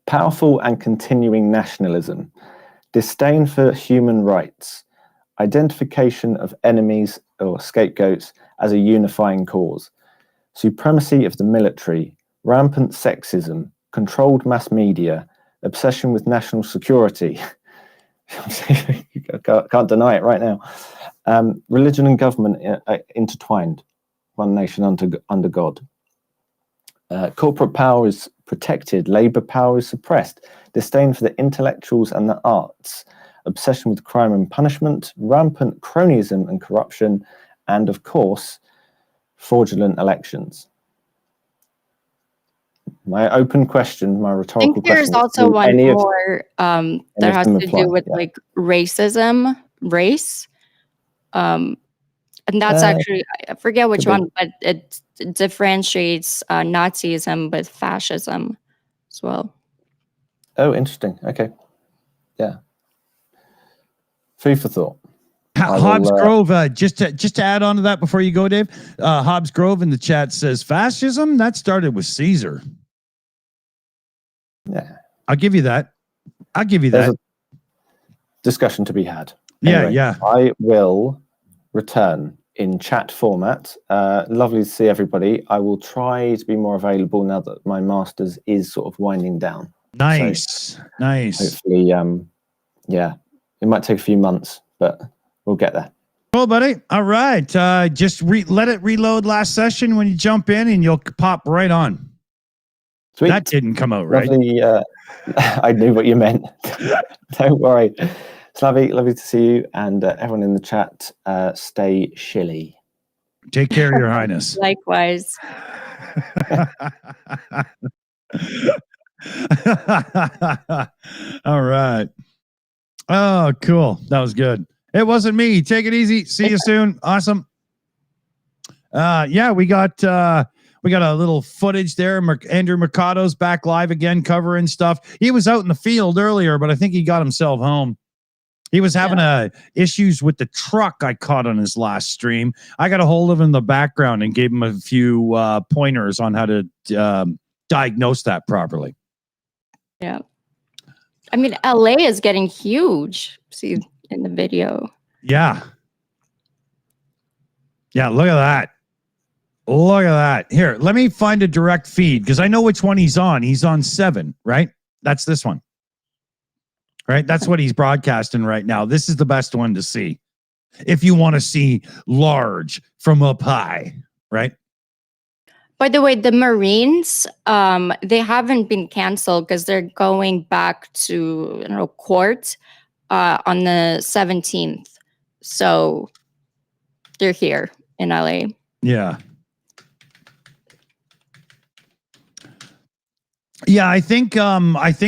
Powerful and continuing nationalism, disdain for human rights, identification of enemies or scapegoats as a unifying cause, supremacy of the military, rampant sexism, controlled mass media, obsession with national security. Can't deny it right now. Religion and government intertwined, one nation under God. Corporate power is protected, labor power is suppressed, disdain for the intellectuals and the arts, obsession with crime and punishment, rampant cronyism and corruption, and of course, fraudulent elections. My open question, my rhetorical question. I think there's also one more that has to do with like racism, race. And that's actually, I forget which one, but it differentiates Nazism with fascism as well. Oh, interesting. Okay. Yeah. Food for thought. Hobbs Grove, just to add on to that before you go, Dave, Hobbs Grove in the chat says fascism, that started with Caesar. Yeah. I'll give you that. There's a discussion to be had. Anyway, yeah. I will return in chat format. Lovely to see everybody. I will try to be more available now that my master's is sort of winding down. Nice. So nice. Hopefully, yeah, it might take a few months, but we'll get there. Cool, buddy. All right. Just let it reload last session when you jump in and you'll pop right on. Sweet. That didn't come out right. Lovely, I knew what you meant. Don't worry. Slavi, lovely to see you, and everyone in the chat, stay shilly. Take care, Your Highness. Likewise. All right. Oh, cool. That was good. It wasn't me. Take it easy. See you soon. Awesome. Yeah, we got a little footage there. Andrew Mercado's back live again, covering stuff. He was out in the field earlier, but I think he got himself home. He was having issues with the truck I caught on his last stream. I got a hold of him in the background and gave him a few pointers on how to diagnose that properly. Yeah. I mean, LA is getting huge. See in the video. Yeah. Yeah, look at that. Look at that. Here, let me find a direct feed because I know which one he's on. He's on 7, right? That's this one. Right? That's what he's broadcasting right now. This is the best one to see. If you want to see large from up high, right? By the way, the Marines, they haven't been canceled because they're going back to court on the 17th. So they're here in LA. Yeah. Yeah, I think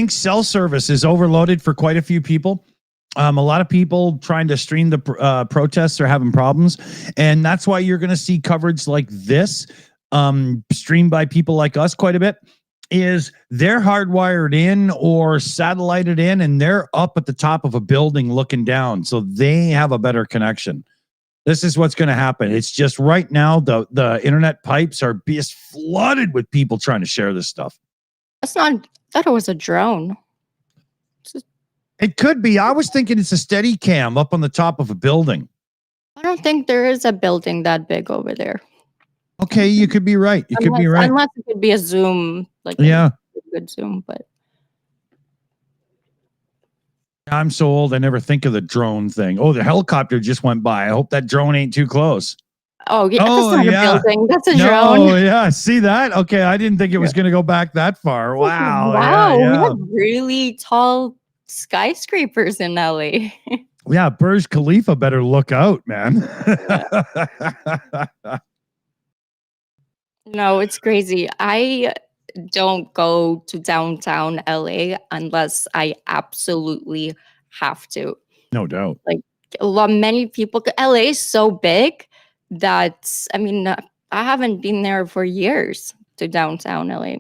cell service is overloaded for quite a few people. A lot of people trying to stream the protests are having problems, and that's why you're going to see coverage like this streamed by people like us quite a bit. is they're hardwired in or satellited in, and they're up at the top of a building looking down, so they have a better connection. This is what's going to happen. It's just right now the internet pipes are just flooded with people trying to share this stuff. That's not. I thought it was a drone. It could be. I was thinking it's a steady cam up on the top of a building. I don't think there is a building that big over there. Okay, you could be right. You could be right. Unless it could be a zoom, like Yeah. a good zoom, but I'm so old, I never think of the drone thing. Oh, the helicopter just went by. I hope that drone ain't too close. oh yeah, Oh, that's not yeah. a building. That's a No, drone. yeah. See that? Okay, I didn't think it was going to go back that far. Wow. Wow, we Yeah, have really tall skyscrapers in LA. yeah. Burj Khalifa better look out, man. No, it's crazy. I don't go to downtown LA unless I absolutely have to. No doubt. Like many people, LA is so big that I mean, I haven't been there for years to downtown LA.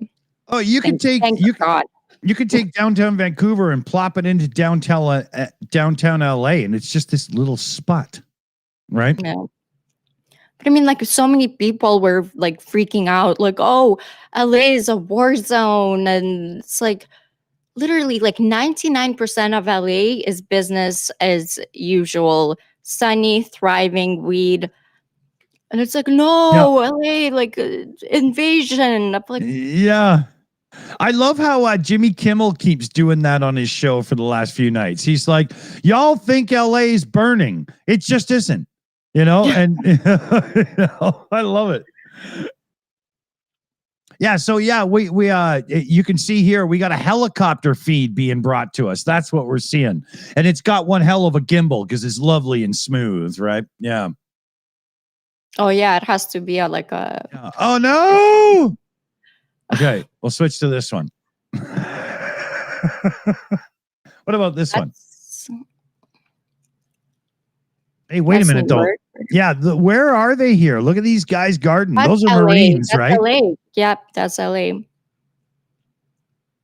Oh, you can take Thank God. you could take downtown Vancouver and plop it into downtown LA, and it's just this little spot, right? Yeah. But I mean, like, so many people were like freaking out, like, oh, LA is a war zone. And it's like literally like 99% of LA is business as usual, sunny, thriving, weed. And it's like, no, LA, like invasion. I'm like, Yeah. I love how Jimmy Kimmel keeps doing that on his show for the last few nights. He's like, y'all think LA's burning. It just isn't, you know? And I love it. Yeah. So yeah, we you can see here, we got a helicopter feed being brought to us. That's what we're seeing. And it's got one hell of a gimbal because it's lovely and smooth, right? Yeah. oh yeah, it has to be like a. Yeah. Oh no. Okay, we'll switch to this one. What about this one? Hey, wait a minute, though. Yeah, where are they here? Look at these guys guarding. Those are LA. Marines, That's right? LA. Yep, that's LA.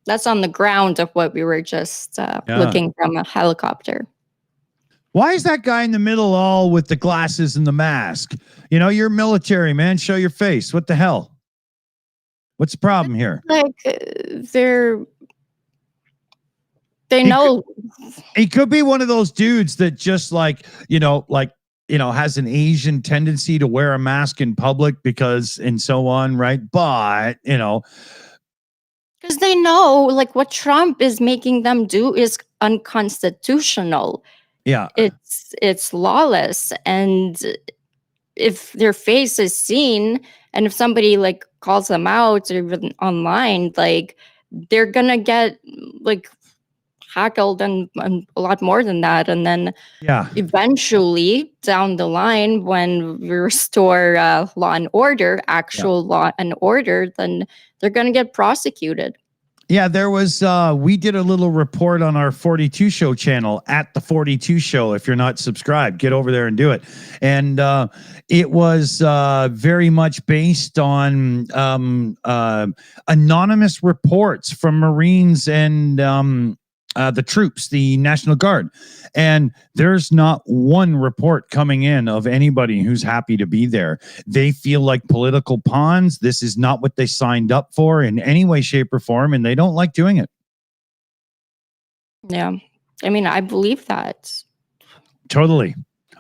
That's on the ground of what we were just looking from a helicopter. Why is that guy in the middle all with the glasses and the mask? You know, you're military, man. Show your face. What the hell? What's the problem here? Like they know. He could be one of those dudes that just has an Asian tendency to wear a mask in public because and so on, right? But, because they know like what Trump is making them do is unconstitutional. Yeah. It's lawless. And if their face is seen and if somebody like calls them out or even online, like they're gonna get like hackled and a lot more than that. And then eventually down the line, when we restore law and order, actual law and order, then they're gonna get prosecuted. Yeah, there was, we did a little report on our 42 Show channel at the 42 Show. If you're not subscribed, get over there and do it. And it was very much based on anonymous reports from Marines and the troops, the National Guard. And there's not one report coming in of anybody who's happy to be there. They feel like political pawns. This is not what they signed up for in any way, shape, or form, and they don't like doing it. Yeah. I mean, I believe that. Totally.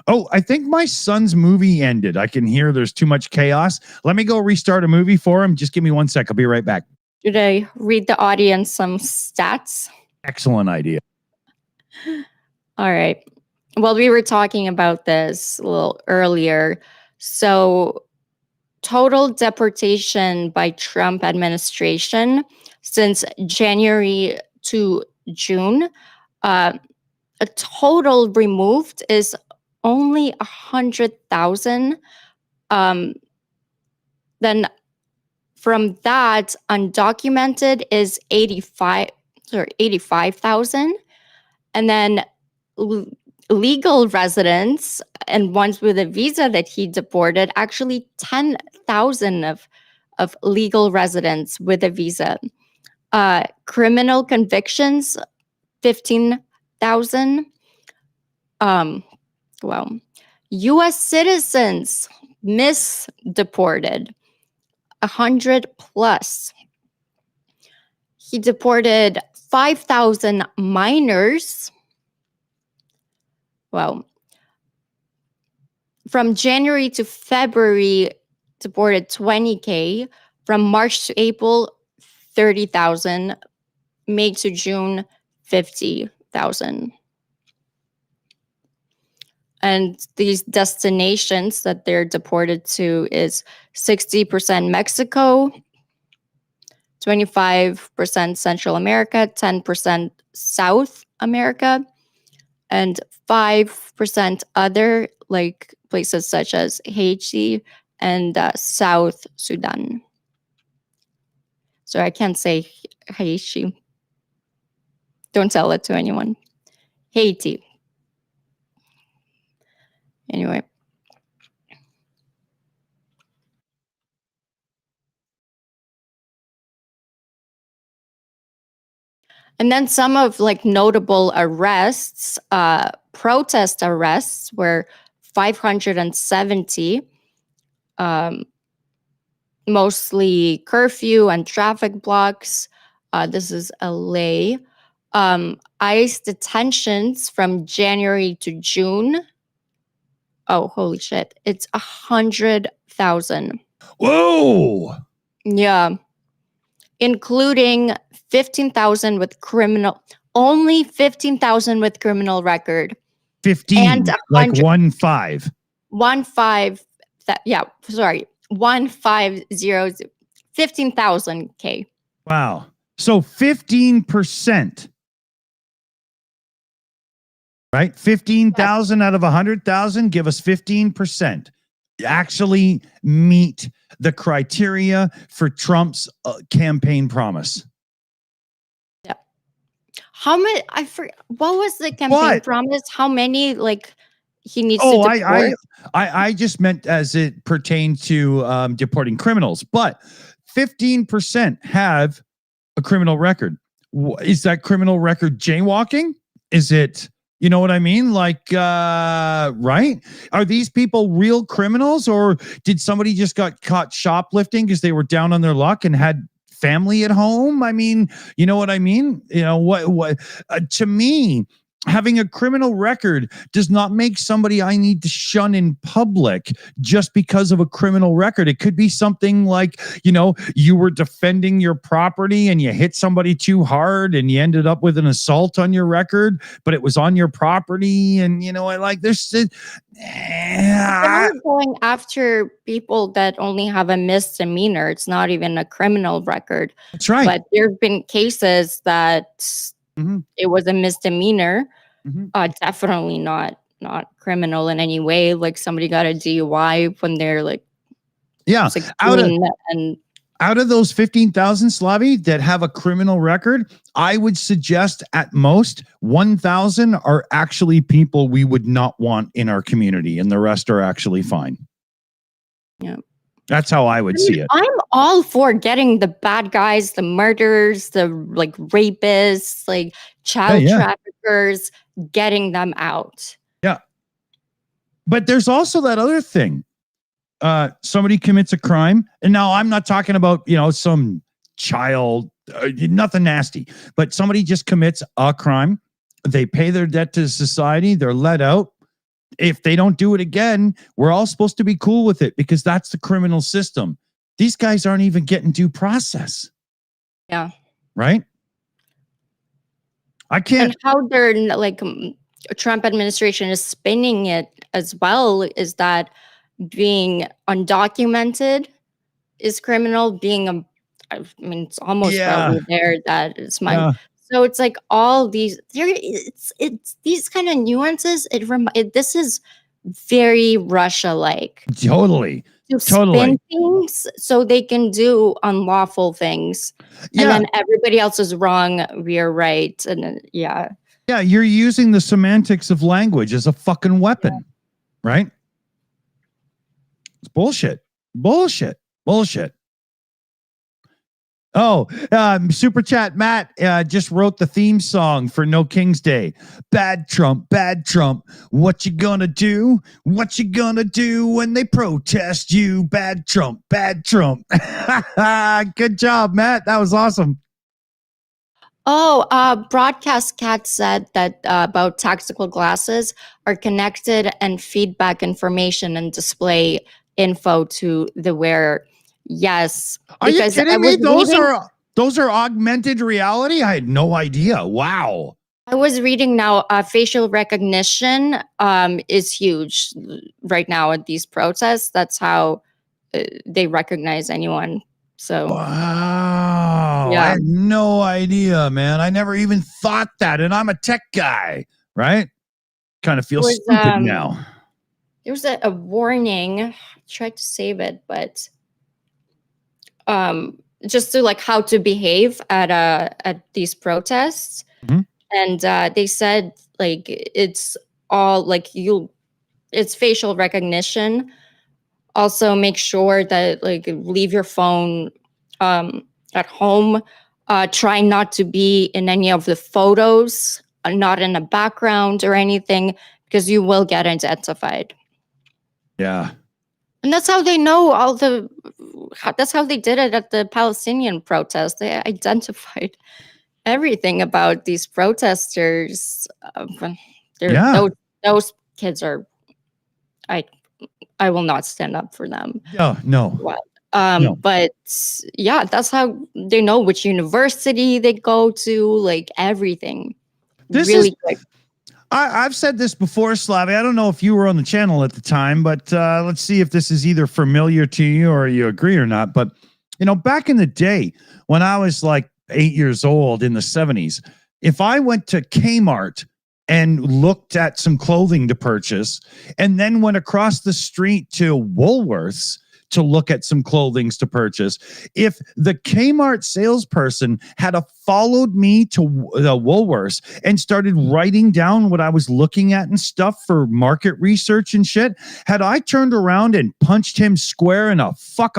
Oh, I think my son's movie ended. I can hear there's too much chaos. Let me go restart a movie for him. Just give me 1 sec. I'll be right back. Should I read the audience some stats? Excellent idea. All right. Well, we were talking about this a little earlier. So total deportation by Trump administration since January to June, a total removed is only 100,000. Then from that, undocumented is 85,000. And then legal residents and ones with a visa that he deported, actually 10,000 of legal residents with a visa. Criminal convictions, 15,000. Well, U.S. citizens misdeported, 100 plus. He deported 5,000 minors. Well, from January to February, deported 20K. From March to April, 30,000. May to June, 50,000. And these destinations that they're deported to is 60% Mexico, 25% Central America, 10% South America, and 5% other, like places such as Haiti and South Sudan. So I can't say Haiti. Don't tell it to anyone. Haiti. Anyway. And then some of like notable arrests, protest arrests were 570, mostly curfew and traffic blocks. This is LA. ICE detentions from January to June. Oh, holy shit. It's 100,000. Whoa. Yeah. Including 15,000 with criminal, only 15,000 with criminal record. 15, and like 1-5. 1-5, yeah, sorry, 150, 15,000 K. Wow. So 15%. Right? 15,000 out of 100,000, give us 15%. Actually meet the criteria for Trump's campaign promise. Yeah. How many? I forget. What was the campaign promise? How many? Like he needs to deport? I just meant as it pertained to deporting criminals, but 15% have a criminal record. Is that criminal record jaywalking? Is it? You know what I mean? Like, right? Are these people real criminals, or did somebody just got caught shoplifting because they were down on their luck and had family at home? I mean, you know what I mean? You know, what to me, having a criminal record does not make somebody I need to shun in public just because of a criminal record. It could be something like, you know, you were defending your property and you hit somebody too hard and you ended up with an assault on your record, but it was on your property. And, you know, I like this. They're going after people that only have a misdemeanor. It's not even a criminal record. That's right. But there have been cases that it was a misdemeanor. Definitely not criminal in any way. Like somebody got a DUI when they're like, yeah, 16 and out of those 15,000 Slavi that have a criminal record, I would suggest at most 1,000 are actually people we would not want in our community, and the rest are actually fine. Yeah. That's how I would see it. I'm all for getting the bad guys, the murderers, the like rapists, like child traffickers, getting them out. Yeah. But there's also that other thing. Somebody commits a crime, and now I'm not talking about, you know, some child, nothing nasty, but somebody just commits a crime. They pay their debt to society. They're let out. If they don't do it again, we're all supposed to be cool with it because that's the criminal system. These guys aren't even getting due process. Yeah. Right? I can't. And how they're like Trump administration is spinning it as well is that being undocumented is criminal. Being I mean, it's almost probably there that is my. Yeah. So it's like all these. It's these kind of nuances. This is very Russia-like. Totally. To spin things so they can do unlawful things, and then everybody else is wrong. We are right, and then, yeah, you're using the semantics of language as a fucking weapon, right? It's bullshit. Oh, super chat. Matt just wrote the theme song for No King's Day. Bad Trump, bad Trump. What you gonna do? What you gonna do when they protest you? Bad Trump, bad Trump. Good job, Matt. That was awesome. Oh, Broadcast Cat said that about tactical glasses are connected and feedback information and display info to the wearer. Yes. Are you because I kidding me? was reading- Those are augmented reality? I had no idea. Wow. I was reading now, facial recognition is huge right now at these protests. That's how they recognize anyone. So, Wow. Yeah. I had no idea, man. I never even thought that. And I'm a tech guy, right? Kind of feel was, stupid now. there was a warning. I tried to save it, but just to like how to behave at these protests. Mhm. And they said like it's all like it's facial recognition. Also make sure that like leave your phone at home. Try not to be in any of the photos, not in the background or anything, because you will get identified. Yeah. And that's how they know that's how they did it at the Palestinian protest. They identified everything about these protesters. Yeah. Those kids are, I will not stand up for them. Oh, no. No. But yeah, that's how they know which university they go to, like everything. This really is- quick. I've said this before, Slavi. I don't know if you were on the channel at the time, but let's see if this is either familiar to you or you agree or not. But, you know, back in the day when I was like 8 years old in the 70s, if I went to Kmart and looked at some clothing to purchase and then went across the street to Woolworths to look at some clothing to purchase, if the Kmart salesperson had followed me to the Woolworths and started writing down what I was looking at and stuff for market research and shit, had I turned around and punched him square in a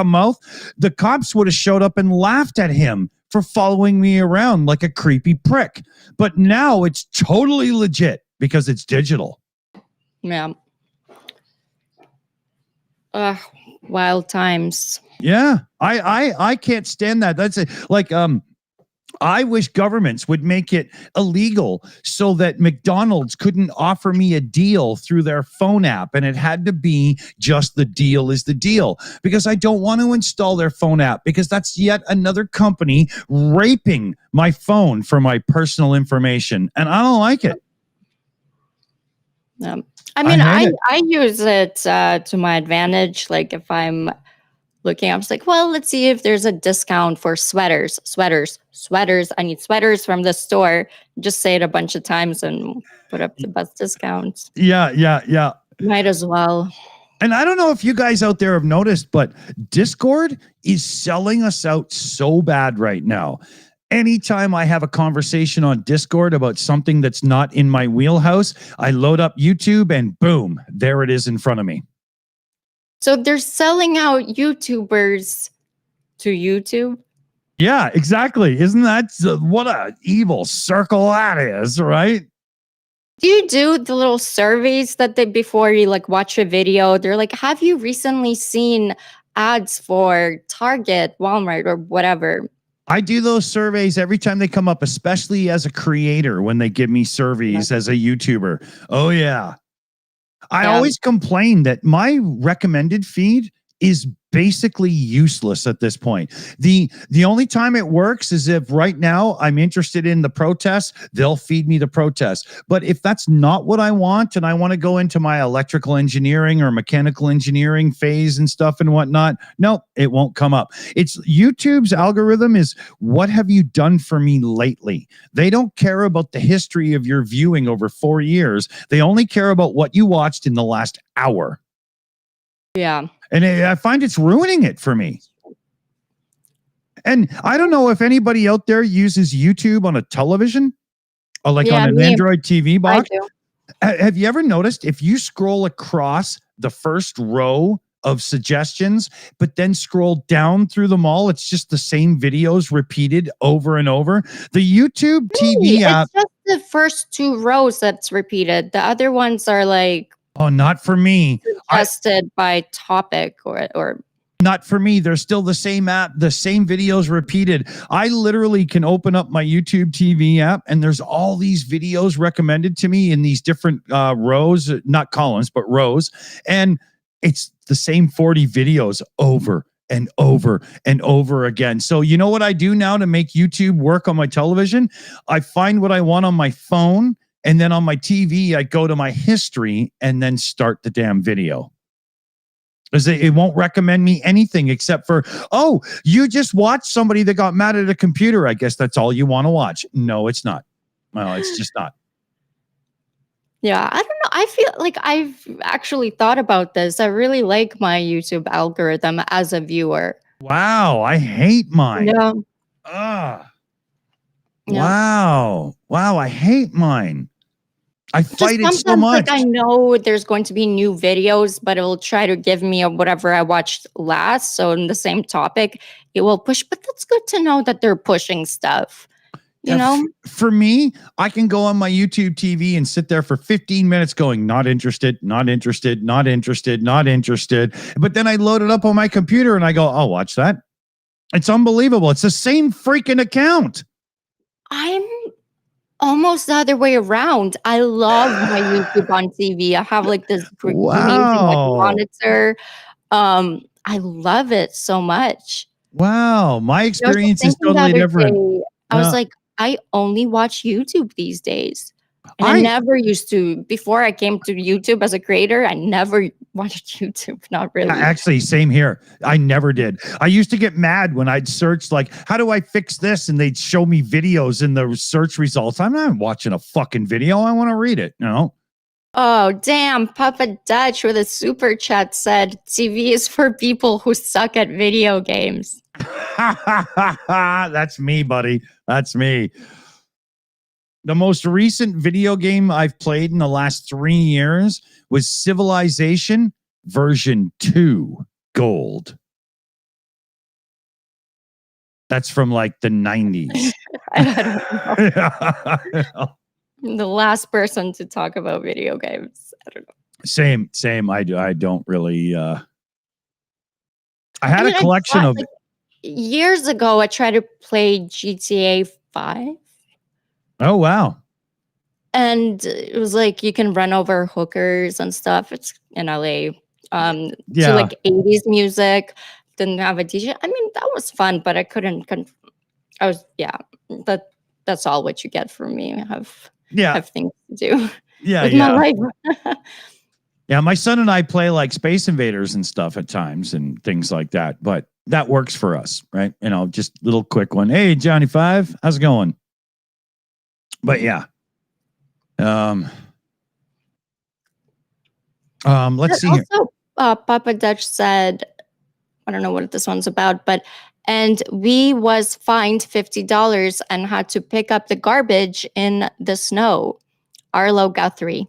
mouth, the cops would have showed up and laughed at him for following me around like a creepy prick. But now it's totally legit because it's digital. Yeah. Wild times. Yeah, I can't stand that. That's it. Like, I wish governments would make it illegal so that McDonald's couldn't offer me a deal through their phone app, and it had to be just the deal is the deal, because I don't want to install their phone app because that's yet another company raping my phone for my personal information, and I don't like it. I mean, hate it. I use it to my advantage. Like if I'm looking, I'm just like, well, let's see if there's a discount for sweaters. I need sweaters from the store. Just say it a bunch of times and put up the best discounts. Yeah. Might as well. And I don't know if you guys out there have noticed, but Discord is selling us out so bad right now. Anytime I have a conversation on Discord about something that's not in my wheelhouse, I load up YouTube and boom, there it is in front of me. So they're selling out YouTubers to YouTube. Yeah, exactly. Isn't that what a evil circle that is, right? Do you do the little surveys that they, before you like watch a video, they're like, have you recently seen ads for Target, Walmart, or whatever? I do those surveys every time they come up, especially as a creator when they give me surveys as a YouTuber. Oh, yeah. I always complain that my recommended feed is basically useless at this point. The only time it works is if right now I'm interested in the protests, they'll feed me the protests. But if that's not what I want and I want to go into my electrical engineering or mechanical engineering phase and stuff and whatnot, no, it won't come up. It's YouTube's algorithm is what have you done for me lately? They don't care about the history of your viewing over 4 years. They only care about what you watched in the last hour. Yeah. And I find it's ruining it for me. And I don't know if anybody out there uses YouTube on a television or like on an Android TV box. I do. Have you ever noticed if you scroll across the first row of suggestions, but then scroll down through them all. It's just the same videos repeated over and over. The YouTube TV app. It's just the first 2 rows that's repeated. The other ones are like, oh, not for me. Suggested by topic or not for me. They're still the same app, the same videos repeated. I literally can open up my YouTube TV app and there's all these videos recommended to me in these different rows, not columns, but rows. And it's the same 40 videos over and over and over again. So you know what I do now to make YouTube work on my television? I find what I want on my phone, and then on my TV, I go to my history and then start the damn video. Because it won't recommend me anything except for, oh, you just watched somebody that got mad at a computer. I guess that's all you want to watch. No, it's not. Well, it's just not. Yeah, I don't know. I feel like I've actually thought about this. I really like my YouTube algorithm as a viewer. Wow, I hate mine. Yeah. Ah. Yeah. Wow. Wow, I hate mine. I fight it so much. Like, I know there's going to be new videos, but it will try to give me whatever I watched last. So in the same topic, it will push. But that's good to know that they're pushing stuff. You know? For me, I can go on my YouTube TV and sit there for 15 minutes going, not interested, not interested, not interested, not interested. But then I load it up on my computer and I go, I'll watch that. It's unbelievable. It's the same freaking account. I'm almost the other way around. I love my YouTube on TV. I have like this amazing monitor. I love it so much. Wow. My experience is totally different. I was like, I only watch YouTube these days. And I never used to. Before I came to YouTube as a creator, I never watched YouTube. Not really. Actually, same here. I never did. I used to get mad when I'd search, like, how do I fix this? And they'd show me videos in the search results. I'm not watching a fucking video. I want to read it, you know? Oh, damn. Papa Dutch with a super chat said, TV is for people who suck at video games. That's me, buddy. That's me. The most recent video game I've played in the last 3 years was Civilization version 2 Gold. That's from like the 90s. I don't know. The last person to talk about video games. I don't know. Same. I don't really. I had a collection of. Like, years ago, I tried to play GTA 5. Oh, wow. And it was like you can run over hookers and stuff. It's in LA. To like 80s music. Didn't have a DJ. I mean, that was fun, but I couldn't. That's all what you get from me. I have things to do. With my life. Yeah, my son and I play like Space Invaders and stuff at times and things like that. But that works for us, right? You know, just little quick one. Hey, Johnny Five, how's it going? But yeah. Let's see here. Also, Papa Dutch said, I don't know what this one's about, but and we was fined $50 and had to pick up the garbage in the snow. Arlo Guthrie.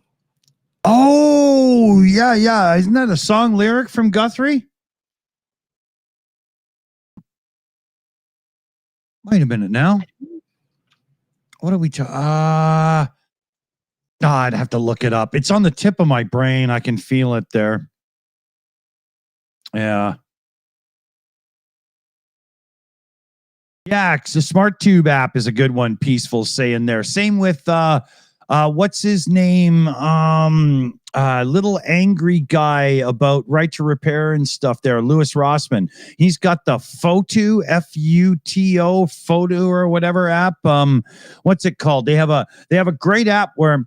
Oh, yeah. Isn't that a song lyric from Guthrie? Wait a minute now. What are we I'd have to look it up. It's on the tip of my brain. I can feel it there. Yeah. Yeah, the Smart Tube app is a good one. Peaceful saying there. Same with what's his name? Little angry guy about right to repair and stuff there. Louis Rossman. He's got the Photo, F-U-T-O, Photo or whatever app. What's it called? They have a great app where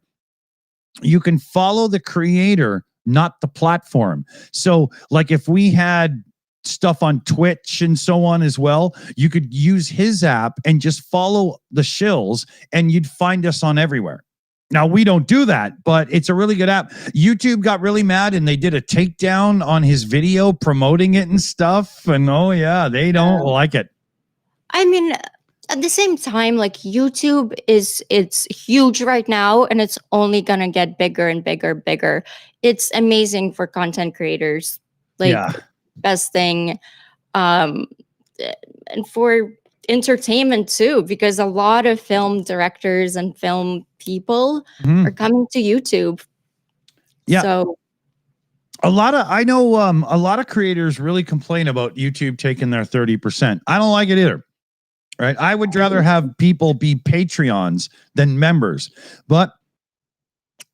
you can follow the creator, not the platform. So like if we had stuff on Twitch and so on as well, you could use his app and just follow the Shills and you'd find us on everywhere. Now, we don't do that, but it's a really good app. YouTube got really mad and they did a takedown on his video promoting it and stuff. And oh, yeah, they don't like it. I mean, at the same time, like YouTube it's huge right now and it's only going to get bigger and bigger. It's amazing for content creators. like Yeah. best thing. And for entertainment too, because a lot of film directors and film people are coming to YouTube. Yeah. So a lot of creators really complain about YouTube taking their 30%. I don't like it either. Right? I would rather have people be Patreons than members. But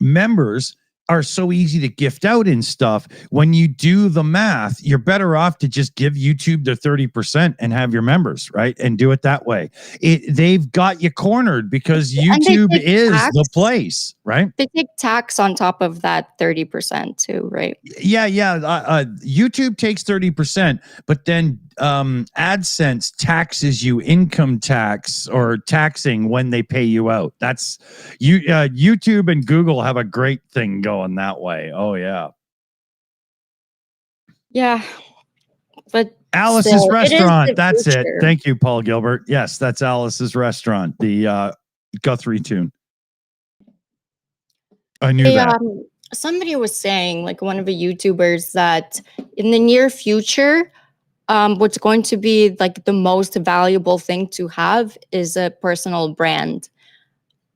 members are so easy to gift out and stuff. When you do the math, you're better off to just give YouTube their 30% and have your members, right? And do it that way. They've got you cornered because YouTube is the place, right? They take tax on top of that 30% too, right? Yeah. YouTube takes 30%, but then AdSense taxes you income tax or taxing when they pay you out. That's YouTube and Google have a great thing going that way. Oh yeah. Yeah. But Alice's still, Restaurant. That's it. future. Thank you, Paul Gilbert. Yes, that's Alice's Restaurant. The Guthrie tune. I knew that. Somebody was saying, like one of the YouTubers, that in the near future, what's going to be like the most valuable thing to have is a personal brand,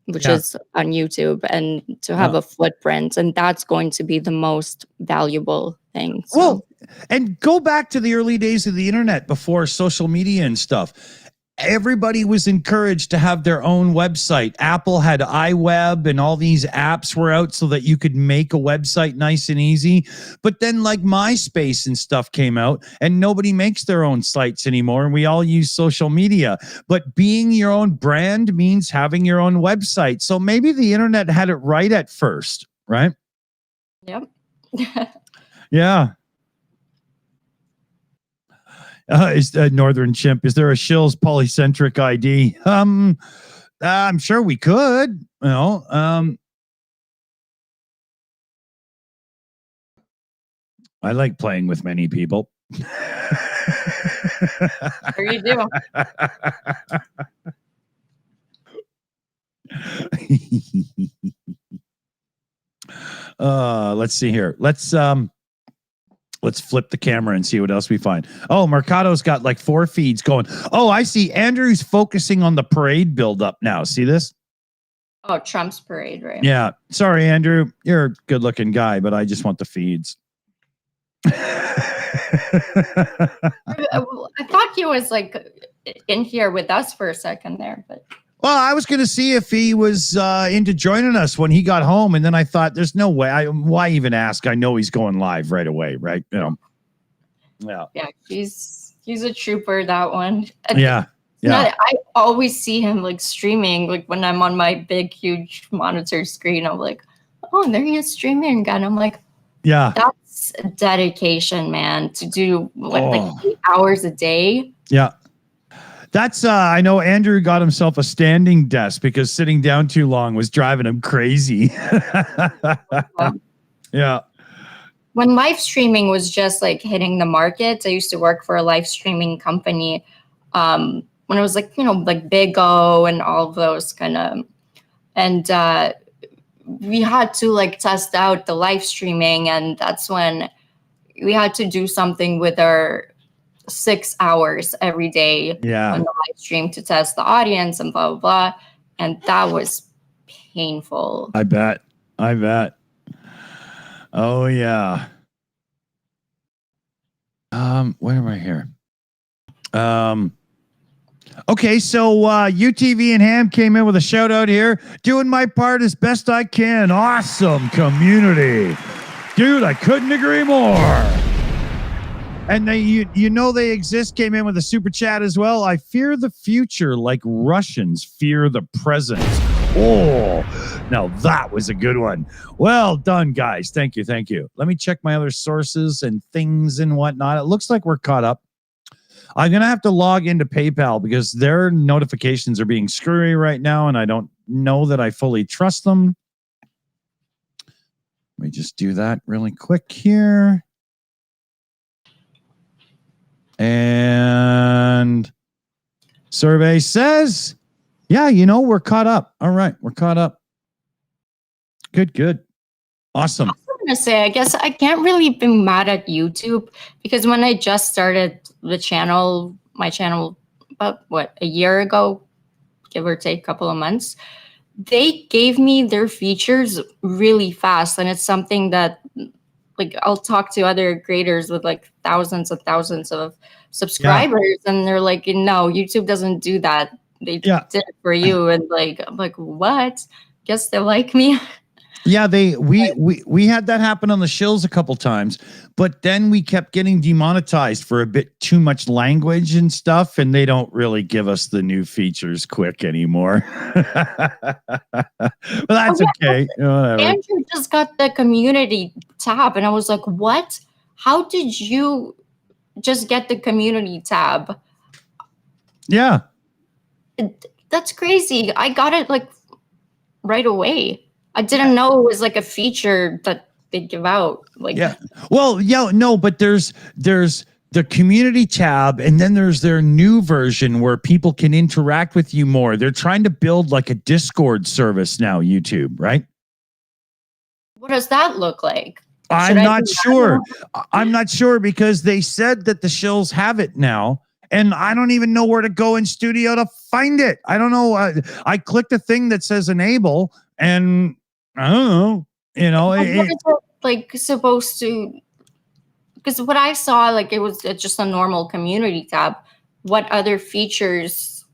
which is on YouTube, and to have a footprint, and that's going to be the most valuable thing. So. Well, and go back to the early days of the internet before social media and stuff. Everybody was encouraged to have their own website. Apple had iWeb and all these apps were out so that you could make a website nice and easy. But then like MySpace and stuff came out and nobody makes their own sites anymore. And we all use social media. But being your own brand means having your own website. So maybe the internet had it right at first, right? Yep. Yeah. Is Northern Chimp? Is there a Shills polycentric ID? I'm sure we could. You know, I like playing with many people. Sure you do. Let's see here. Let's flip the camera and see what else we find. Oh, Mercado's got like 4 feeds going. Oh, I see. Andrew's focusing on the parade buildup now. See this? Oh, Trump's parade, right? Yeah. Sorry, Andrew. You're a good-looking guy, but I just want the feeds. I thought he was like in here with us for a second there, but. Well, I was going to see if he was into joining us when he got home, and then I thought, "There's no way. Why even ask? I know he's going live right away, right? You know." Yeah. Yeah, he's a trooper. That one. Yeah. I always see him like streaming, like when I'm on my big, huge monitor screen. I'm like, "Oh, and there he is streaming again." I'm like, "Yeah, that's dedication, man. To do like 8 hours a day." Yeah. That's I know Andrew got himself a standing desk because sitting down too long was driving him crazy. Yeah. When live streaming was just like hitting the market, I used to work for a live streaming company. When it was like, like Big O and all of those kind of, and we had to like test out the live streaming, and that's when we had to do something with our 6 hours every day on the live stream to test the audience and blah, blah, blah. And that was painful. I bet. Oh, yeah. Where am I here? Okay, so UTV and Ham came in with a shout out here. Doing my part as best I can. Awesome community. Dude, I couldn't agree more. And they, they exist, came in with a super chat as well. I fear the future like Russians fear the present. Oh, now that was a good one. Well done, guys. Thank you. Let me check my other sources and things and whatnot. It looks like we're caught up. I'm going to have to log into PayPal because their notifications are being screwy right now, and I don't know that I fully trust them. Let me just do that really quick here. And survey says, yeah, we're caught up. All right, we're caught up. Good. Awesome. gonna say, I guess I can't really be mad at YouTube because when I just started the channel, my channel, about a year ago, give or take a couple of months, they gave me their features really fast, and it's something that, like, I'll talk to other creators with like thousands and thousands of subscribers, and they're like, no, YouTube doesn't do that. They did it for you, and like, I'm like, what? Guess they like me. Yeah, we had that happen on the Shills a couple times, but then we kept getting demonetized for a bit too much language and stuff, and they don't really give us the new features quick anymore. But that's okay. Whatever. Andrew just got the community tab, and I was like, what? How did you just get the community tab? Yeah. That's crazy. I got it like right away. I didn't know it was like a feature that they give out. Like, yeah. Well, yeah, no, but there's the community tab, and then there's their new version where people can interact with you more. They're trying to build like a Discord service now, YouTube, right? What does that look like? I'm not sure. I'm not sure because they said that the Shills have it now, and I don't even know where to go in studio to find it. I don't know. I clicked a thing that says enable, and I don't know. You know, what is it like supposed to? Because what I saw, like, it was just a normal community tab. What other features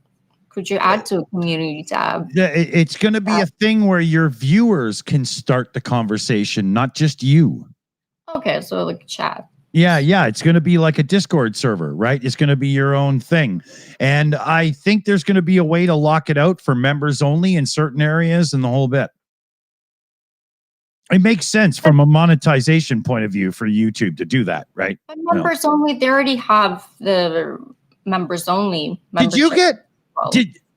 could you add to a community tab? It's going to be a thing where your viewers can start the conversation, not just you. Okay, so like chat. Yeah, it's going to be like a Discord server, right? It's going to be your own thing. And I think there's going to be a way to lock it out for members only in certain areas and the whole bit. It makes sense from a monetization point of view for YouTube to do that, right? But members only, they already have the members only. Did you get,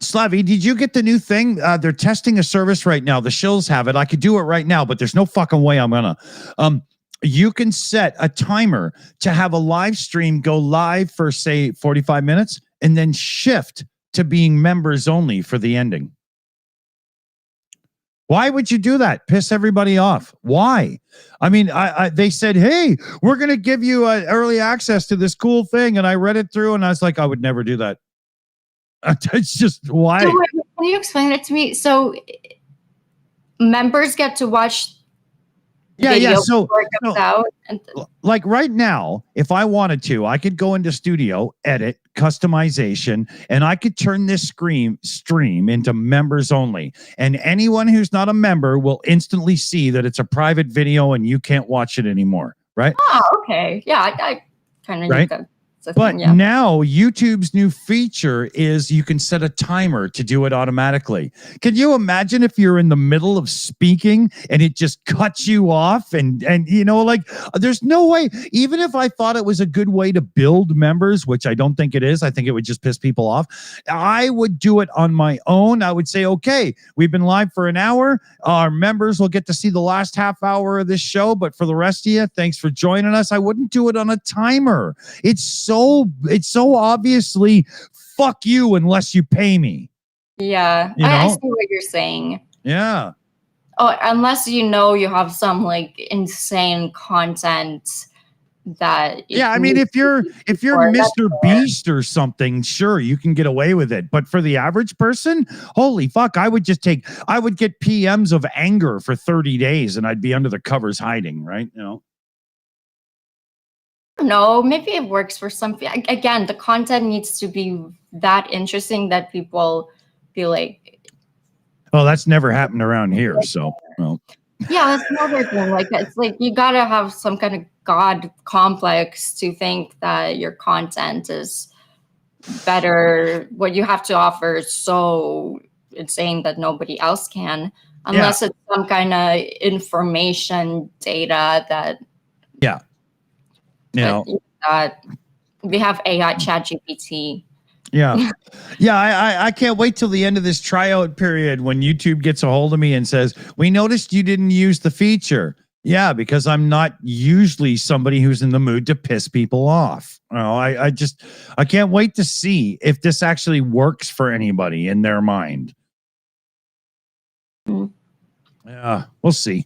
Slavy, did you get the new thing? They're testing a service right now. The Shills have it. I could do it right now, but there's no fucking way I'm gonna. You can set a timer to have a live stream go live for, say, 45 minutes and then shift to being members only for the ending. Why would you do that? Piss everybody off. Why? I mean, they said, hey, we're going to give you early access to this cool thing. And I read it through and I was like, I would never do that. It's just why. So wait, can you explain it to me? So members get to watch So like right now, if I wanted to, I could go into studio, edit, customization, and I could turn this stream into members only. And anyone who's not a member will instantly see that it's a private video and you can't watch it anymore. Right? Oh, okay. Yeah, I kind of right. But now YouTube's new feature is you can set a timer to do it automatically. Can you imagine if you're in the middle of speaking and it just cuts you off and you know, like, there's no way, even if I thought it was a good way to build members, which I don't think it is, I think it would just piss people off. I would do it on my own. I would say, okay, we've been live for an hour. Our members will get to see the last half hour of this show, but for the rest of you, thanks for joining us. I wouldn't do it on a timer. It's so obviously fuck you unless you pay me. Yeah, I see what you're saying. Yeah. Oh, unless you know you have some like insane content that. Yeah, I mean, if you're Mr. Beast or something, sure, you can get away with it. But for the average person, holy fuck, I would get PMs of anger for 30 days and I'd be under the covers hiding, right? You know. No, maybe it works for some. Again, the content needs to be that interesting that people feel like. Oh, that's never happened around here. So, well. Yeah, that's another thing. Like, it's like you gotta have some kind of God complex to think that your content is better. What you have to offer is so insane that nobody else can, unless it's some kind of information data that. Yeah. You know, we have AI ChatGPT. Yeah. I can't wait till the end of this tryout period when YouTube gets a hold of me and says, we noticed you didn't use the feature. Yeah, because I'm not usually somebody who's in the mood to piss people off. I can't wait to see if this actually works for anybody in their mind. Yeah, we'll see.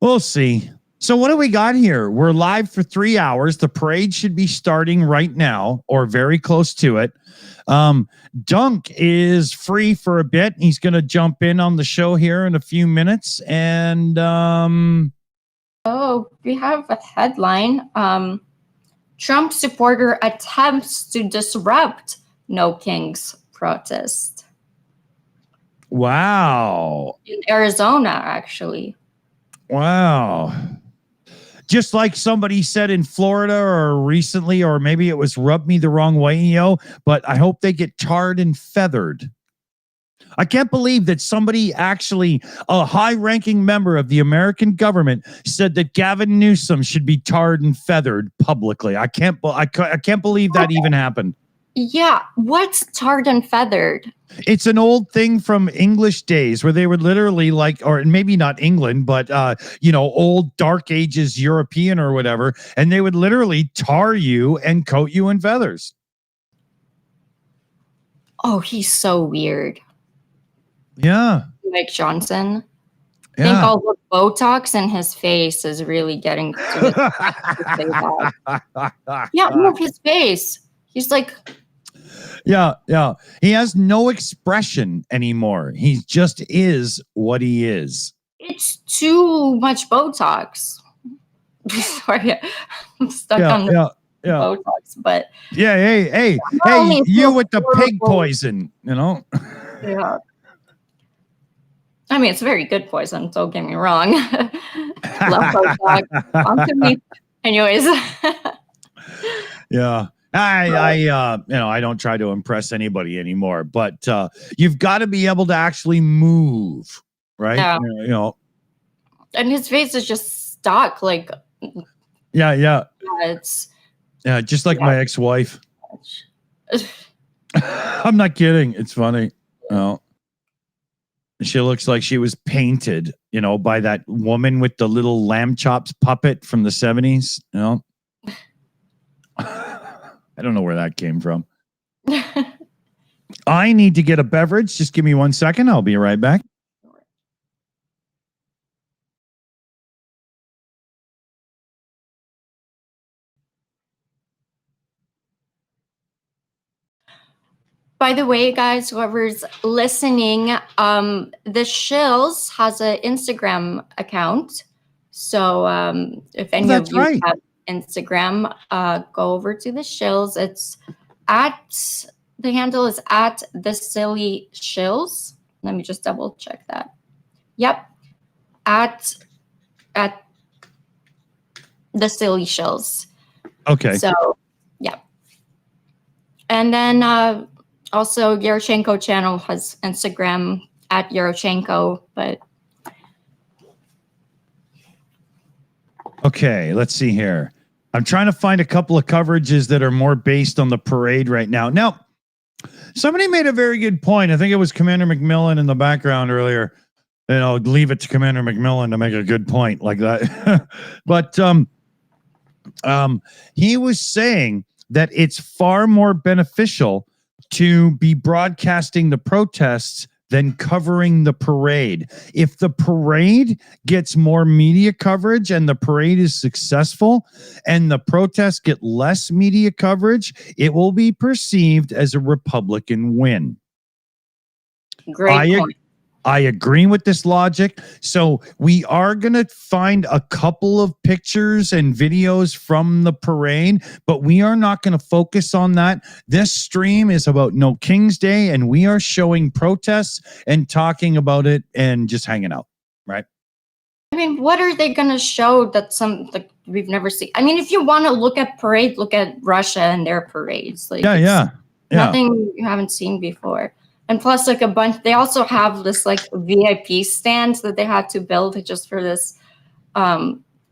We'll see. So what do we got here? We're live for 3 hours. The parade should be starting right now or very close to it. Dunk is free for a bit. He's going to jump in on the show here in a few minutes. And oh, we have a headline. Trump supporter attempts to disrupt No Kings protest. wow. In Arizona, actually. Wow. Just like somebody said in Florida or recently, or maybe it was rubbed me the wrong way, but I hope they get tarred and feathered. I can't believe that somebody actually, a high-ranking member of the American government, said that Gavin Newsom should be tarred and feathered publicly. I can't believe that even happened. Yeah, what's tarred and feathered? It's an old thing from English days where they would literally or maybe not England, but old Dark Ages European or whatever, and they would literally tar you and coat you in feathers. Oh, he's so weird. Yeah. Mike Johnson. Yeah. I think all the Botox in his face is really getting to say that. Yeah, move his face. He's like... Yeah. He has no expression anymore. He just is what he is. It's too much Botox. Sorry, I'm stuck on the Botox, but... Yeah, hey, you with the pig poison, Yeah. I mean, it's a very good poison, don't get me wrong. Love Botox. On to me. Anyways. Yeah. I don't try to impress anybody anymore, but you've got to be able to actually move, right? Yeah. And his face is just stuck, like. Yeah. It's. Yeah, just like my ex-wife. I'm not kidding. It's funny. She looks like she was painted, by that woman with the little lamb chops puppet from the 70s. I don't know where that came from. I need to get a beverage. Just give me 1 second. I'll be right back. By the way, guys, whoever's listening, the Shills has an Instagram account. So if any of you have Instagram, go over to the Shills. It's the handle is at the silly Shills. Let me just double check that. Yep. At the silly Shills. Okay. So yeah. And then also Yarochenko channel has Instagram at Yarochenko, but okay, let's see here. I'm trying to find a couple of coverages that are more based on the parade right now. Now, somebody made a very good point. I think it was Commander McMillan in the background earlier. Leave it to Commander McMillan to make a good point like that. But he was saying that it's far more beneficial to be broadcasting the protests than covering the parade. If the parade gets more media coverage and the parade is successful and the protests get less media coverage, it will be perceived as a Republican win. Great point. I agree with this logic. So we are going to find a couple of pictures and videos from the parade, but we are not going to focus on that. This stream is about No King's Day, and we are showing protests and talking about it and just hanging out, right? I mean, what are they going to show that we've never seen? I mean, if you want to look at parade, look at Russia and their parades. Yeah. Nothing you haven't seen before. And plus, like a bunch, they also have this like VIP stands that they had to build just for this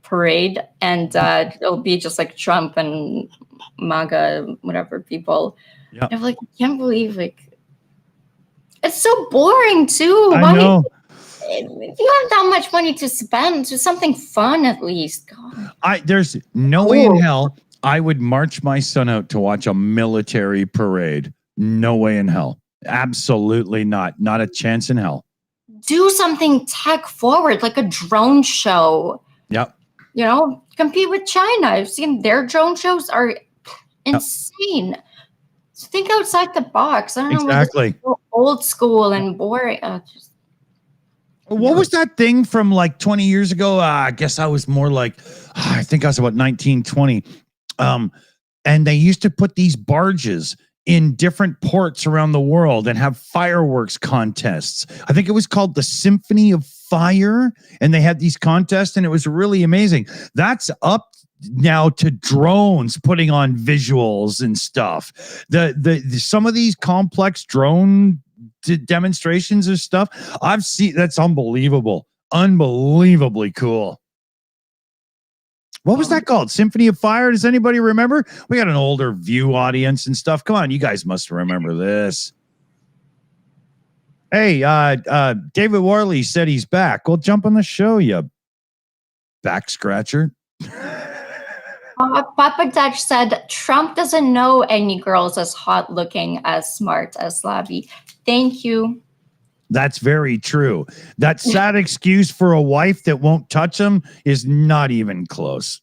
parade. And it'll be just like Trump and MAGA, whatever people. Yeah. I'm like, I can't believe it's so boring too. I know. If you have that much money to spend, do something fun at least. God. There's no way in hell I would march my son out to watch a military parade. No way in hell. Absolutely not. Not a chance in hell. do something tech forward, like a drone show. Yep. You know, compete with China. I've seen their drone shows are insane. So think outside the box. I don't know. Exactly. So old school and boring. What was that thing from like 20 years ago? I guess I was more like, I think I was about 19, 20. And they used to put these barges in different ports around the world and have fireworks contests. I think it was called the Symphony of Fire, and they had these contests, and it was really amazing. That's up now to drones putting on visuals and stuff. The some of these complex drone demonstrations and stuff I've seen, that's unbelievable, unbelievably cool. What was that called? Symphony of Fire? Does anybody remember? We got an older view audience and stuff. Come on, you guys must remember this. Hey, David Worley said he's back. Well, jump on the show, you back scratcher. Papa Dutch said Trump doesn't know any girls as hot looking, as smart as Lavi. Thank you. That's very true. That sad excuse for a wife that won't touch him is not even close.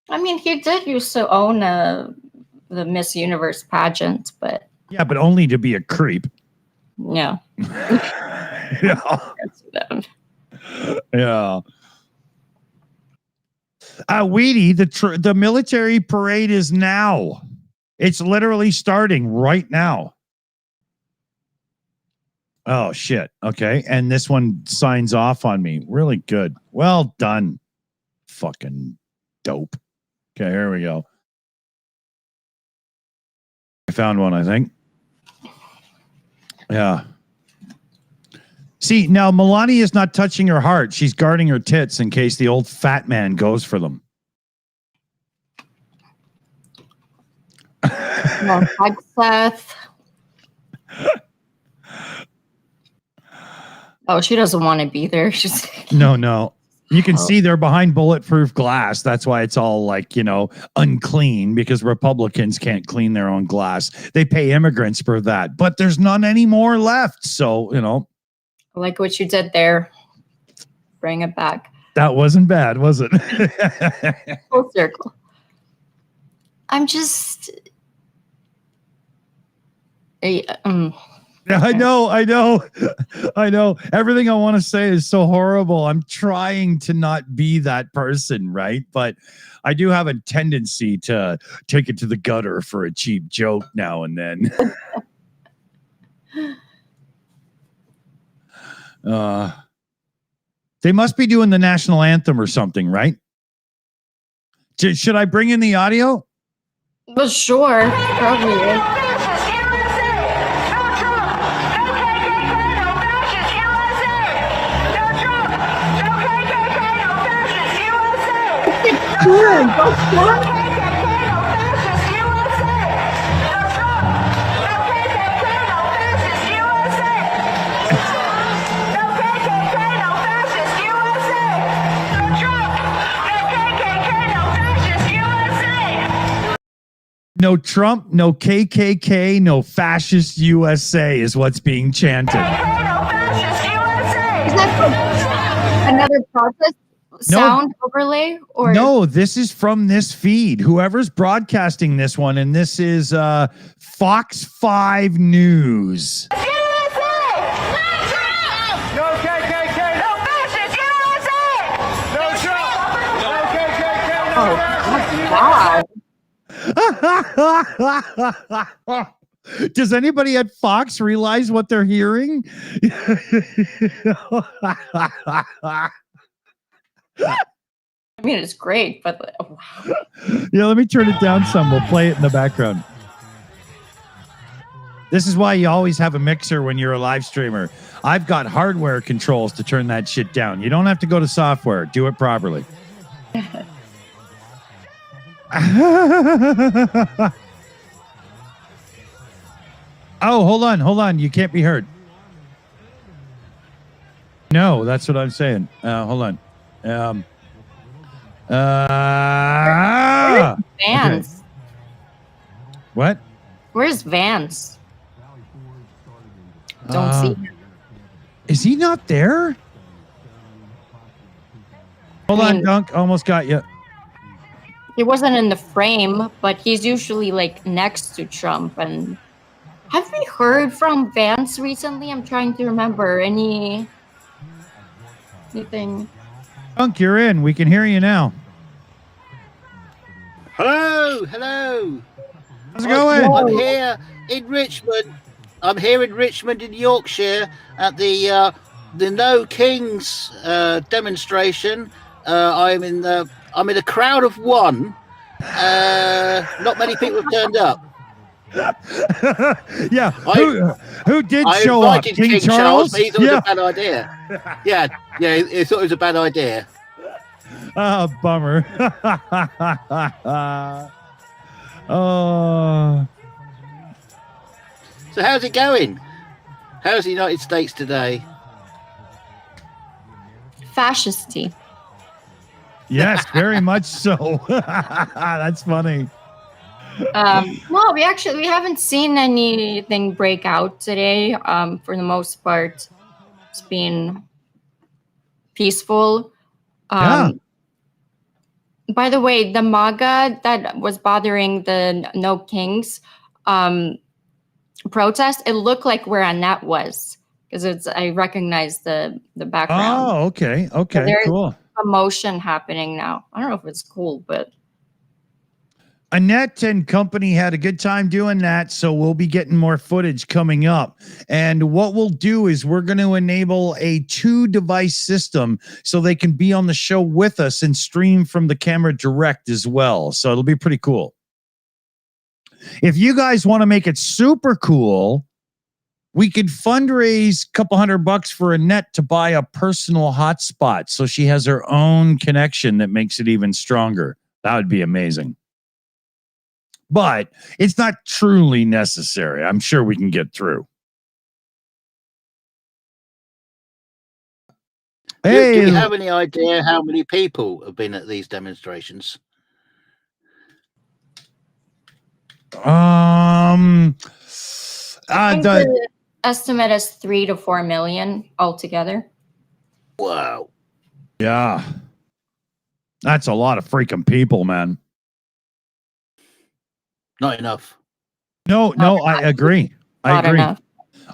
I mean, he did used to own the Miss Universe pageant, but yeah, but only to be a creep. Yeah. Yeah. Yeah. Weedy, the military parade is now. It's literally starting right now. Oh, shit. Okay. And this one signs off on me. Really good. Well done. Fucking dope. Okay, here we go. I found one, I think. Yeah. See, now Melania is not touching her heart. She's guarding her tits in case the old fat man goes for them. No, Seth. Oh, she doesn't want to be there. She's No. You can see they're behind bulletproof glass. That's why it's all like, unclean, because Republicans can't clean their own glass. They pay immigrants for that, but there's none anymore left. So, I like what you did there. Bring it back. That wasn't bad, was it? Full circle. I'm just... I know. Everything I want to say is so horrible. I'm trying to not be that person, right? But I do have a tendency to take it to the gutter for a cheap joke now and then. They must be doing the national anthem or something, right? Should I bring in the audio? But sure, probably. No Trump, no KKK, no fascist USA is what's being chanted. Is that another protest sound overlay? Or no, this is from this feed. Whoever's broadcasting this one, and this is Fox 5 News. No KKK, no fascist USA! No Trump, no KKK, no fascist USA! Does anybody at Fox realize what they're hearing? I mean, it's great, but wow. Yeah, let me turn it down some. We'll play it in the background. This is why you always have a mixer when you're a live streamer. I've got hardware controls to turn that shit down. You don't have to go to software. Do it properly. Oh, hold on. You can't be heard. No, that's what I'm saying. Hold on. Vans. Okay. What? Where's Vans? Don't see him. Is he not there? Hold on, Dunk. Almost got you. He wasn't in the frame, but he's usually like next to Trump. And have we heard from Vance recently? I'm trying to remember anything. Dunk, you're in. We can hear you now. Hello, hello. How's it going? I'm here in Richmond. I'm here in Richmond, in Yorkshire, at the No Kings demonstration. I'm in a crowd of one. Not many people have turned up. Yeah, who did I show up? invited King Charles, but he thought it was a bad idea. Yeah, he thought it was a bad idea. Oh, bummer. Oh. So how's it going? How's the United States today? Fascisty. Yes, very much so. That's funny. No, we haven't seen anything break out today. For the most part, it's been peaceful. By the way, the MAGA that was bothering the No Kings protest, it looked like where Annette was, because I recognize the background. Oh, okay. Okay, so there's cool. Commotion happening now. I don't know if it's cool, but Annette and company had a good time doing that, so we'll be getting more footage coming up. And what we'll do is we're going to enable a 2-device system so they can be on the show with us and stream from the camera direct as well. So it'll be pretty cool. If you guys want to make it super cool, we could fundraise a couple $100 for Annette to buy a personal hotspot so she has her own connection that makes it even stronger. That would be amazing. But it's not truly necessary. I'm sure we can get through. Hey, Do you have any idea how many people have been at these demonstrations? I think the estimate is 3 to 4 million altogether. Wow. Yeah. That's a lot of freaking people, man. Not enough. No, I agree. Not enough.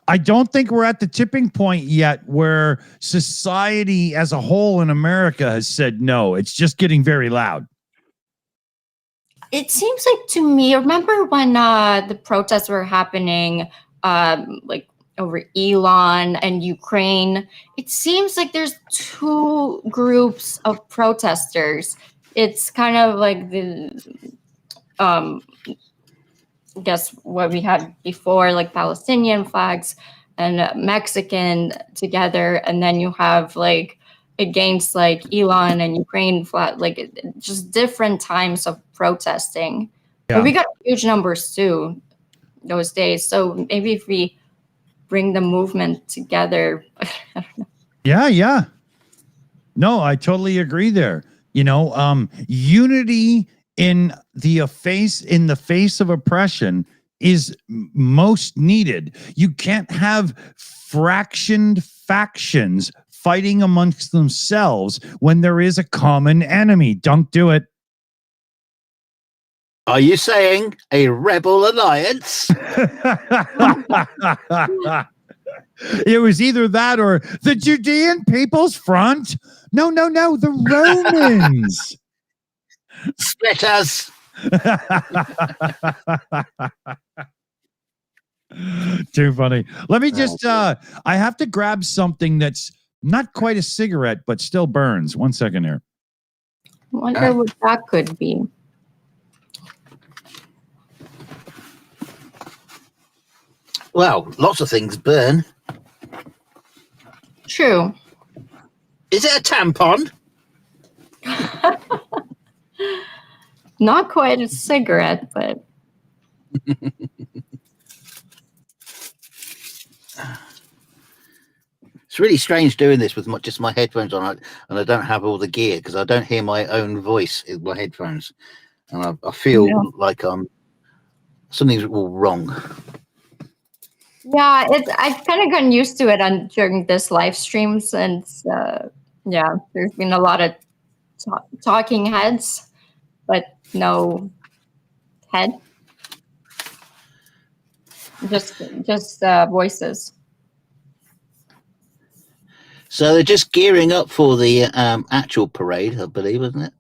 I don't think we're at the tipping point yet where society as a whole in America has said no. It's just getting very loud. It seems like to me, remember when the protests were happening, like over Elon and Ukraine? It seems like there's 2 groups of protesters. It's kind of like the, I guess what we had before, like Palestinian flags and Mexican together, and then you have like against like Elon and Ukraine flag, like just different times of protesting. Yeah. But we got huge numbers too those days. So maybe if we bring the movement together, I don't know. Yeah. No, I totally agree there. You know, unity in the face of oppression is most needed. You can't have fractioned factions fighting amongst themselves when there is a common enemy. Don't do it. Are you saying a rebel alliance? It was either that or the Judean People's Front. No, the Romans. Split us. Too funny. Let me just, I have to grab something that's not quite a cigarette, but still burns. 1 second here. I wonder what that could be. Well, lots of things burn. True. Is it a tampon? Not quite a cigarette, but It's really strange doing this with just my headphones on, and I don't have all the gear because I don't hear my own voice in my headphones, and I feel like something's all wrong. Yeah, I've kind of gotten used to it during this live streams, and yeah, there's been a lot of talking heads, but no head, just voices. So they're just gearing up for the actual parade, I believe, isn't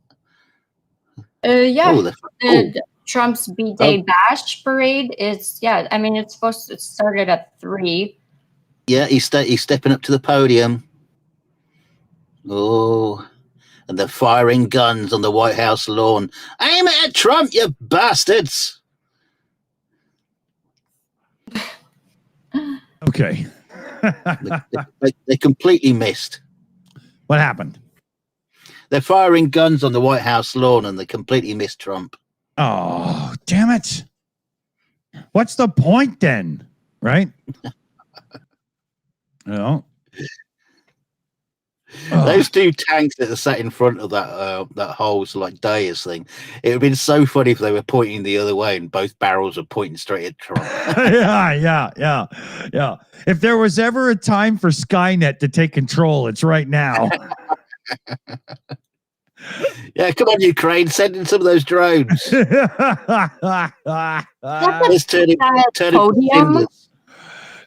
it? Yeah, Oh, Trump's B-Day Bash parade is, yeah, I mean, it's it started at 3. yeah, he's stepping up to the podium. Oh, and they're firing guns on the White House lawn. Aim it at Trump, you bastards! Okay. they completely missed. What happened? They're firing guns on the White House lawn, and they completely missed Trump. Oh, damn it. What's the point then? Right? No. Those two tanks that are sat in front of that whole like dais thing. It would have been so funny if they were pointing the other way and both barrels are pointing straight at Trump. Yeah. If there was ever a time for Skynet to take control, it's right now. Yeah, come on, Ukraine, send in some of those drones. Let's turn podium.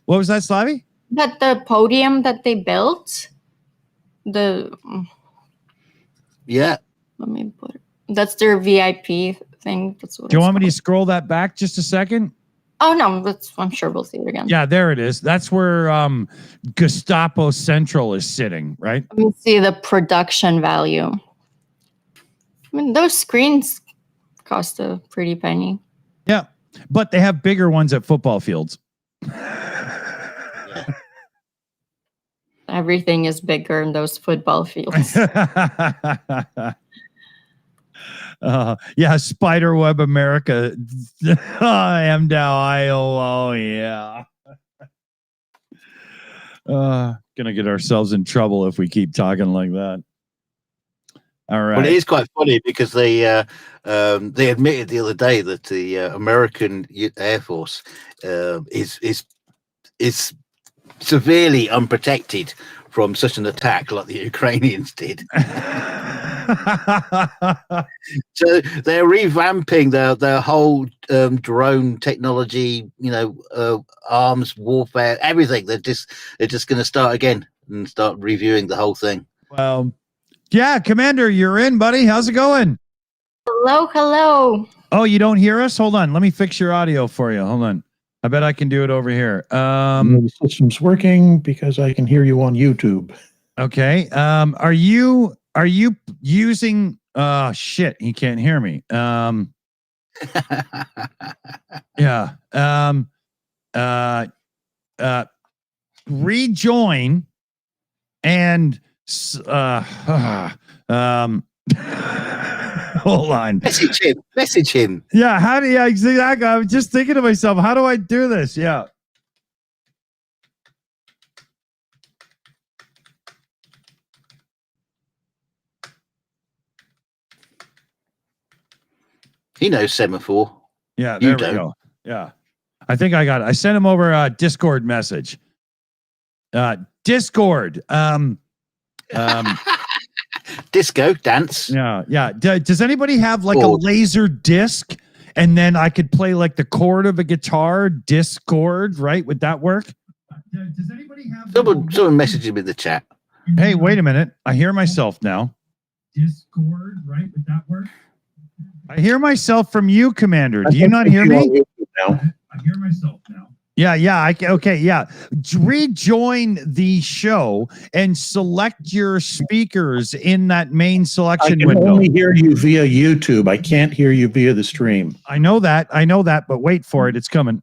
What was that, Slavi? That the podium that they built. Yeah. Let me put it. That's their VIP thing. That's what. Do you want me to scroll that back just a second? Oh no, I'm sure we'll see it again. Yeah, there it is. That's where Gestapo Central is sitting, right? Let me see the production value. I mean, those screens cost a pretty penny. Yeah, but they have bigger ones at football fields. Everything is bigger in those football fields. Yeah, Spiderweb America. I am now IO. Yeah. Gonna get ourselves in trouble if we keep talking like that. All right. Well, it is quite funny because they admitted the other day that the American Air Force is severely unprotected from such an attack like the Ukrainians did. So they're revamping their whole drone technology, arms warfare, everything. They're just going to start again and start reviewing the whole thing. Well, yeah, Commander, you're in, buddy. How's it going? Hello. Oh, you don't hear us? Hold on. Let me fix your audio for you. Hold on. I bet I can do it over here. The system's working because I can hear you on YouTube. Okay. Are you using shit, he can't hear me. Yeah. Rejoin and hold on. Message him. Yeah, exactly. I was just thinking to myself, how do I do this? Yeah. He knows semaphore. Yeah, there we go. Yeah. I think I got it. I sent him over a Discord message. Discord. Disco dance. Yeah. Does anybody have like a laser disc, and then I could play like the chord of a guitar? Discord, right? Would that work? Does anybody have? Someone messaged him in the chat. Hey, wait a minute. I hear myself now. Discord, right? Would that work? I hear myself from you, Commander. Do you not hear me? I hear myself now. Yeah. Okay, yeah. Rejoin the show and select your speakers in that main selection window. I can only hear you via YouTube. I can't hear you via the stream. I know that, but wait for it. It's coming.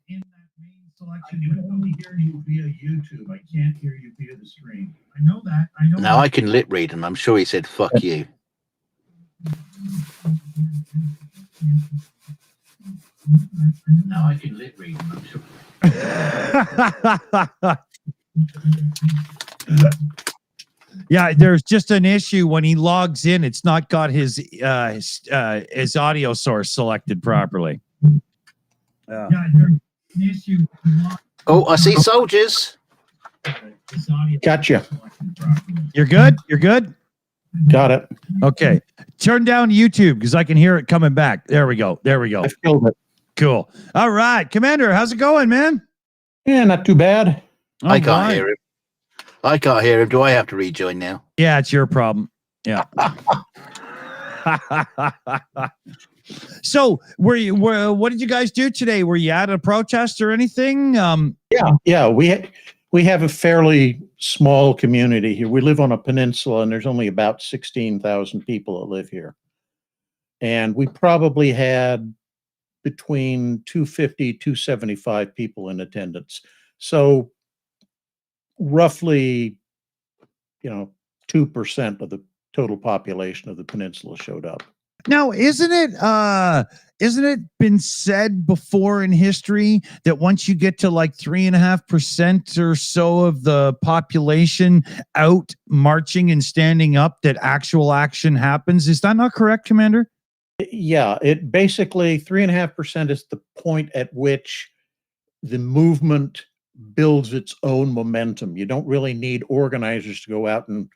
In that main selection, I can only hear you via YouTube. I can't hear you via the stream. I know that. Now I can lip read, and I'm sure he said "fuck you." Now I can lip read. I'm sure. Yeah, there's just an issue when he logs in. It's not got his audio source selected properly. Yeah, there's an issue. Oh, I see soldiers. Gotcha. You're good? You're good? Got it. Okay. Turn down YouTube because I can hear it coming back. There we go. There we go. I filled it. Cool. All right. Commander, how's it going, man? Yeah, not too bad. I can't hear him. I can't hear him. Do I have to rejoin now? Yeah, it's your problem. Yeah. So, what did you guys do today? Were you at a protest or anything? Yeah. We have a fairly small community here. We live on a peninsula, and there's only about 16,000 people that live here. And we probably had between 250, 275 people in attendance. So roughly, 2% of the total population of the peninsula showed up. Now, isn't it been said before in history that once you get to like 3.5% or so of the population out marching and standing up, that actual action happens? Is that not correct, Commander? Yeah, it basically 3.5% is the point at which the movement builds its own momentum. You don't really need organizers to go out and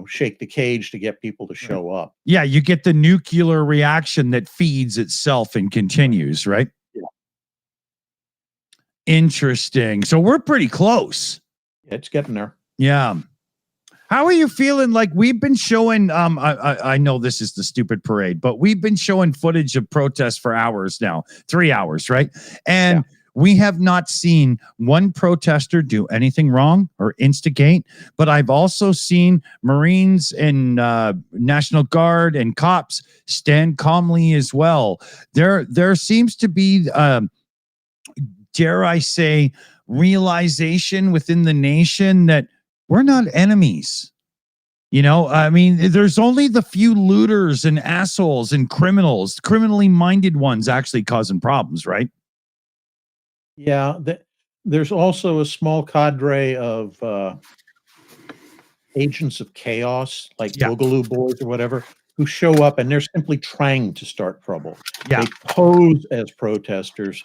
shake the cage to get people to show up. Yeah, you get the nuclear reaction that feeds itself and continues, right? Yeah. Interesting. So we're pretty close. It's getting there. Yeah. How are you feeling? Like, we've been showing, I know this is the stupid parade, but we've been showing footage of protests for hours now, 3 hours, right? And we have not seen one protester do anything wrong or instigate, but I've also seen Marines and National Guard and cops stand calmly as well. There seems to be, dare I say, realization within the nation that we're not enemies. I mean, there's only the few looters and assholes and criminals, criminally minded ones actually causing problems, right? Yeah, there's also a small cadre of agents of chaos, like Boogaloo Boys or whatever, who show up and they're simply trying to start trouble. Yeah. They pose as protesters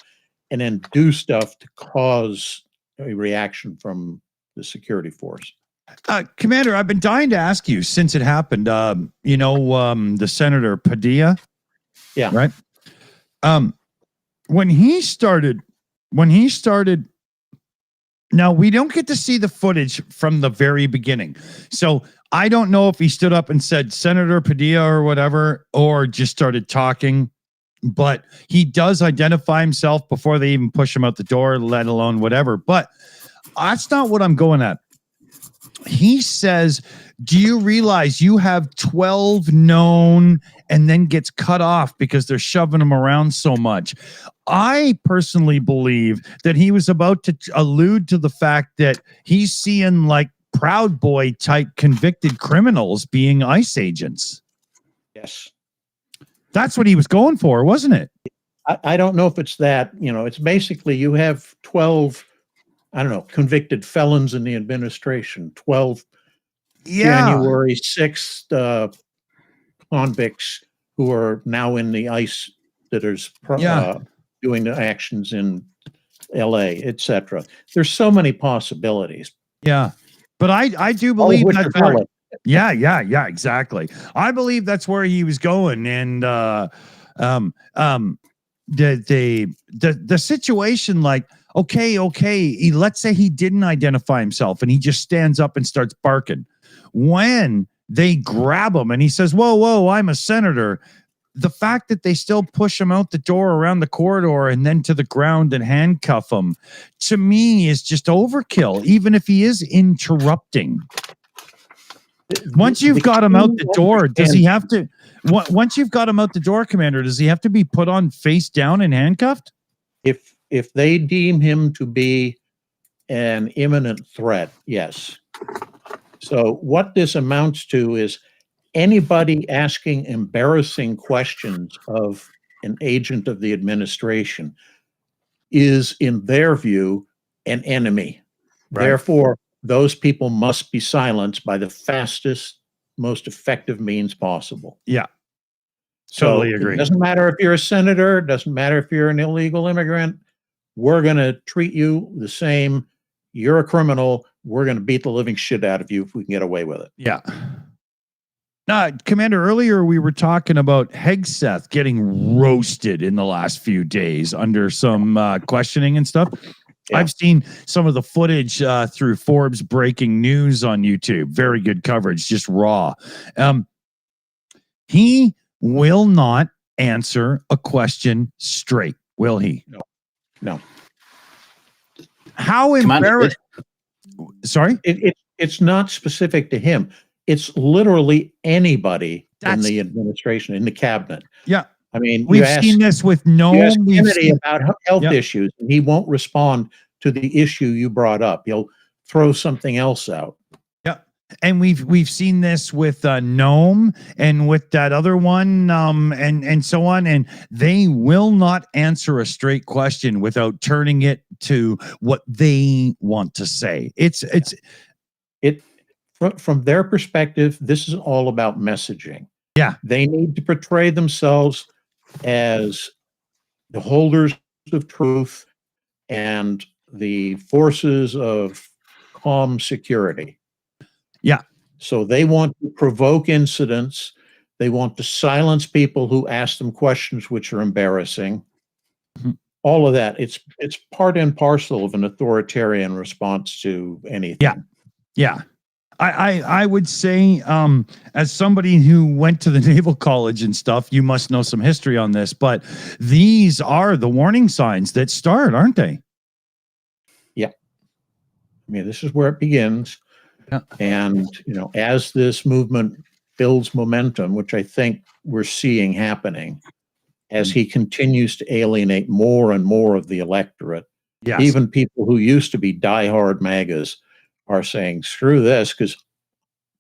and then do stuff to cause a reaction from the security force. Commander, I've been dying to ask you since it happened. The Senator Padilla. Yeah. Right. When he started, now we don't get to see the footage from the very beginning. So I don't know if he stood up and said Senator Padilla or whatever, or just started talking, but he does identify himself before they even push him out the door, let alone whatever. But that's not what I'm going at. He says, do you realize you have 12 known, and then gets cut off because they're shoving him around so much? I personally believe that he was about to allude to the fact that he's seeing like Proud Boy type convicted criminals being ICE agents. Yes. That's what he was going for, wasn't it? I don't know if it's that. It's basically you have 12, convicted felons in the administration, 12 January 6th convicts who are now in the ICE that is doing the actions in LA, etc. There's so many possibilities. Yeah. But I do believe that's where, yeah, exactly. I believe that's where he was going. And the situation, like, okay, let's say he didn't identify himself and he just stands up and starts barking. When they grab him and he says, whoa, I'm a senator, the fact that they still push him out the door around the corridor and then to the ground and handcuff him, to me, is just overkill, even if he is interrupting. Once you've got him out the door, does he have to, once you've got him out the door, Commander, does he have to be put on face down and handcuffed? If they deem him to be an imminent threat, yes. So what this amounts to is anybody asking embarrassing questions of an agent of the administration is, in their view, an enemy. Right. Therefore, those people must be silenced by the fastest, most effective means possible. Yeah. Totally agree. It doesn't matter if you're a senator, it doesn't matter if you're an illegal immigrant. we're going to treat you the same. You're a criminal. We're going to beat the living shit out of you if we can get away with it. Yeah. Commander, earlier we were talking about Hegseth getting roasted in the last few days under some questioning and stuff. Yeah. I've seen some of the footage through Forbes Breaking News on YouTube. Very good coverage, just raw. He will not answer a question straight, will he? No. How embarrassing. Sorry? It's not specific to him. It's literally anybody in the administration, in the cabinet. Yeah. I mean, we've seen this with Noam. We've seen about health issues, and he won't respond to the issue you brought up. He'll throw something else out. Yeah. And we've seen this with Noam and with that other one and so on. And they will not answer a straight question without turning it to what they want to say. From their perspective, this is all about messaging. Yeah. They need to portray themselves as the holders of truth and the forces of calm security. Yeah. So they want to provoke incidents. They want to silence people who ask them questions which are embarrassing. Mm-hmm. All of that. It's part and parcel of an authoritarian response to anything. Yeah. Yeah. I would say, as somebody who went to the Naval College and stuff, you must know some history on this, but these are the warning signs that start, aren't they? Yeah. I mean, this is where it begins. Yeah. And, as this movement builds momentum, which I think we're seeing happening, as he continues to alienate more and more of the electorate, yes. Even people who used to be diehard MAGAs are saying, screw this, because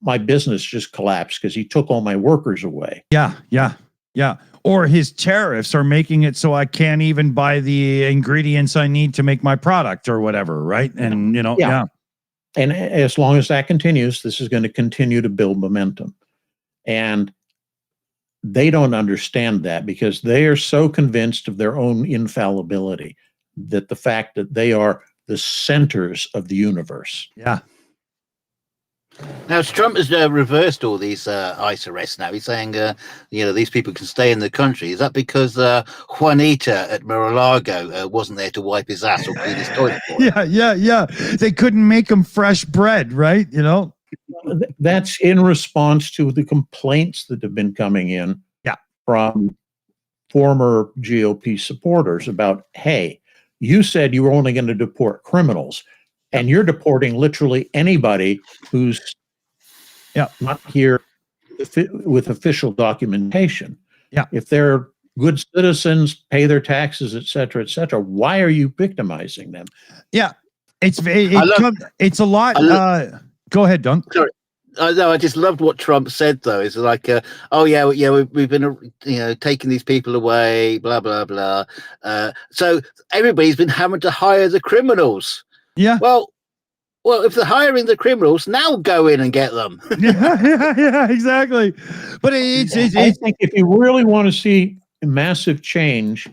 my business just collapsed because he took all my workers away. Yeah. Or his tariffs are making it so I can't even buy the ingredients I need to make my product or whatever, right? And, yeah. And as long as that continues, this is going to continue to build momentum. And they don't understand that because they are so convinced of their own infallibility that the fact that they are the centers of the universe. Yeah. Now, Trump has reversed all these ICE arrests now. He's saying, these people can stay in the country. Is that because Juanita at Mar-a-Lago wasn't there to wipe his ass or clean his toilet for him? Yeah. They couldn't make him fresh bread, right? That's in response to the complaints that have been coming in from former GOP supporters about, hey, you said you were only going to deport criminals, and you're deporting literally anybody who's not here with official documentation. Yeah. If they're good citizens, pay their taxes, et cetera, why are you victimizing them? Yeah. It's a lot. Go ahead, Dunk. Sorry. No, I just loved what Trump said, though. It's like, we've been, taking these people away, blah, blah, blah. So everybody's been having to hire the criminals. Yeah. Well, if they're hiring the criminals, now go in and get them. yeah, exactly. But I think if you really want to see massive change,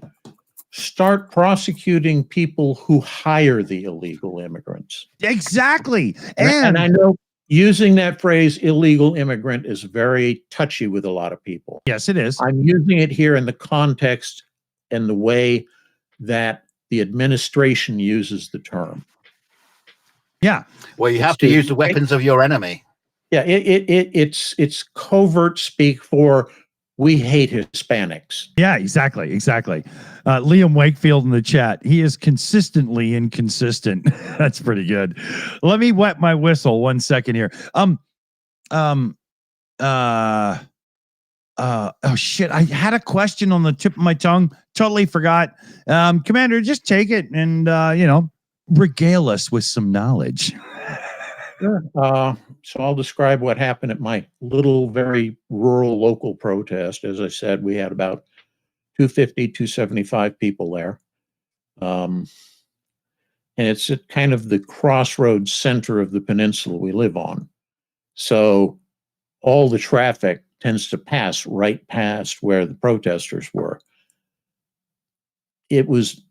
start prosecuting people who hire the illegal immigrants. Exactly. And I know using that phrase illegal immigrant is very touchy with a lot of people. Yes, it is. I'm using it here in the context and the way that the administration uses the term. Yeah. Well, you have to use the weapons of your enemy. Yeah, it's covert speak for we hate Hispanics. Yeah, exactly. Liam Wakefield in the chat. He is consistently inconsistent. That's pretty good. Let me wet my whistle 1 second here. Oh shit. I had a question on the tip of my tongue. Totally forgot. Commander, just take it and, regale us with some knowledge. Sure. So I'll describe what happened at my little, very rural local protest. As I said, we had about 250, 275 people there. And it's at kind of the crossroads center of the peninsula we live on. So all the traffic tends to pass right past where the protesters were. It was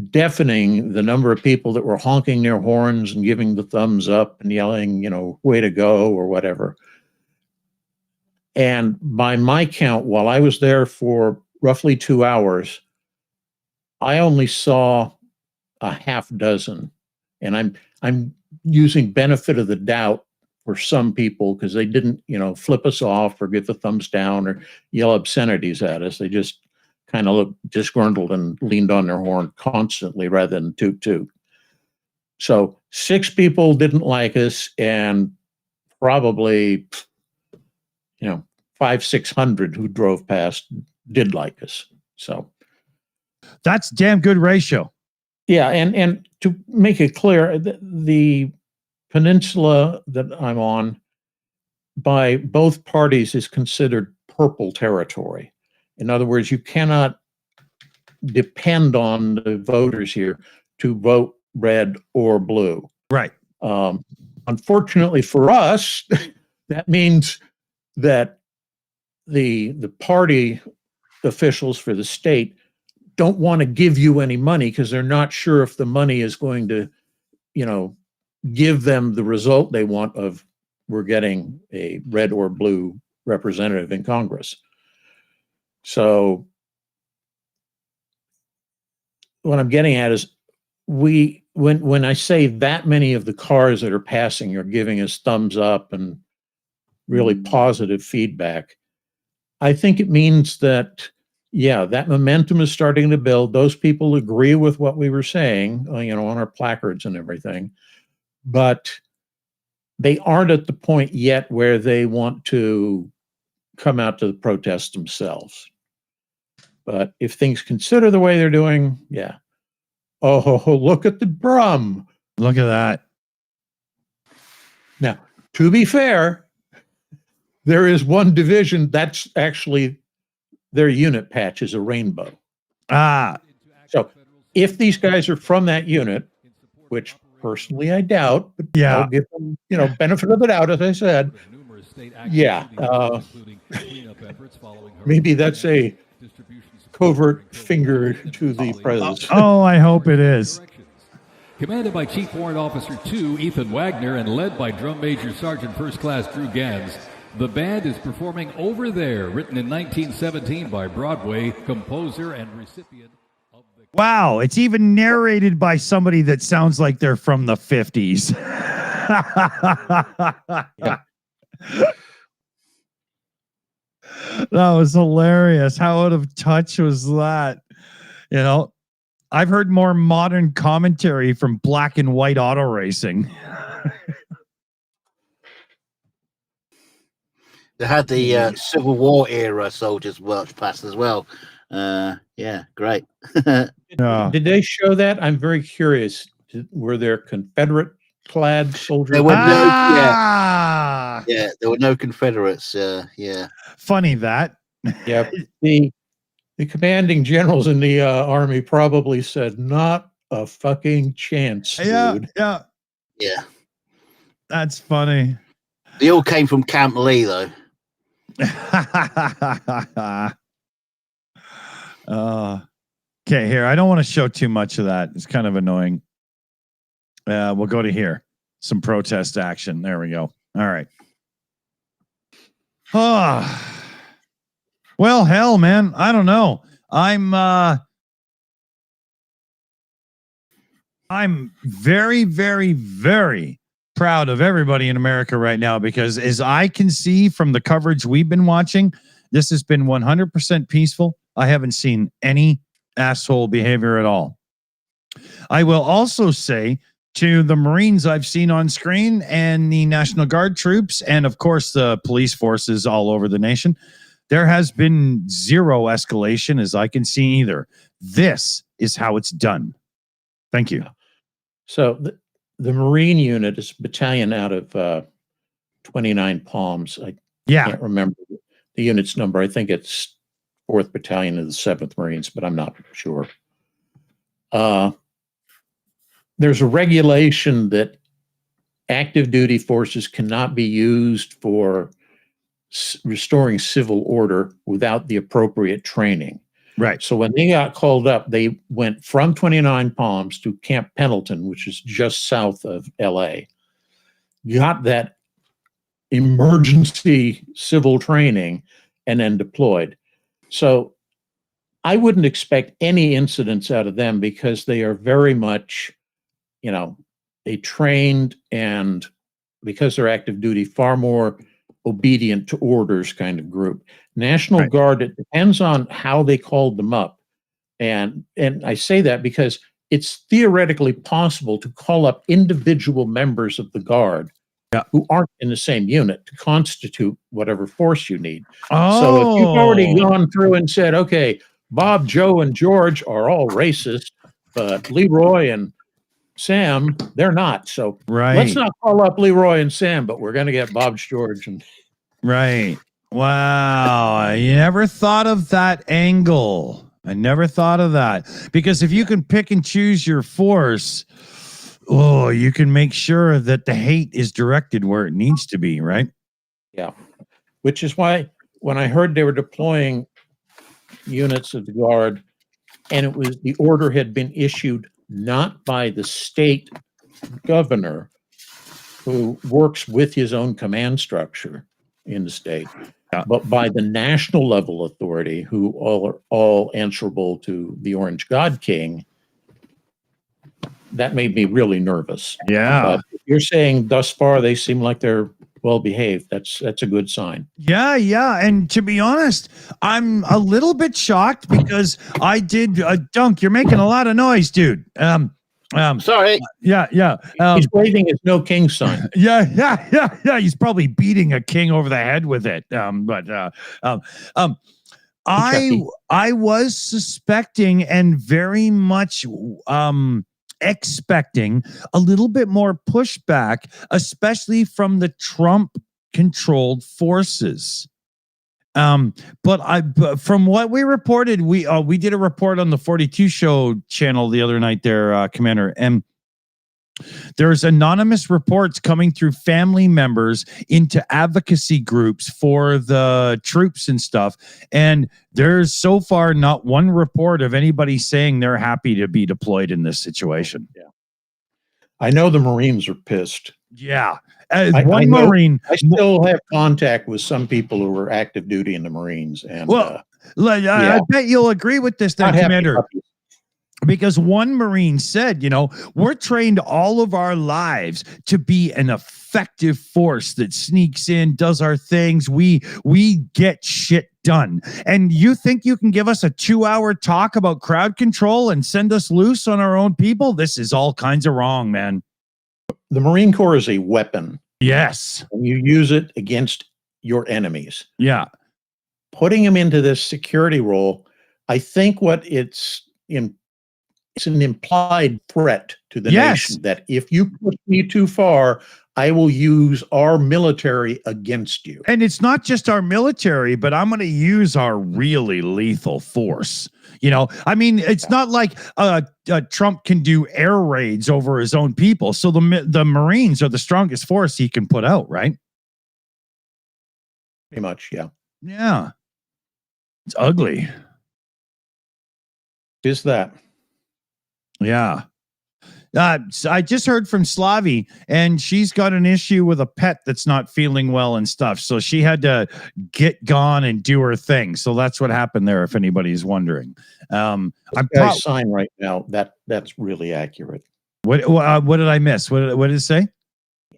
deafening, the number of people that were honking their horns and giving the thumbs up and yelling, way to go or whatever. And by my count, while I was there for roughly 2 hours, I only saw a half dozen. And I'm using benefit of the doubt for some people because they didn't, flip us off or give the thumbs down or yell obscenities at us. They just kind of looked disgruntled and leaned on their horn constantly rather than toot toot. So 6 people didn't like us, and probably, 500-600 who drove past did like us. So That's damn good ratio. yeah, and to make it clear, the peninsula that I'm on by both parties is considered purple territory. In other words, you cannot depend on the voters here to vote red or blue. Right. Unfortunately for us, that means that the party officials for the state don't want to give you any money because they're not sure if the money is going to, give them the result they want of we're getting a red or blue representative in Congress. So what I'm getting at is when I say that many of the cars that are passing are giving us thumbs up and really positive feedback, I think it means that, that momentum is starting to build. Those people agree with what we were saying, on our placards and everything, but they aren't at the point yet where they want to come out to the protest themselves. But if things consider the way they're doing, oh, look at the drum. Look at that. Now, to be fair, there is one division that's actually their unit patch is a rainbow. So if these guys are from that unit, which personally I doubt, but I'll give them, benefit of the doubt, as I said. Maybe that's a covert finger to the president. Oh, I hope it is. Commanded by Chief Warrant Officer 2, Ethan Wagner, and led by Drum Major Sergeant First Class Drew Gans, the band is performing Over There, written in 1917 by Broadway composer and recipient of the... Wow, it's even narrated by somebody that sounds like they're from the 50s. That was hilarious. How out of touch was that? I've heard more modern commentary from black and white auto racing. They had the Civil War era soldiers march past as well. Great. Did they show that? I'm very curious. Were there Confederate clad soldiers? There were there were no Confederates. Funny that. Yeah. The commanding generals in the army probably said, "Not a fucking chance, dude." Yeah. That's funny. They all came from Camp Lee, though. Okay, here. I don't want to show too much of that. It's kind of annoying. We'll go to here. Some protest action. There we go. All right. Well, hell, man. I don't know. I'm very, very, very proud of everybody in America right now, because as I can see from the coverage we've been watching, this has been 100% peaceful. I haven't seen any asshole behavior at all. I will also say to the Marines I've seen on screen and the National Guard troops, and of course the police forces all over the nation, there has been zero escalation as I can see either. This is how it's done. Thank you. So the Marine unit is a battalion out of 29 Palms. I can't remember the unit's number. I think it's 4th Battalion of the 7th Marines, but I'm not sure. There's a regulation that active duty forces cannot be used for restoring civil order without the appropriate training. Right. So when they got called up, they went from 29 Palms to Camp Pendleton, which is just south of LA. Got that emergency civil training and then deployed. So I wouldn't expect any incidents out of them because they are very much, a trained and, because they're active duty, far more obedient to orders kind of group. National Guard, it depends on how they called them up. And I say that because it's theoretically possible to call up individual members of the Guard who aren't in the same unit to constitute whatever force you need. So if you've already gone through and said, okay, Bob, Joe, and George are all racist, but Leroy and Sam, they're not. So let's not call up Leroy and Sam, but we're going to get Bob, George, and Wow. I never thought of that angle. I never thought of that. Because if you can pick and choose your force, you can make sure that the hate is directed where it needs to be, right? Yeah. Which is why when I heard they were deploying units of the Guard, and it was the order had been issued not by the state governor who works with his own command structure in the state, but by the national level authority who are all answerable to the Orange God King, that made me really nervous. Yeah. But if you're saying thus far they seem like they're well behaved, that's a good sign. Yeah. And to be honest, I'm a little bit shocked because I did Dunk, you're making a lot of noise, dude. Sorry. Yeah. He's waving his no king sign. Yeah. He's probably beating a king over the head with it. I was suspecting and very much expecting a little bit more pushback, especially from the Trump-controlled forces. But from what we reported, we did a report on the 42 show channel the other night there, Commander, and there's anonymous reports coming through family members into advocacy groups for the troops and stuff. And there's so far not one report of anybody saying they're happy to be deployed in this situation. Yeah. I know the Marines are pissed. Yeah. Marine. I still have contact with some people who were active duty in the Marines. And I bet you'll agree with this then, Commander. Because one Marine said, we're trained all of our lives to be an effective force that sneaks in, does our things. We get shit done. And you think you can give us a 2-hour talk about crowd control and send us loose on our own people? This is all kinds of wrong, man. The Marine Corps is a weapon. Yes. And you use it against your enemies. Yeah. Putting them into this security role, I think it's an implied threat to the nation that if you push me too far, I will use our military against you. And it's not just our military, but I'm going to use our really lethal force. It's not like Trump can do air raids over his own people. So the Marines are the strongest force he can put out, right? Pretty much, yeah. Yeah. It's ugly. Is that? Yeah. I just heard from Slavi, and she's got an issue with a pet that's not feeling well and stuff. So she had to get gone and do her thing. So that's what happened there, if anybody's wondering. I'm sign right now. That's really accurate. What did I miss? What did it say?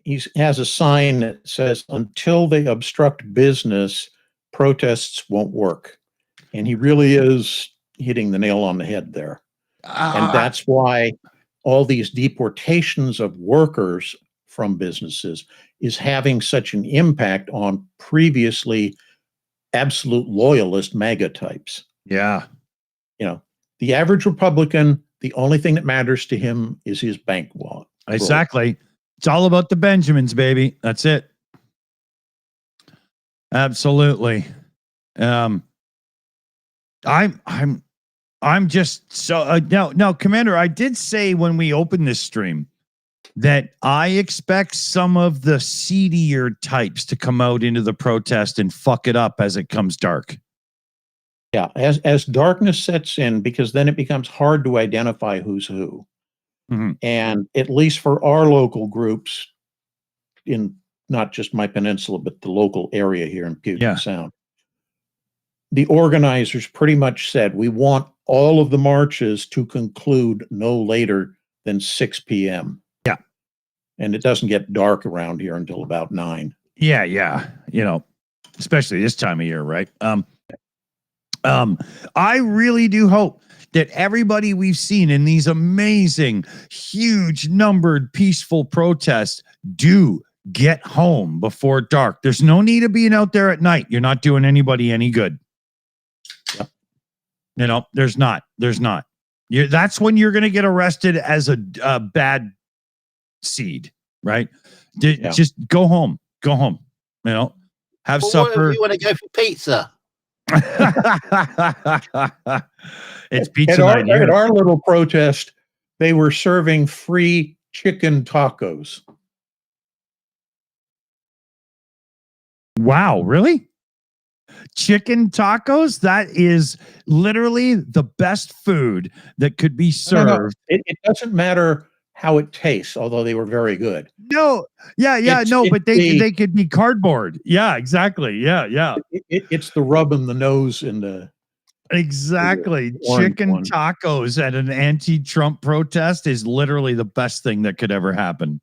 He has a sign that says, "Until they obstruct business, protests won't work." And he really is hitting the nail on the head there. And that's why all these deportations of workers from businesses is having such an impact on previously absolute loyalist MAGA types. Yeah. The average Republican, the only thing that matters to him is his bank wallet. Exactly. It's all about the Benjamins, baby. That's it. Absolutely. I'm just so now, Commander, I did say when we opened this stream that I expect some of the seedier types to come out into the protest and fuck it up as it comes dark. Yeah, as darkness sets in, because then it becomes hard to identify who's who. Mhm. And at least for our local groups, in not just my peninsula, but the local area here in Puget Yeah. Sound, the organizers pretty much said, we want all of the marches to conclude no later than 6 p.m. Yeah. And it doesn't get dark around here until about 9. Yeah, yeah. Especially this time of year, right? I really do hope that everybody we've seen in these amazing, huge numbered, peaceful protests do get home before dark. There's no need of being out there at night. You're not doing anybody any good. There's not. That's when you're going to get arrested as a bad seed, right? Just go home. Have Well, supper. what if you want to go for pizza? It's pizza night here. At our little protest, they were serving free chicken tacos. Wow, really? Chicken tacos? That is literally the best food that could be served. No. It doesn't matter how it tastes, although they were very good. No, but they could be cardboard. Yeah, exactly. Yeah. It's the rub in the nose and the exactly. Chicken tacos at an anti-Trump protest is literally the best thing that could ever happen.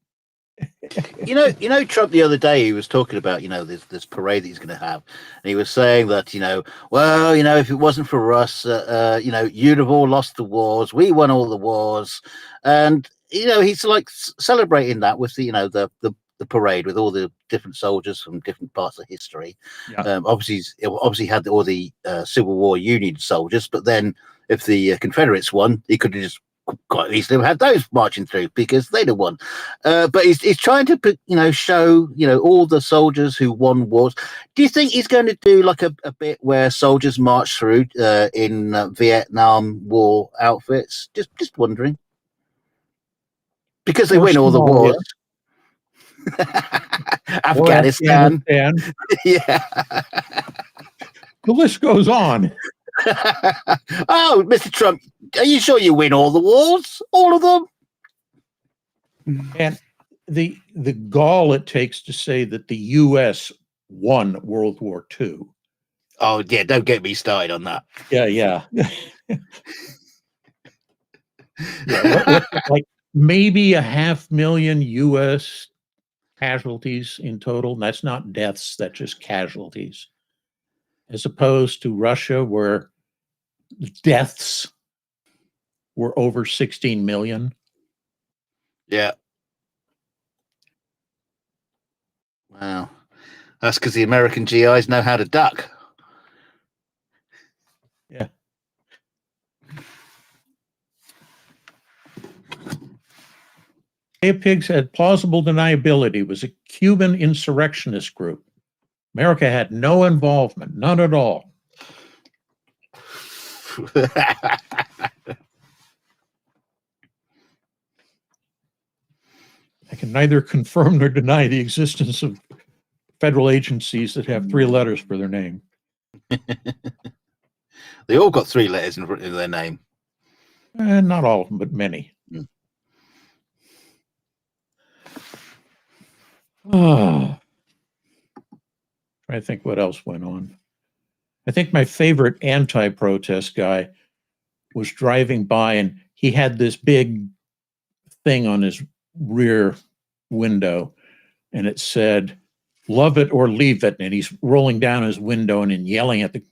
Trump the other day, he was talking about, this parade that he's going to have. And he was saying that, if it wasn't for us, you'd have all lost the wars. We won all the wars. And, he's like celebrating that with the parade with all the different soldiers from different parts of history. Yeah. Obviously had all the Civil War Union soldiers, but then if the Confederates won, he could have just quite easily have had those marching through because they'd have won. But he's trying to show all the soldiers who won wars. Do you think he's going to do like a bit where soldiers march through in Vietnam War outfits? Just wondering, because they win all the wars. Afghanistan. Yeah. The list goes on. Oh, Mr. Trump, are you sure you win all the wars? All of them? And the gall it takes to say that the U.S. won World War II. Oh, yeah, don't get me started on that. Yeah. Like maybe 500,000 U.S. casualties in total. And that's not deaths, that's just casualties. As opposed to Russia, where deaths were over 16 million. Yeah. Wow. That's because the American GIs know how to duck. Yeah. Gay Pigs had plausible deniability. It was a Cuban insurrectionist group. America had no involvement, none at all. I can neither confirm nor deny the existence of federal agencies that have 3 letters for their name. They all got 3 letters in their name. Not all of them, but many. Oh. I think what else went on. I think my favorite anti-protest guy was driving by and he had this big thing on his rear window and it said, "Love it or leave it." And he's rolling down his window and yelling at the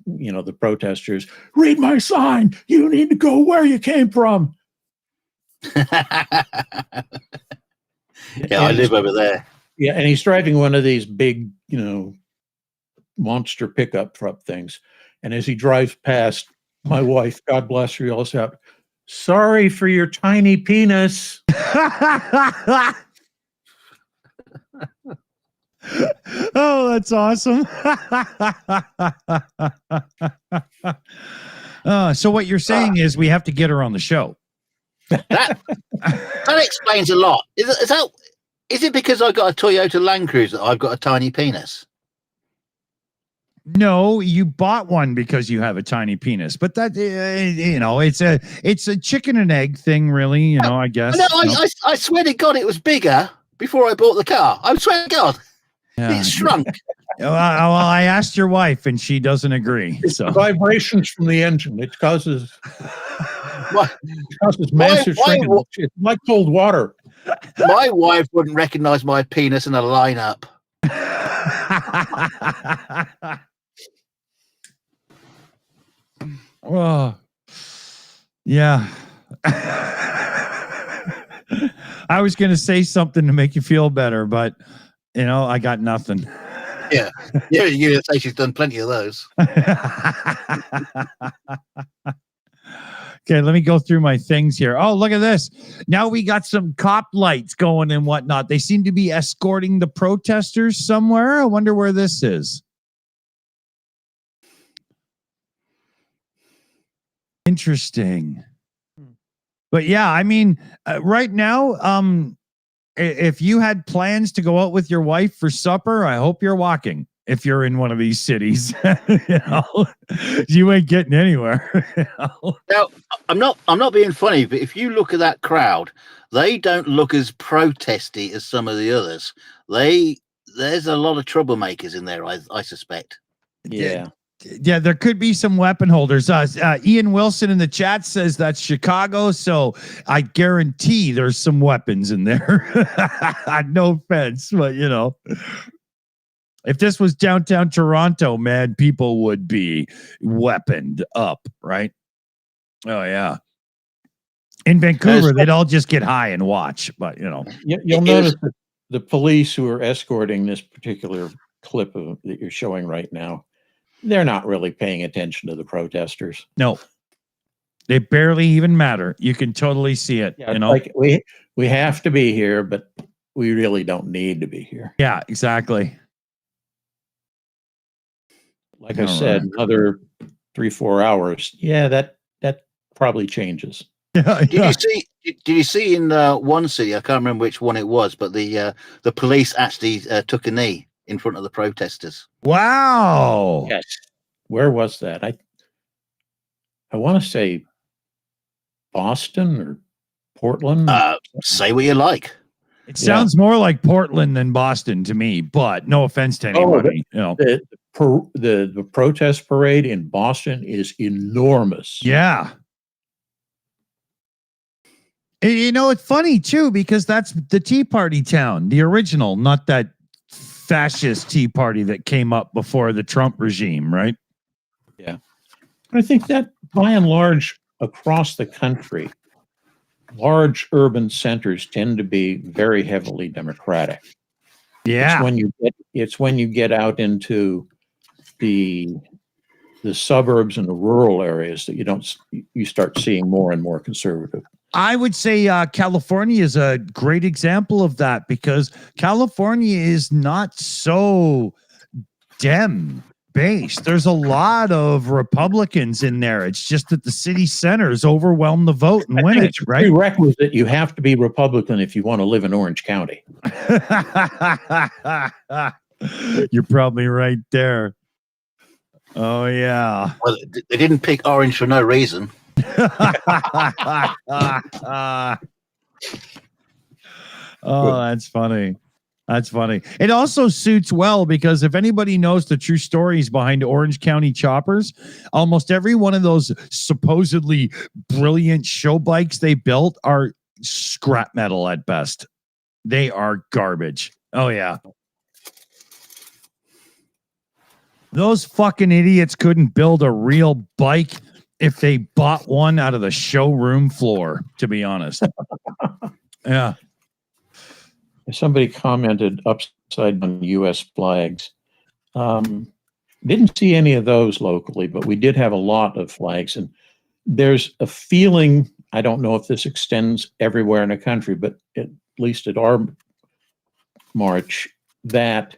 protesters, "Read my sign. You need to go where you came from." Yeah, I live over there. Yeah, and he's driving one of these big, monster pickup truck things. And as he drives past, my wife, God bless her, yells out, "Sorry for your tiny penis." Oh, that's awesome. So what you're saying is we have to get her on the show. That explains a lot. Is it because I got a Toyota Land Cruiser that I've got a tiny penis? No, you bought one because you have a tiny penis, but that it's a chicken and egg thing, really. You know, I guess. No, I swear to God, it was bigger before I bought the car. I swear to God, it shrunk. Well, I asked your wife, and she doesn't agree. It's so vibrations from the engine. It causes massive shrinking. It's like cold water. My wife wouldn't recognize my penis in a lineup. Oh, yeah. I was going to say something to make you feel better, but I got nothing. Yeah, you're going to say she's done plenty of those. Okay, let me go through my things here. Oh, look at this. Now we got some cop lights going and whatnot. They seem to be escorting the protesters somewhere. I wonder where this is. Interesting. But yeah, I mean, right now, if you had plans to go out with your wife for supper, I hope you're walking. If you're in one of these cities, you ain't getting anywhere. Now, I'm not being funny, but if you look at that crowd, they don't look as protesty as some of the others. There's a lot of troublemakers in there, I suspect. Yeah. Yeah, there could be some weapon holders. Ian Wilson in the chat says that's Chicago, so I guarantee there's some weapons in there. No offense, but if this was downtown Toronto, man, people would be weaponed up, right? Oh yeah. In Vancouver, they'd all just get high and watch, but you'll notice that the police who are escorting this particular clip that you're showing right now, they're not really paying attention to the protesters. No, they barely even matter. You can totally see it. Yeah, like we have to be here, but we really don't need to be here. Yeah, exactly. Like I said, another 3-4 hours. Yeah, that probably changes. Did you see in one city? I can't remember which one it was, but the police actually took a knee in front of the protesters. Wow. Yes. Where was that? I want to say Boston or Portland. Say what you like. It sounds more like Portland than Boston to me, but no offense to anybody. The protest parade in Boston is enormous. Yeah. It's funny too, because that's the Tea Party town, the original, not that fascist Tea Party that came up before the Trump regime, right? Yeah. I think that by and large across the country, large urban centers tend to be very heavily Democratic. Yeah. It's when you get out into the suburbs and the rural areas that you start seeing more and more conservative. I would say California is a great example of that, because California is not so Dem based. There's a lot of Republicans in there. It's just that the city centers overwhelm the vote and win it, right? Prerequisite, you have to be Republican if you want to live in Orange County. You're probably right there. Oh, yeah. Well, they didn't pick orange for no reason. Oh, that's funny. That's funny. It also suits well because if anybody knows the true stories behind Orange County choppers, almost every one of those supposedly brilliant show bikes they built are scrap metal at best. They are garbage. Oh, yeah. Those fucking idiots couldn't build a real bike if they bought one out of the showroom floor, to be honest. Yeah. Somebody commented upside down U.S. flags. Didn't see any of those locally, but we did have a lot of flags. And there's a feeling, I don't know if this extends everywhere in the country, but at least at our march, that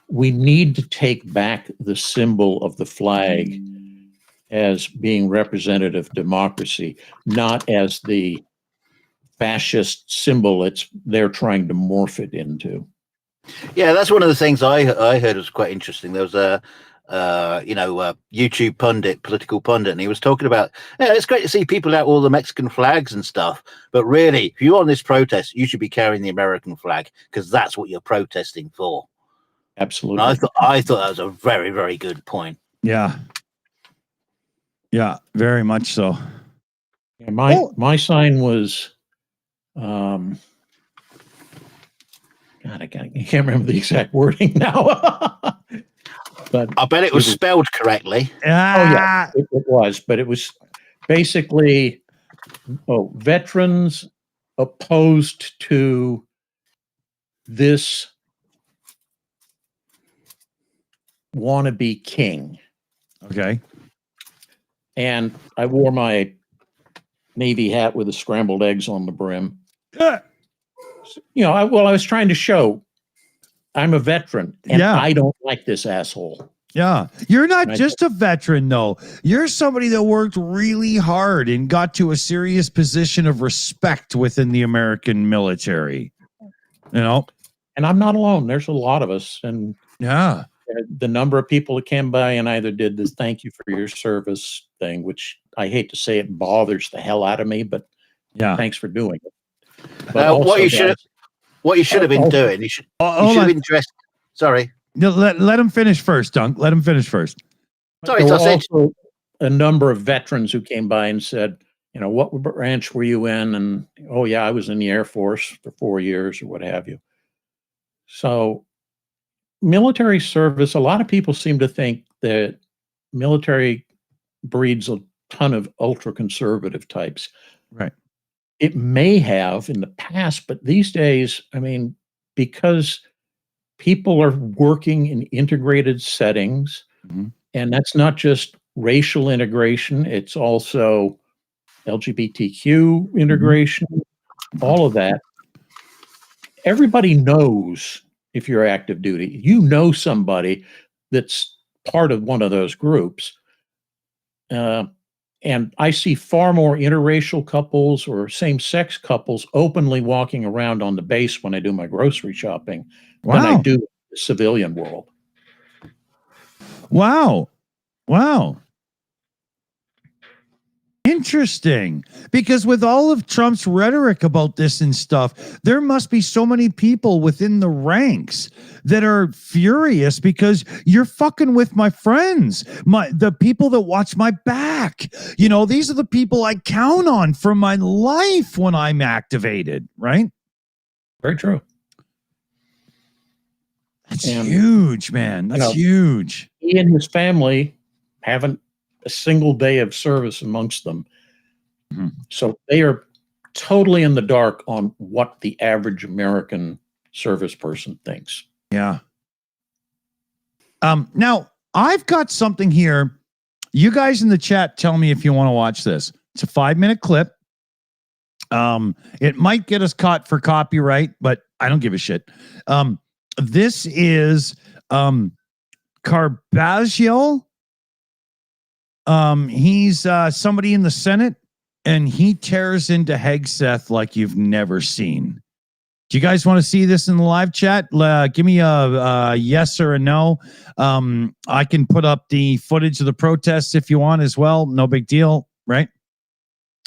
we need to take back the symbol of the flag as being representative of democracy, not as the fascist symbol they're trying to morph it into. Yeah, that's one of the things I heard was quite interesting. There was YouTube pundit, political pundit, and he was talking about, yeah, it's great to see people out all the Mexican flags and stuff, but really, if you're on this protest, you should be carrying the American flag because that's what you're protesting for. Absolutely. And I thought that was a very, very good point. Yeah. Yeah, very much so. Yeah, my sign was, God, I can't remember the exact wording now. But I bet it was spelled correctly. Oh yeah, it was, but it was basically veterans opposed to this wannabe king. Okay. And I wore my Navy hat with the scrambled eggs on the brim. I was trying to show I'm a veteran and I don't like this asshole. Yeah. You're not just a veteran, though. You're somebody that worked really hard and got to a serious position of respect within the American military. And I'm not alone. There's a lot of us. And yeah, the number of people that came by and either did this thank you for your service thing, which I hate to say it bothers the hell out of me, but thanks for doing it. But what you should have been doing, you should have been dressed. Sorry. No, let him finish first, Dunk. Let him finish first. Sorry, there were also a number of veterans who came by and said, what branch were you in? And, oh, yeah, I was in the Air Force for 4 years or what have you. So military service, a lot of people seem to think that military breeds a ton of ultra-conservative types. Right. It may have in the past, but these days, because people are working in integrated settings, and that's not just racial integration, it's also LGBTQ integration, all of that. Everybody knows if you're active duty. You know somebody that's part of one of those groups. And I see far more interracial couples or same-sex couples openly walking around on the base when I do my grocery shopping than I do the civilian world. Wow. Interesting. Because with all of Trump's rhetoric about this and stuff, there must be so many people within the ranks that are furious because you're fucking with my friends, the people that watch my back. These are the people I count on for my life when I'm activated, right? Very true. That's huge, man. That's huge. He and his family haven't a single day of service amongst them. So they are totally in the dark on what the average American service person thinks. Yeah. Now, I've got something here. You guys in the chat, tell me if you want to watch this. It's a 5-minute clip. It might get us caught for copyright, but I don't give a shit. This is Carpasian. He's somebody in the Senate, and he tears into Hegseth like you've never seen. Do you guys want to see this in the live chat? Give me a yes or a no. I can put up the footage of the protests if you want as well. No big deal, right?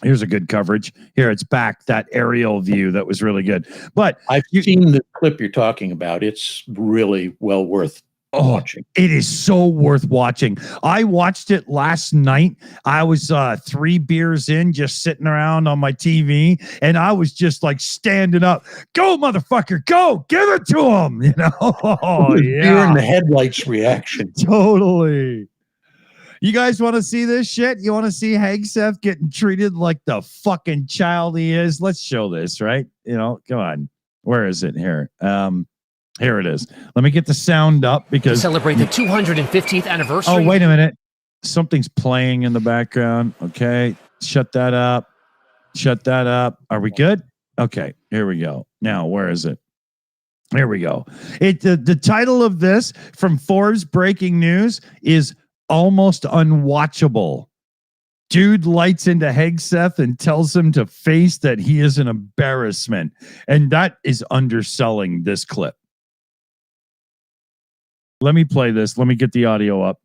Here's a good coverage. Here, it's back, that aerial view that was really good. But I've seen the clip you're talking about. It's really well worth watching. It is so worth watching. I watched it last night. I was 3 beers in, just sitting around on my TV, and I was just like standing up. Go, motherfucker, go! Give it to him! Deer in the headlights reaction. Totally. You guys want to see this shit? You want to see Hegseth getting treated like the fucking child he is? Let's show this, right? Come on. Where is it here? Here it is. Let me get the sound up because celebrate the 215th anniversary. Oh, wait a minute. Something's playing in the background. Okay. Shut that up. Shut that up. Are we good? Okay. Here we go. Now, where is it? Here we go. The title of this from Forbes Breaking News is Almost Unwatchable. Dude lights into Hegseth and tells him to face that he is an embarrassment. And that is underselling this clip. Let me play this. Let me get the audio up.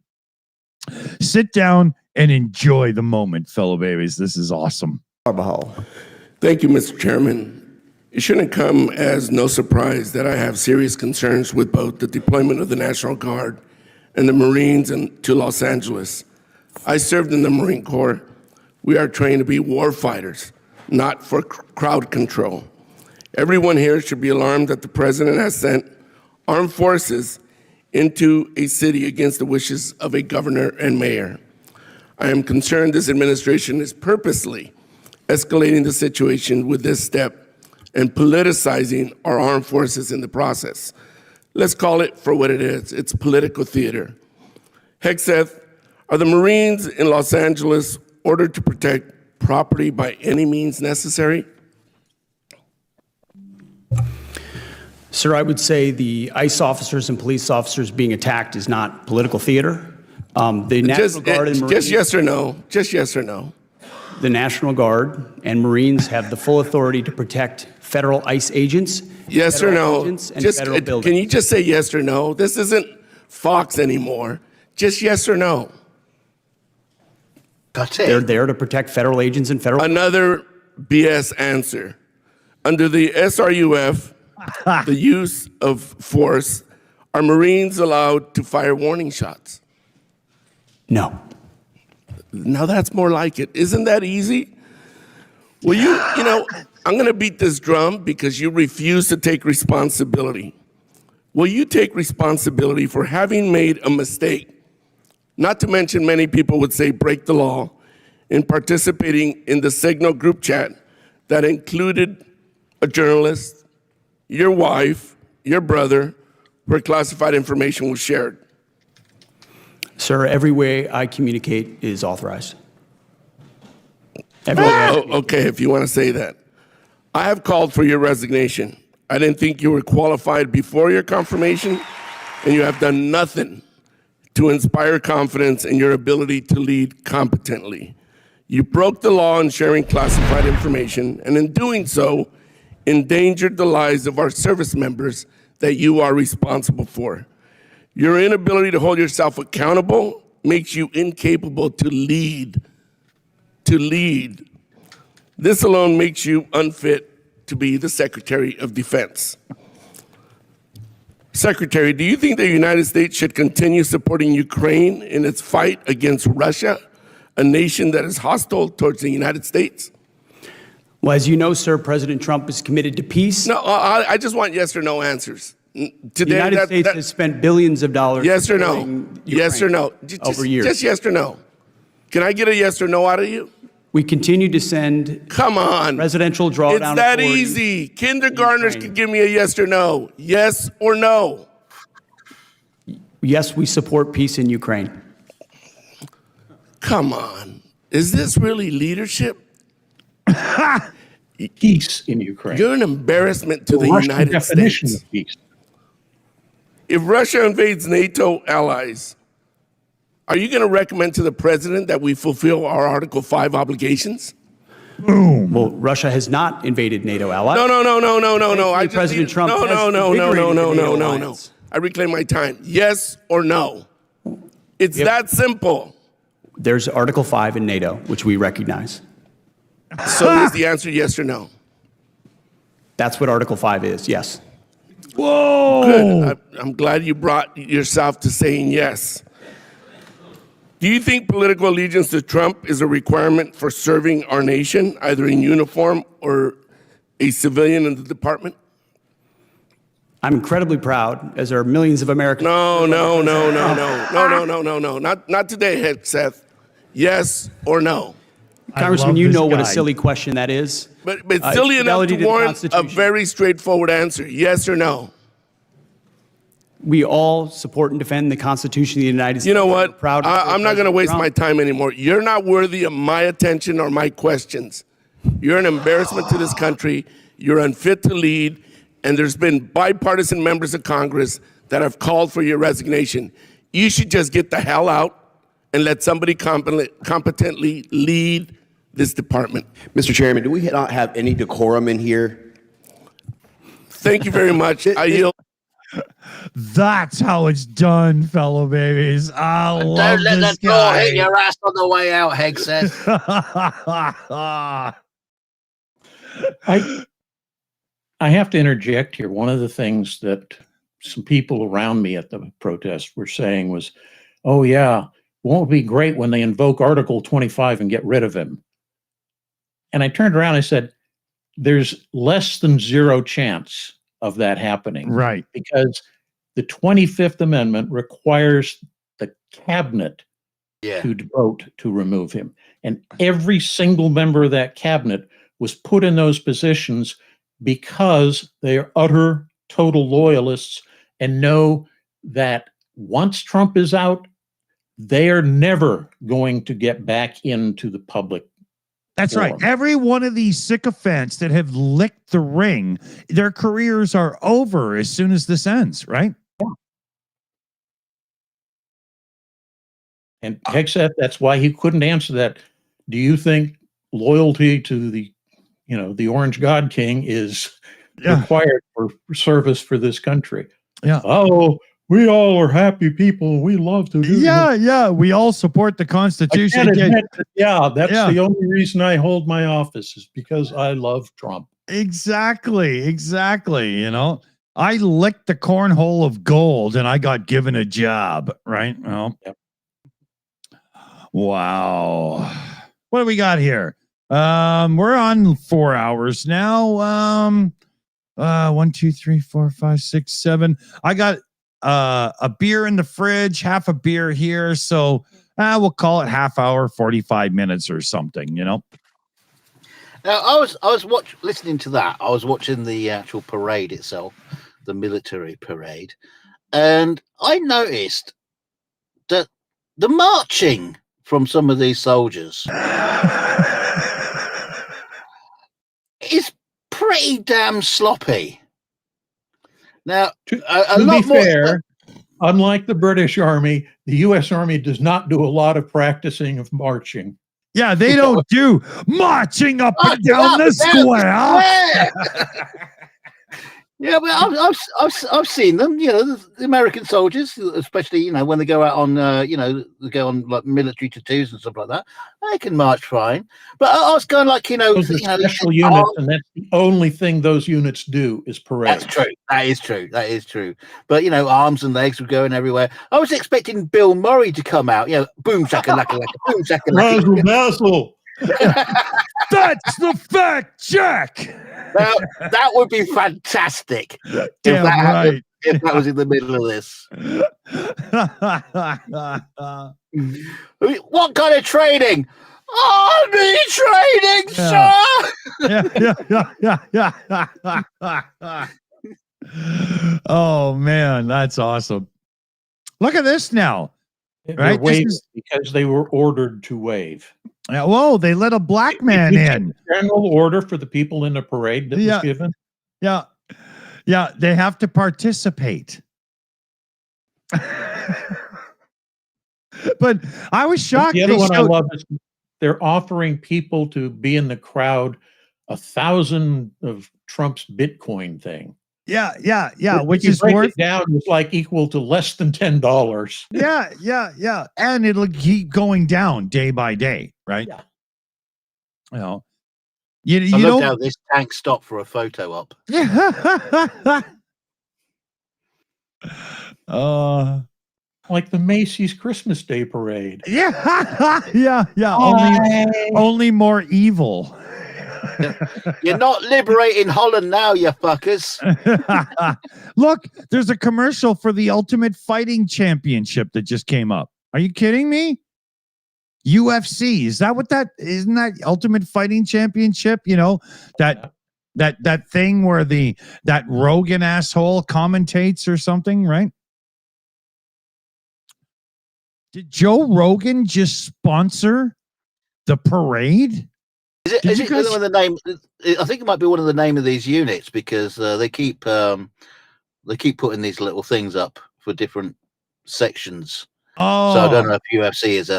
Sit down and enjoy the moment, fellow babies. This is awesome. Thank you, Mr. Chairman. It shouldn't come as no surprise that I have serious concerns with both the deployment of the National Guard and the Marines to Los Angeles. I served in the Marine Corps. We are trained to be war fighters, not for crowd control. Everyone here should be alarmed that the president has sent armed forces into a city against the wishes of a governor and mayor. I am concerned this administration is purposely escalating the situation with this step and politicizing our armed forces in the process. Let's call it for what it is. It's political theater. Hegseth, are the Marines in Los Angeles ordered to protect property by any means necessary? Sir, I would say the ICE officers and police officers being attacked is not political theater. The National Guard and Marines, just yes or no. Just yes or no. The National Guard and Marines have the full authority to protect federal ICE agents. Yes or no. Can you just say yes or no? This isn't Fox anymore. Just yes or no. That's it. They're there to protect federal agents and federal. Another BS answer. Under the SRUF, the use of force, are Marines allowed to fire warning shots? No. Now that's more like it. Isn't that easy? Well, I'm going to beat this drum because you refuse to take responsibility. Will you take responsibility for having made a mistake? Not to mention many people would say break the law in participating in the Signal group chat that included a journalist, your wife, your brother, where classified information was shared. Sir, every way I communicate is authorized. Okay, if you want to say that. I have called for your resignation. I didn't think you were qualified before your confirmation, and you have done nothing to inspire confidence in your ability to lead competently. You broke the law in sharing classified information, and in doing so, endangered the lives of our service members that you are responsible for. Your inability to hold yourself accountable makes you incapable to lead. This alone makes you unfit to be the Secretary of Defense. Secretary, do you think the United States should continue supporting Ukraine in its fight against Russia, a nation that is hostile towards the United States? Well, as you know, sir, President Trump is committed to peace. No, I just want yes or no answers. Today, the United States has spent billions of dollars. Yes or no? Yes or no? Over years. Just yes or no. Can I get a yes or no out of you? We continue to send. Come on. Presidential drawdown. It's that easy. Kindergartners can give me a yes or no. Yes or no. Yes, we support peace in Ukraine. Come on. Is this really leadership? Peace in Ukraine. You're an embarrassment to the Russian United definition States. Of peace. If Russia invades NATO allies, are you going to recommend to the president that we fulfill our Article 5 obligations? Boom. Well, Russia has not invaded NATO allies. No. President Trump. No. I reclaim my time. Yes or no? It's that simple. There's Article 5 in NATO, which we recognize. So is the answer yes or no? That's what Article 5 is, yes. Whoa! Good. I'm glad you brought yourself to saying yes. Do you think political allegiance to Trump is a requirement for serving our nation, either in uniform or a civilian in the department? I'm incredibly proud, as are millions of Americans. No. Not today, Seth. Yes or no? Congressman, you know what a silly question that is. But silly enough to warrant a very straightforward answer. Yes or no? We all support and defend the Constitution of the United States. You know what? I'm not going to waste my time anymore. You're not worthy of my attention or my questions. You're an embarrassment to this country. You're unfit to lead. And there's been bipartisan members of Congress that have called for your resignation. You should just get the hell out and let somebody competently lead this department. Mr. Chairman, do we not have any decorum in here? Thank you very much. I yield. That's how it's done, fellow babies. I love Don't let this the door guy. hit your ass on the way out, Heg says. I have to interject here. One of the things that some people around me at the protest were saying was, oh, yeah, won't it be great when they invoke Article 25 and get rid of him? And I turned around and I said, there's less than zero chance of that happening. Right. Because the 25th Amendment requires the cabinet to vote to remove him. And every single member of that cabinet was put in those positions because they are utter, total loyalists and know that once Trump is out, they are never going to get back into the public. That's right. Every one of these sycophants that have licked the ring, their careers are over as soon as this ends, right? Yeah. And Heck said that's why he couldn't answer that. Do you think loyalty to the, the Orange God King is required for service for this country? Yeah. Oh, we all are happy people. We love to do Yeah. We all support the Constitution. That's the only reason I hold my office is because I love Trump. Exactly. I licked the cornhole of gold and I got given a job, right? Well, wow. What do we got here? We're on 4 hours now. 1, 2, 3, 4, 5, 6, 7. I got a beer in the fridge, half a beer here. So we'll call it half hour, 45 minutes or something, Now, I was listening to that. I was watching the actual parade itself, the military parade, and I noticed that the marching from some of these soldiers is pretty damn sloppy. Now, to be fair, unlike the British Army, the U.S. Army does not do a lot of practicing of marching. Yeah, they don't do marching up and down the square. Yeah, but I've seen them. The American soldiers, especially when they go out on they go on like military tattoos and stuff like that. They can march fine. But I was going like those are special units, and that's the only thing those units do is parade. That's true. That is true. But arms and legs were going everywhere. I was expecting Bill Murray to come out. Boom shaka laka laka, boom shaka laka. Razzle. That's the fact check. Now, that would be fantastic. Damn right. If that was in the middle of this. What kind of training? Army training, sir. Yeah. Oh man, that's awesome. Look at this now. Right? Because they were ordered to wave. Yeah, whoa, they let a black man in. General order for the people in the parade that was given. Yeah, they have to participate. But I was shocked. The other one I love is they're offering people to be in the crowd 1,000 of Trump's Bitcoin thing. Yeah, which is worth worth down is like equal to less than $10. Yeah, and it'll keep going down day by day, right? Yeah. You I don't. how this tank stopped for a photo op. Like the Macy's Christmas Day parade. Yeah. Only more evil. You're not liberating Holland now, you fuckers. Look, there's a commercial for the Ultimate Fighting Championship that just came up. Are you kidding me? UFC, isn't that Ultimate Fighting Championship? That thing where that Rogan asshole commentates or something, right? Did Joe Rogan just sponsor the parade? Is it one of the name? I think it might be one of the name of these units because they keep putting these little things up for different sections. Oh, so I don't know if UFC is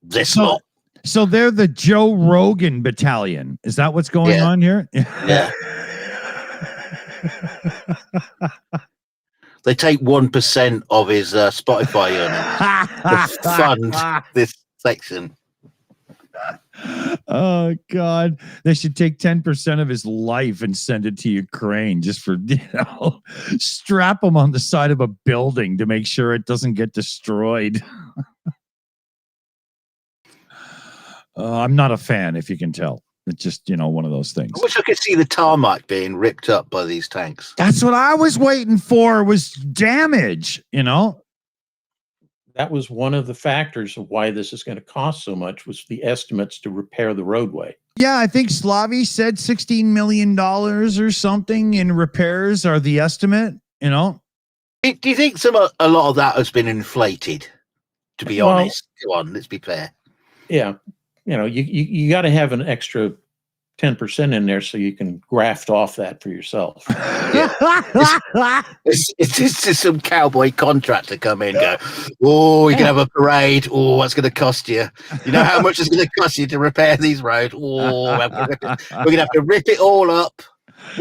this lot. So they're the Joe Rogan Battalion. Is that what's going on here? Yeah. They take 1% of his Spotify earnings to fund this section. Oh God, they should take 10% of his life and send it to Ukraine just for, strap him on the side of a building to make sure it doesn't get destroyed. I'm not a fan, if you can tell. It's just, one of those things. I wish I could see the tarmac being ripped up by these tanks. That's what I was waiting for, was damage, That was one of the factors of why this is going to cost so much, was the estimates to repair the roadway. Yeah, I think Slavi said $16 million or something in repairs are the estimate, Do you think a lot of that has been inflated, to be honest? Go on, let's be fair. Yeah. You got to have an extra 10% in there so you can graft off that for yourself. It's just some cowboy contractor come in and go, oh, you can have a parade. Oh, what's going to cost you? You know how much it's going to cost you to repair these roads? Oh, we're going to have to rip it all up,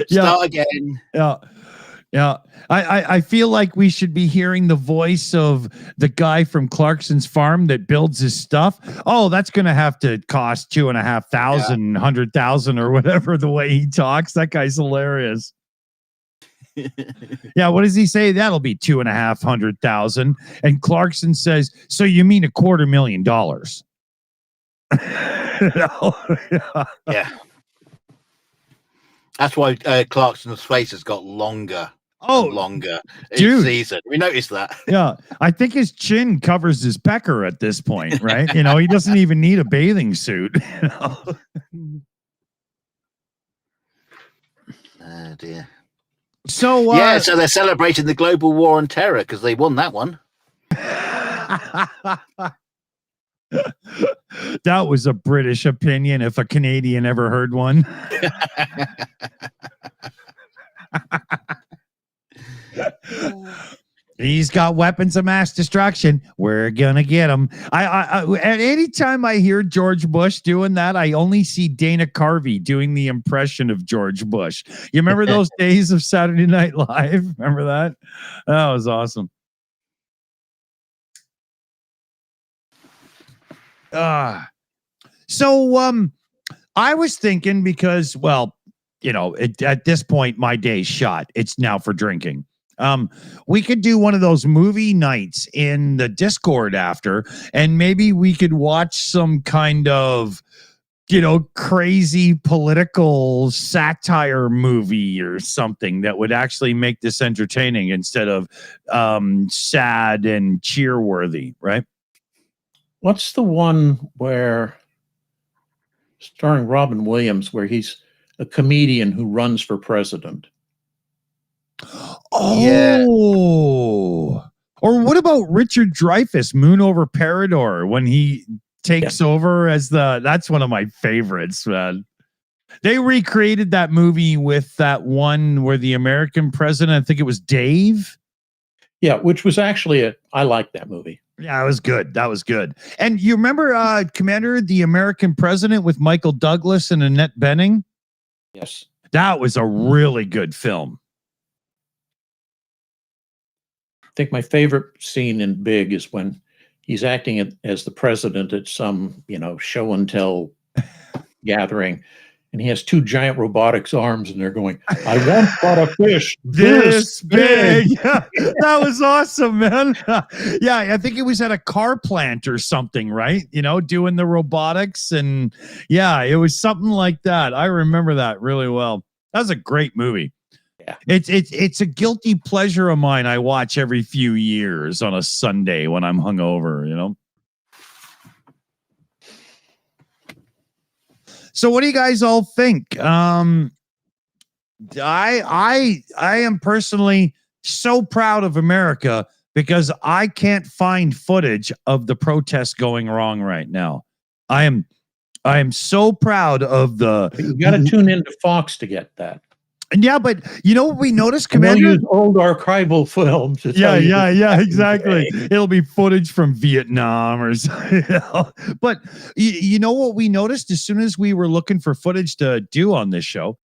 start again. Yeah. Yeah, I feel like we should be hearing the voice of the guy from Clarkson's farm that builds his stuff. Oh, that's going to have to cost $2,500, $100,000 or whatever, the way he talks. That guy's hilarious. Yeah, what does he say? That'll be $2,500,000. And Clarkson says, so you mean $250,000? Yeah. That's why Clarkson's face has got longer. Longer each season. We noticed that. Yeah, I think his chin covers his pecker at this point, right? He doesn't even need a bathing suit. Oh dear. So so they're celebrating the global war on terror because they won that one. That was a British opinion, if a Canadian ever heard one. He's got weapons of mass destruction. We're gonna get him. I at any time I hear George Bush doing that, I only see Dana Carvey doing the impression of George Bush. You remember those days of Saturday Night Live? Remember that? That was awesome. So I was thinking, because, at this point, my day's shot. It's now for drinking. We could do one of those movie nights in the Discord after, and maybe we could watch some kind of, crazy political satire movie or something that would actually make this entertaining instead of sad and cheer-worthy, right? What's the one where, starring Robin Williams, where he's a comedian who runs for president? Oh, yeah. Or what about Richard Dreyfuss, Moon Over Parador, when he takes over as that's one of my favorites, man. They recreated that movie with that one where the American president, I think it was Dave. Yeah, which was actually I like that movie. Yeah, it was good. That was good. And you remember Commander, the American President, with Michael Douglas and Annette Bening? Yes. That was a really good film. I think my favorite scene in Big is when he's acting as the president at some, show and tell gathering. And he has two giant robotics arms, and they're going, I once caught a fish this big. Yeah, that was awesome, man. Yeah, I think it was at a car plant or something, right? Doing the robotics. And yeah, it was something like that. I remember that really well. That was a great movie. Yeah. It's a guilty pleasure of mine. I watch every few years on a Sunday when I'm hungover, So what do you guys all think? I am personally so proud of America because I can't find footage of the protests going wrong right now. I am so proud of the. You got to tune into Fox to get that. Yeah, but what we noticed, Commander? Use old archival films. Yeah, exactly. It'll be footage from Vietnam or something. But you know what we noticed as soon as we were looking for footage to do on this show?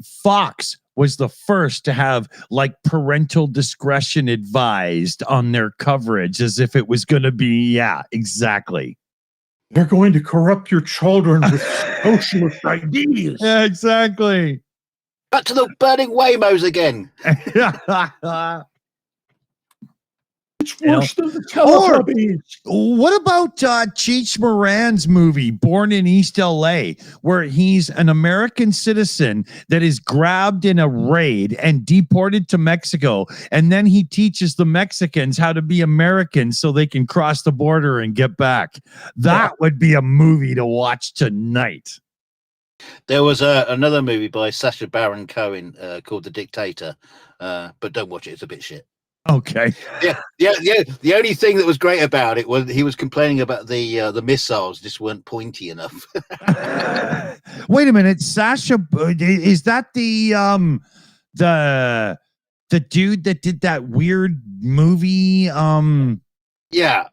Fox was the first to have like parental discretion advised on their coverage, as if it was going to be, yeah, exactly. They're going to corrupt your children with socialist ideas. Yeah, exactly. Back to the burning Waymos again. It's worse than the Teletubbies. What about Cheech Moran's movie, Born in East LA, where he's an American citizen that is grabbed in a raid and deported to Mexico, and then he teaches the Mexicans how to be Americans so they can cross the border and get back. That would be a movie to watch tonight. There was another movie by Sacha Baron Cohen called The Dictator, but don't watch it. It's a bit shit. Okay. Yeah. The only thing that was great about it was he was complaining about the missiles just weren't pointy enough. Wait a minute, Sasha, is that the dude that did that weird movie? Yeah.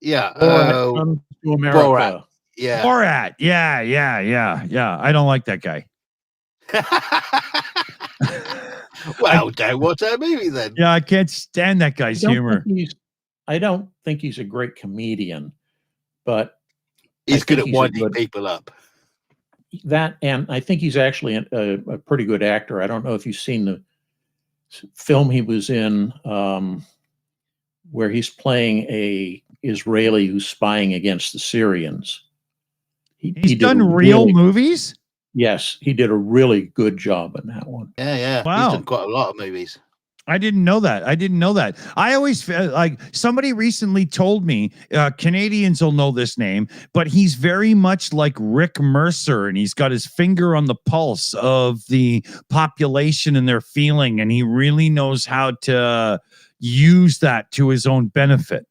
Borat, to America. Borat. Yeah. Borat. Yeah. I don't like that guy. Well, don't watch that movie then. Yeah, I can't stand that guy's humor. I don't think he's a great comedian, but he's good at winding people up. That, and I think he's actually a pretty good actor. I don't know if you've seen the film he was in, where he's playing a Israeli who's spying against the Syrians. He's done real movies? Yes, he did a really good job in that one. Yeah. Wow. He's done quite a lot of movies. I didn't know that. I always feel like somebody recently told me, Canadians will know this name, but he's very much like Rick Mercer, and he's got his finger on the pulse of the population and their feeling, and he really knows how to use that to his own benefit.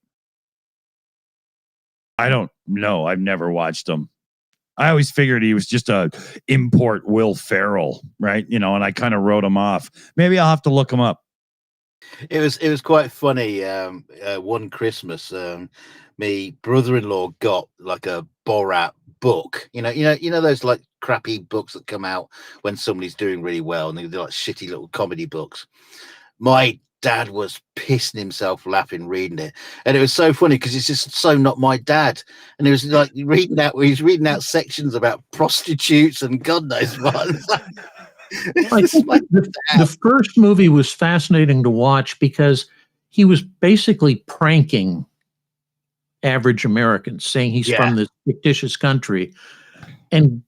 I don't know. I've never watched him. I always figured he was just a import Will Ferrell, right? And I kind of wrote him off. Maybe I'll have to look him up. It was quite funny. One Christmas, my brother-in-law got like a Borat book. You know those like crappy books that come out when somebody's doing really well, and they're like shitty little comedy books. My dad was pissing himself laughing reading it, and it was so funny because it's just so not my dad. And he was like reading out sections about prostitutes and God knows what. I think the first movie was fascinating to watch because he was basically pranking average Americans, saying he's from this fictitious country and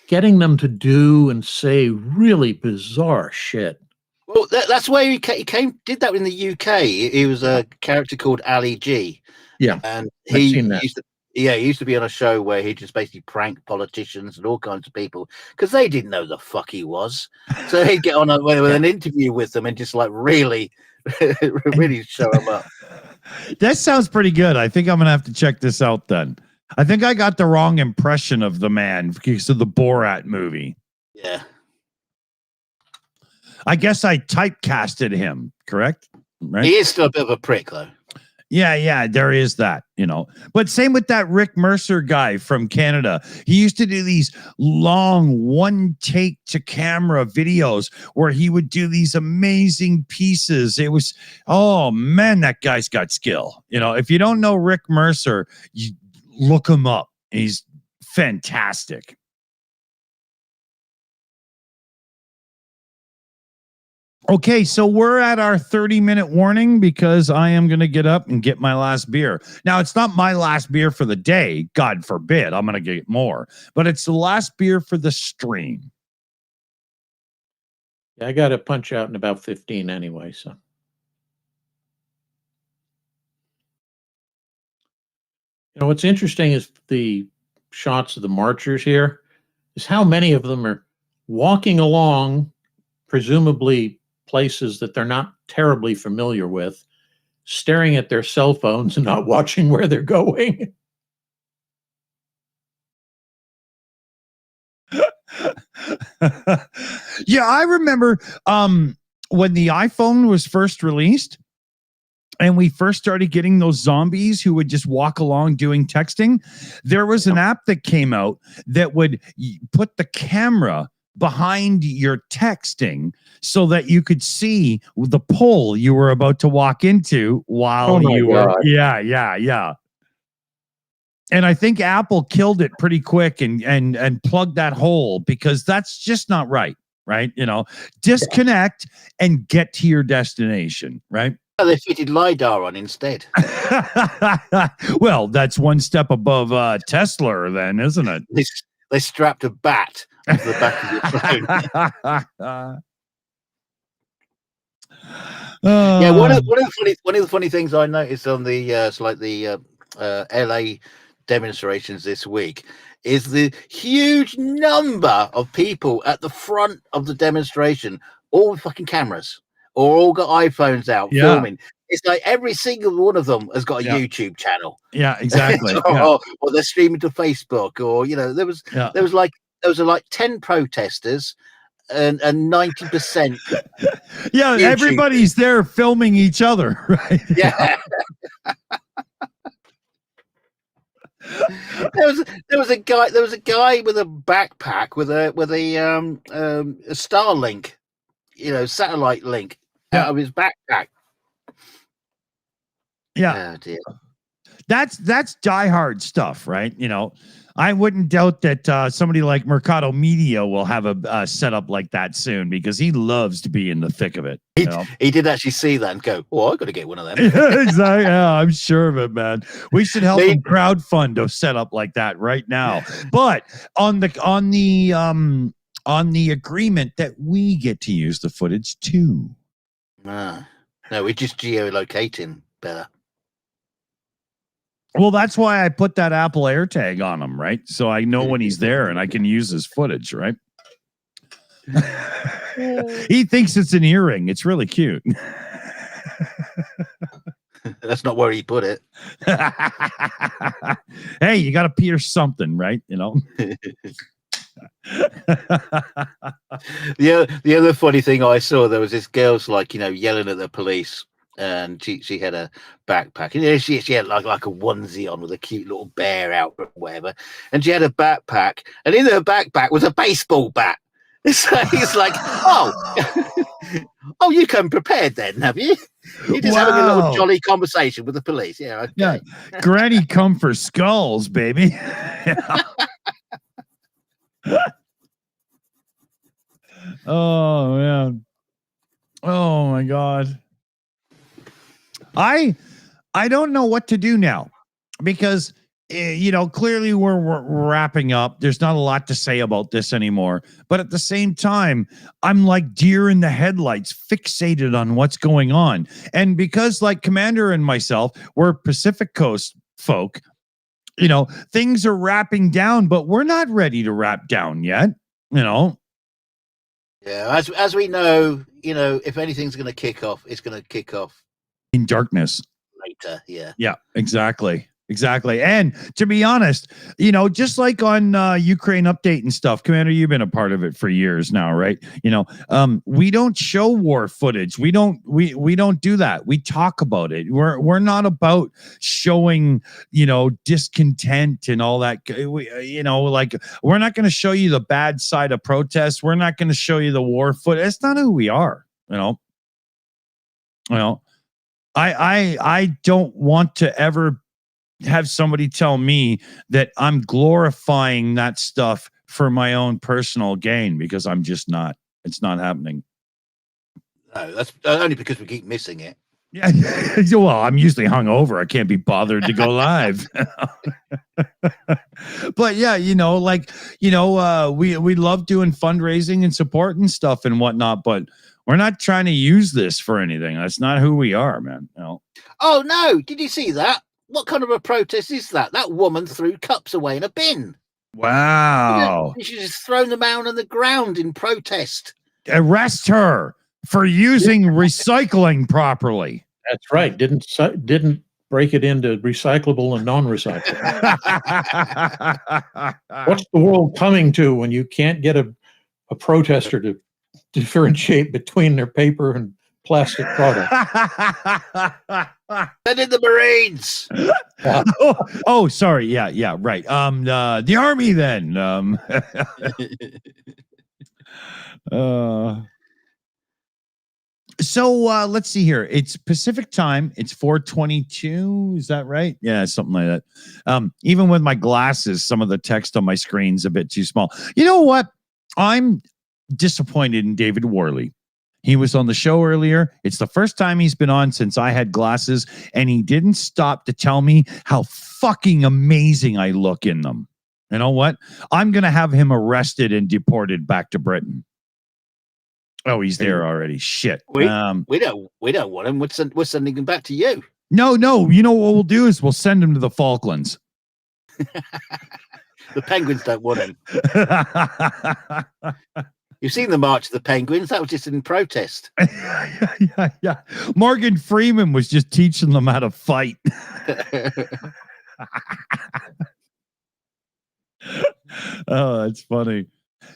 getting them to do and say really bizarre shit. Well, that's where he did that in the UK. He was a character called Ali G. Yeah, and I've seen that. He used to be on a show where he just basically pranked politicians and all kinds of people because they didn't know the fuck he was. So he'd get on with an interview with them and just like really show them up. That sounds pretty good. I think I'm going to have to check this out then. I think I got the wrong impression of the man because of the Borat movie. Yeah. I guess I typecasted him, correct? Right? He is still a bit of a prick, though. Yeah, there is that, But same with that Rick Mercer guy from Canada. He used to do these long one take to camera videos where he would do these amazing pieces. It was, oh man, that guy's got skill. If you don't know Rick Mercer, you look him up. He's fantastic. Okay, so we're at our 30-minute warning because I am going to get up and get my last beer. Now, it's not my last beer for the day. God forbid. I'm going to get more. But it's the last beer for the stream. Yeah, I got to punch out in about 15 anyway, so. What's interesting is the shots of the marchers here is how many of them are walking along, presumably places that they're not terribly familiar with, staring at their cell phones and not watching where they're going. Yeah, I remember when the iPhone was first released and we first started getting those zombies who would just walk along doing texting. There was an app that came out that would put the camera behind your texting so that you could see the pole you were about to walk into while you were. Yeah. And I think Apple killed it pretty quick and plugged that hole, because that's just not right. Disconnect and get to your destination, right? They fitted LiDAR on instead. Well, that's one step above Tesla then, isn't it? They strapped a bat to the back of your phone. Yeah, one of the funny things I noticed on the LA demonstrations this week is the huge number of people at the front of the demonstration, all with fucking cameras or all got iPhones out filming. It's like every single one of them has got a YouTube channel. Yeah, exactly. or they're streaming to Facebook, or there was like 10 protesters and 90%. Yeah, YouTube. Everybody's there filming each other, right? Yeah. There was a guy with a backpack with a Starlink, satellite link out of his backpack. Yeah. Oh, dear. That's diehard stuff, right? I wouldn't doubt that somebody like Mercado Media will have a setup like that soon, because he loves to be in the thick of it. He did actually see that and go, "Oh, I got to get one of them." Exactly. Yeah, I'm sure of it, man. We should help him crowdfund a setup like that right now. But on the agreement that we get to use the footage too. No, we're just geolocating better. Well, that's why I put that Apple AirTag on him, right? So I know when he's there and I can use his footage, right? He thinks it's an earring. It's really cute. That's not where he put it. Hey, you got to pierce something, right? The other funny thing I saw, there was this girl's yelling at the police. And she had a backpack, and she had like a onesie on with a cute little bear out or whatever, and she had a backpack, and in her backpack was a baseball bat. So he's like, oh, you come prepared then, have you? You're just having a little jolly conversation with the police. Yeah, okay. Yeah. Granny come for skulls, baby. Oh man. Oh my God. I don't know what to do now, because clearly we're wrapping up. There's not a lot to say about this anymore. But at the same time, I'm like deer in the headlights, fixated on what's going on. And because like Commander and myself, we're Pacific Coast folk, things are wrapping down, but we're not ready to wrap down yet. Yeah, as we know, if anything's going to kick off, it's going to kick off in darkness later. Yeah, exactly. And to be honest, just like on Ukraine Update and stuff, Commander, you've been a part of it for years now, right? We don't show war footage. We don't do that. We talk about it. We're not about showing discontent and all that. We're not going to show you the bad side of protests. We're not going to show you the war footage. That's not who we are. I don't want to ever have somebody tell me that I'm glorifying that stuff for my own personal gain, because I'm just not. It's not happening. No, that's only because we keep missing it. Yeah. Well, I'm usually hungover. I can't be bothered to go live. But yeah, we love doing fundraising and support and stuff and whatnot, but we're not trying to use this for anything. That's not who we are, man. Oh no! Did you see that? What kind of a protest is that? That woman threw cups away in a bin. Wow! She's just thrown them out on the ground in protest. Arrest her for using recycling properly. That's right. Didn't break it into recyclable and non-recyclable. What's the world coming to when you can't get a protester to differentiate between their paper and plastic products? Send in the Marines. Oh, sorry. Yeah, right. The Army then. So let's see here. It's Pacific time. It's 4:22. Is that right? Yeah, something like that. Even with my glasses, some of the text on my screen's a bit too small. You know what? I'm disappointed in David Worley. He was on the show earlier. It's the first time he's been on since I had glasses, and he didn't stop to tell me how fucking amazing I look in them. You know what? I'm going to have him arrested and deported back to Britain. Oh, he's there already. Shit. We don't want him. We're sending him back to you. No. You know what we'll do is we'll send him to the Falklands. The Penguins don't want him. You've seen the March of the Penguins. That was just in protest. Yeah. Morgan Freeman was just teaching them how to fight. Oh, that's funny.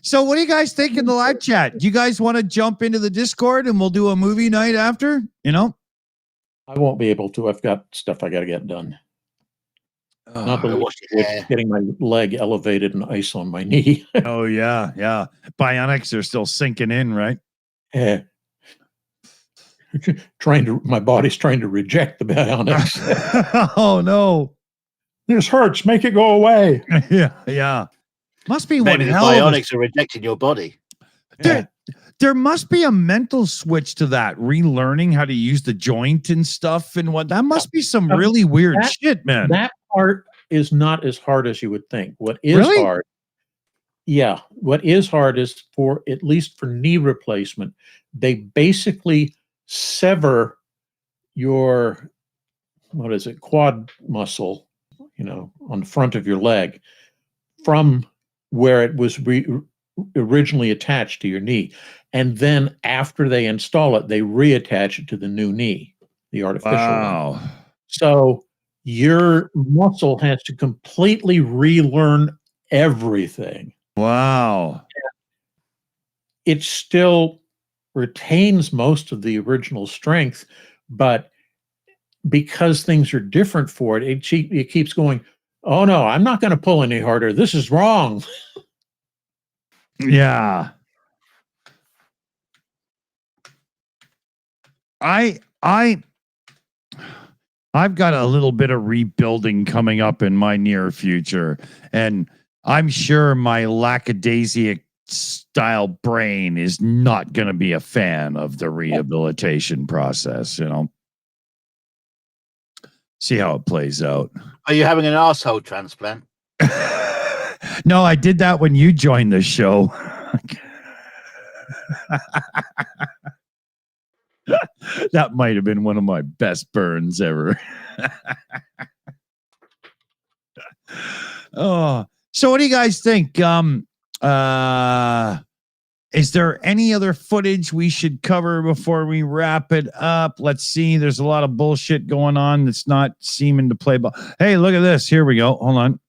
So what do you guys think in the live chat? Do you guys want to jump into the Discord and we'll do a movie night after? You know? I won't be able to. I've got stuff I got to get done. Not the wash your hair. getting my leg elevated and ice on my knee. Oh, yeah. Bionics are still sinking in, right? Yeah. My body's trying to reject the bionics. Oh, no. This hurts. Make it go away. Yeah. Must be Maybe one the hell of bionics are rejecting your body. There must be a mental switch to that, relearning how to use the joint and stuff and what. That must be some really weird shit, man. That part is not as hard as you would think. What is Really? hard? Yeah, what is hard is for, at least for knee replacement, they basically sever your, what is it, quad muscle, on the front of your leg from where it was originally attached to your knee. And then after they install it, they reattach it to the new knee, the artificial one. So your muscle has to completely relearn everything. Wow. It still retains most of the original strength, but because things are different for it, it keeps going, oh no, I'm not going to pull any harder. This is wrong. Yeah. I've got a little bit of rebuilding coming up in my near future, and I'm sure my lackadaisic style brain is not going to be a fan of the rehabilitation process, See how it plays out. Are you having an asshole transplant? No, I did that when you joined the show. That might have been one of my best burns ever. Oh, so what do you guys think? Is there any other footage we should cover before we wrap it up? Let's see. There's a lot of bullshit going on that's not seeming to play ball. Hey, look at this. Here we go. Hold on.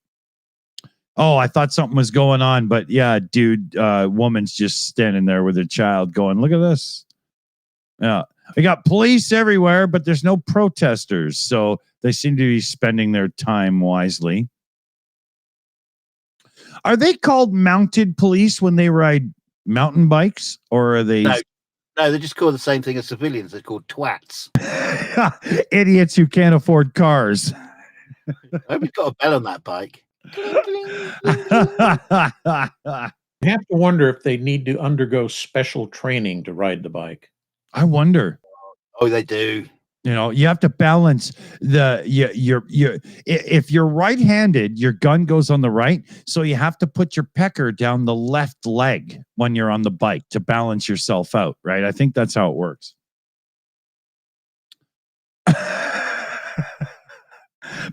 Oh, I thought something was going on, but yeah, dude, woman's just standing there with her child going, look at this. Yeah. We got police everywhere, but there's no protesters. So they seem to be spending their time wisely. Are they called mounted police when they ride mountain bikes, or are they? No, they just call the same thing as civilians. They're called twats. Idiots who can't afford cars. I hope you've got a bell on that bike. You have to wonder if they need to undergo special training to ride the bike. I wonder. Oh, they do. You have to balance if you're right-handed, your gun goes on the right. So you have to put your pecker down the left leg when you're on the bike to balance yourself out, right? I think that's how it works.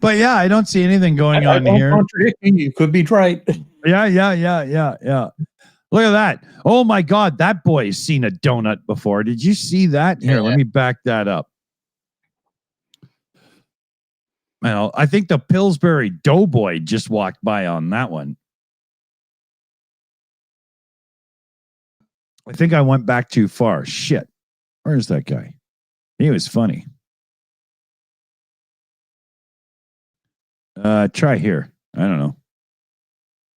But yeah, I don't see anything going on here. Contradicting you, could be right. Yeah. Look at that. Oh my God, that boy's seen a donut before. Did you see that? Here, let me back that up. Well, I think the Pillsbury Doughboy just walked by on that one. I think I went back too far. Shit. Where's that guy? He was funny. Try here. I don't know.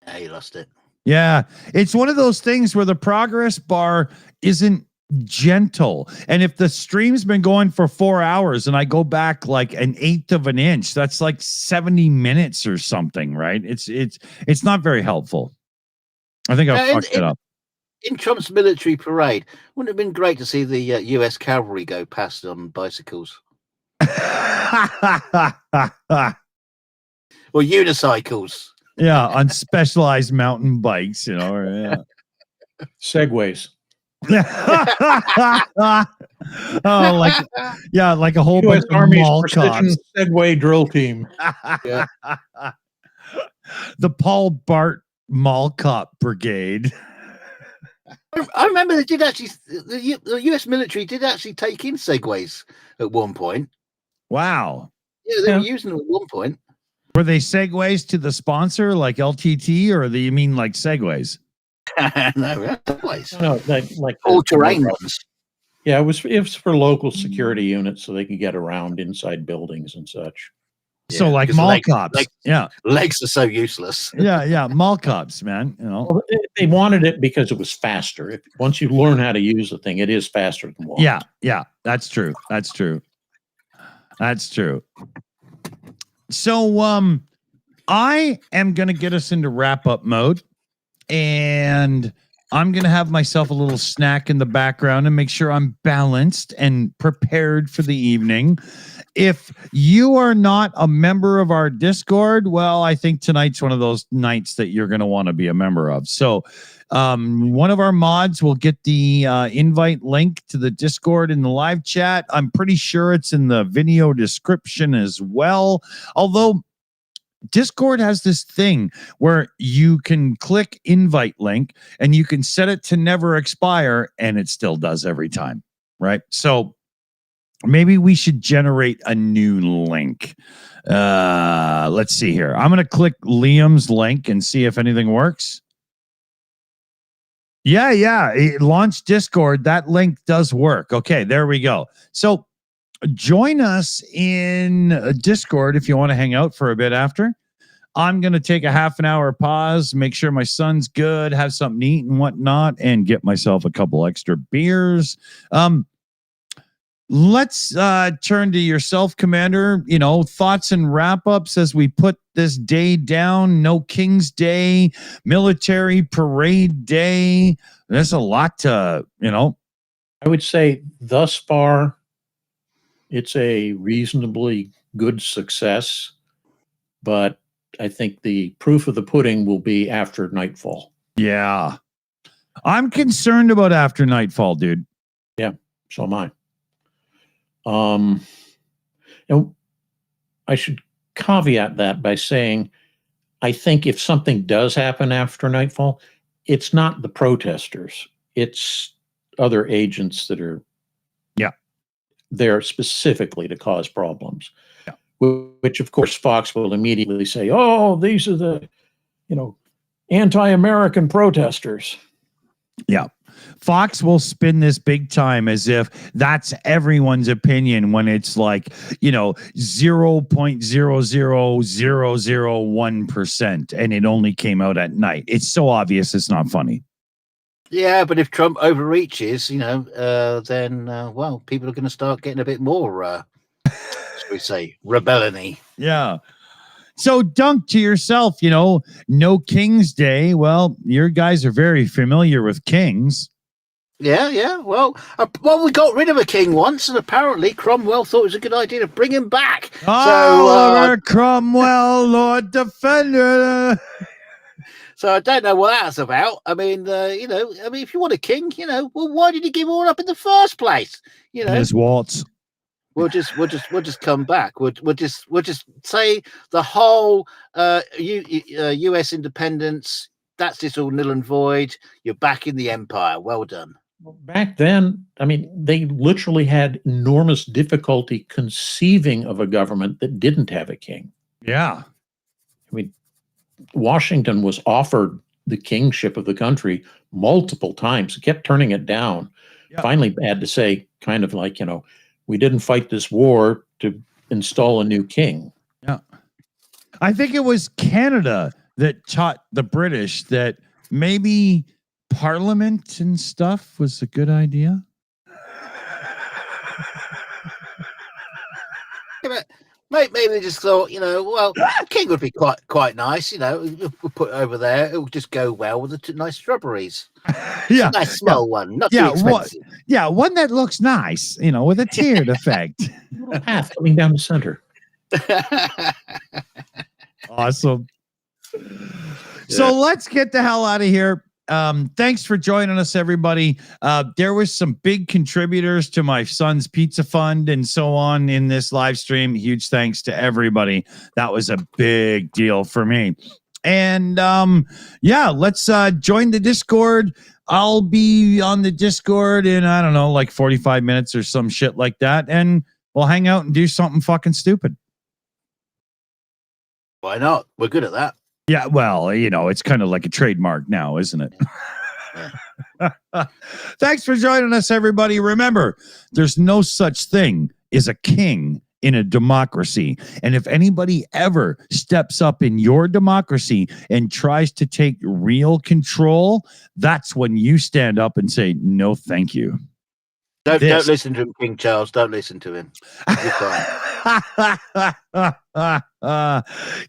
Yeah, you lost it. Yeah, it's one of those things where the progress bar isn't gentle. And if the stream's been going for 4 hours and I go back like an eighth of an inch, that's like 70 minutes or something, right? It's not very helpful. I think I fucked it up. In Trump's military parade, wouldn't it have been great to see the US cavalry go past on bicycles? Or unicycles. Yeah, on specialized mountain bikes, you know. Or, yeah. Segways. Oh, like a whole US bunch of Army's mall precision cops. Segway drill team. Yeah. The Paul Bart Mall Cop Brigade. I remember they did actually. The US military did actually take in Segways at one point. Wow. Yeah, they were using them at one point. Were they segues to the sponsor like LTT, or do you mean like segues? No, Segways. No, like all terrain ones. Yeah, it was for local security units so they could get around inside buildings and such. So like mall cops. Yeah. Legs are so useless. Yeah, mall cops, man. You know. Well, they wanted it because it was faster. Once you learn how to use the thing, it is faster than walking. Yeah, that's true. That's true. So I am gonna get us into wrap-up mode, and I'm gonna have myself a little snack in the background and make sure I'm balanced and prepared for the evening. If you are not a member of our Discord, well, I think tonight's one of those nights that you're going to want to be a member of. So one of our mods will get the invite link to the Discord in the live chat. I'm pretty sure it's in the video description as well. Although Discord has this thing where you can click invite link and you can set it to never expire, and it still does every time, right? So maybe we should generate a new link. Let's see here. I'm going to click Liam's link and see if anything works. Yeah. Launch Discord. That link does work. Okay, there we go. So join us in Discord if you want to hang out for a bit after. I'm going to take a half an hour pause, make sure my son's good, have something to eat and whatnot, and get myself a couple extra beers. Let's turn to yourself, Commander. You know, thoughts and wrap-ups as we put this day down. No King's Day, military parade day. There's a lot to, I would say thus far, it's a reasonably good success, but I think the proof of the pudding will be after nightfall. Yeah. I'm concerned about after nightfall, dude. Yeah, so am I. And I should caveat that by saying, I think if something does happen after nightfall, it's not the protesters, it's other agents that are there specifically to cause problems. Yeah. Which of course Fox will immediately say, oh, these are the, anti-American protesters. Yeah. Fox will spin this big time as if that's everyone's opinion when it's like, 0.00001%, and it only came out at night. It's so obvious it's not funny. Yeah, but if Trump overreaches, then, people are going to start getting a bit more, shall we say, rebellion-y. Yeah. So, Dunk, to yourself, no King's Day. Well, your guys are very familiar with kings. Yeah. Well, we got rid of a king once, and apparently Cromwell thought it was a good idea to bring him back. Oliver Cromwell, Lord Defender. So I don't know what that's about. I mean, if you want a king, well, why did he give all up in the first place? His waltz. We'll just come back. We'll just say the whole U.S. independence. That's just all nil and void. You're back in the empire. Well done. Back then, they literally had enormous difficulty conceiving of a government that didn't have a king. Yeah. Washington was offered the kingship of the country multiple times, kept turning it down. Yeah. Finally had to say, kind of like, we didn't fight this war to install a new king. Yeah. I think it was Canada that taught the British that maybe Parliament and stuff was a good idea. Yeah, but maybe they just thought, well, a king would be quite nice. We'll put it over there. It will just go well with the nice shrubberies. Yeah, a nice small one, not too yeah, expensive. one that looks nice, with a tiered effect. Little path coming down the center. Awesome. So let's get the hell out of here. Thanks for joining us, everybody. There was some big contributors to my son's pizza fund and so on in this live stream. Huge thanks to everybody. That was a big deal for me. And let's join the Discord. I'll be on the Discord in, I don't know, like 45 minutes or some shit like that. And we'll hang out and do something fucking stupid. Why not? We're good at that. Yeah, well, it's kind of like a trademark now, isn't it? Yeah. Thanks for joining us, everybody. Remember, there's no such thing as a king in a democracy. And if anybody ever steps up in your democracy and tries to take real control, that's when you stand up and say, no, thank you. Don't listen to him, King Charles. Don't listen to him.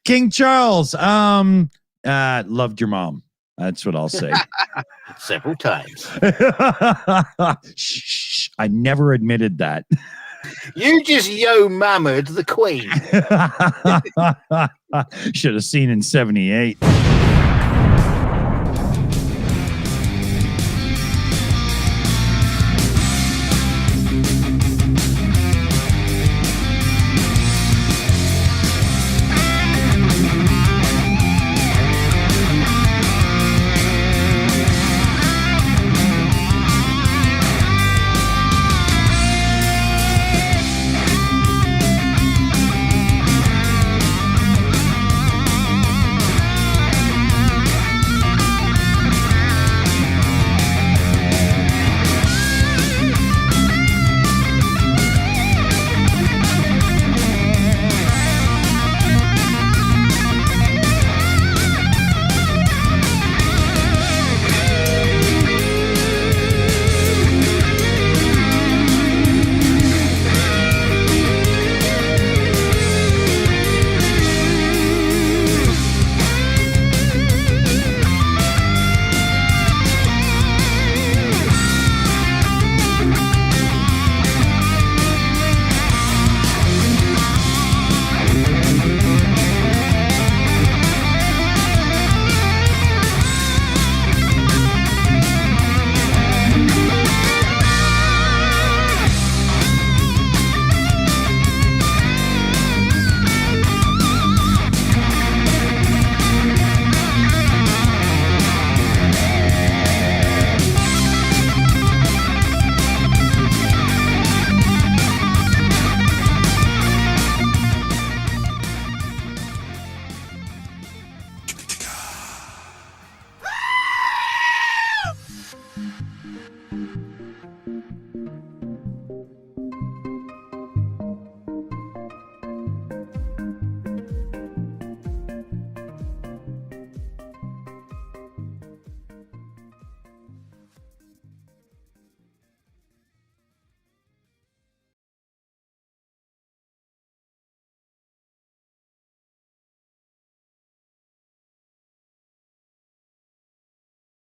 King Charles, loved your mom. That's what I'll say. Several times. Shh, I never admitted that. You just mammoed the Queen. Should have seen in 78.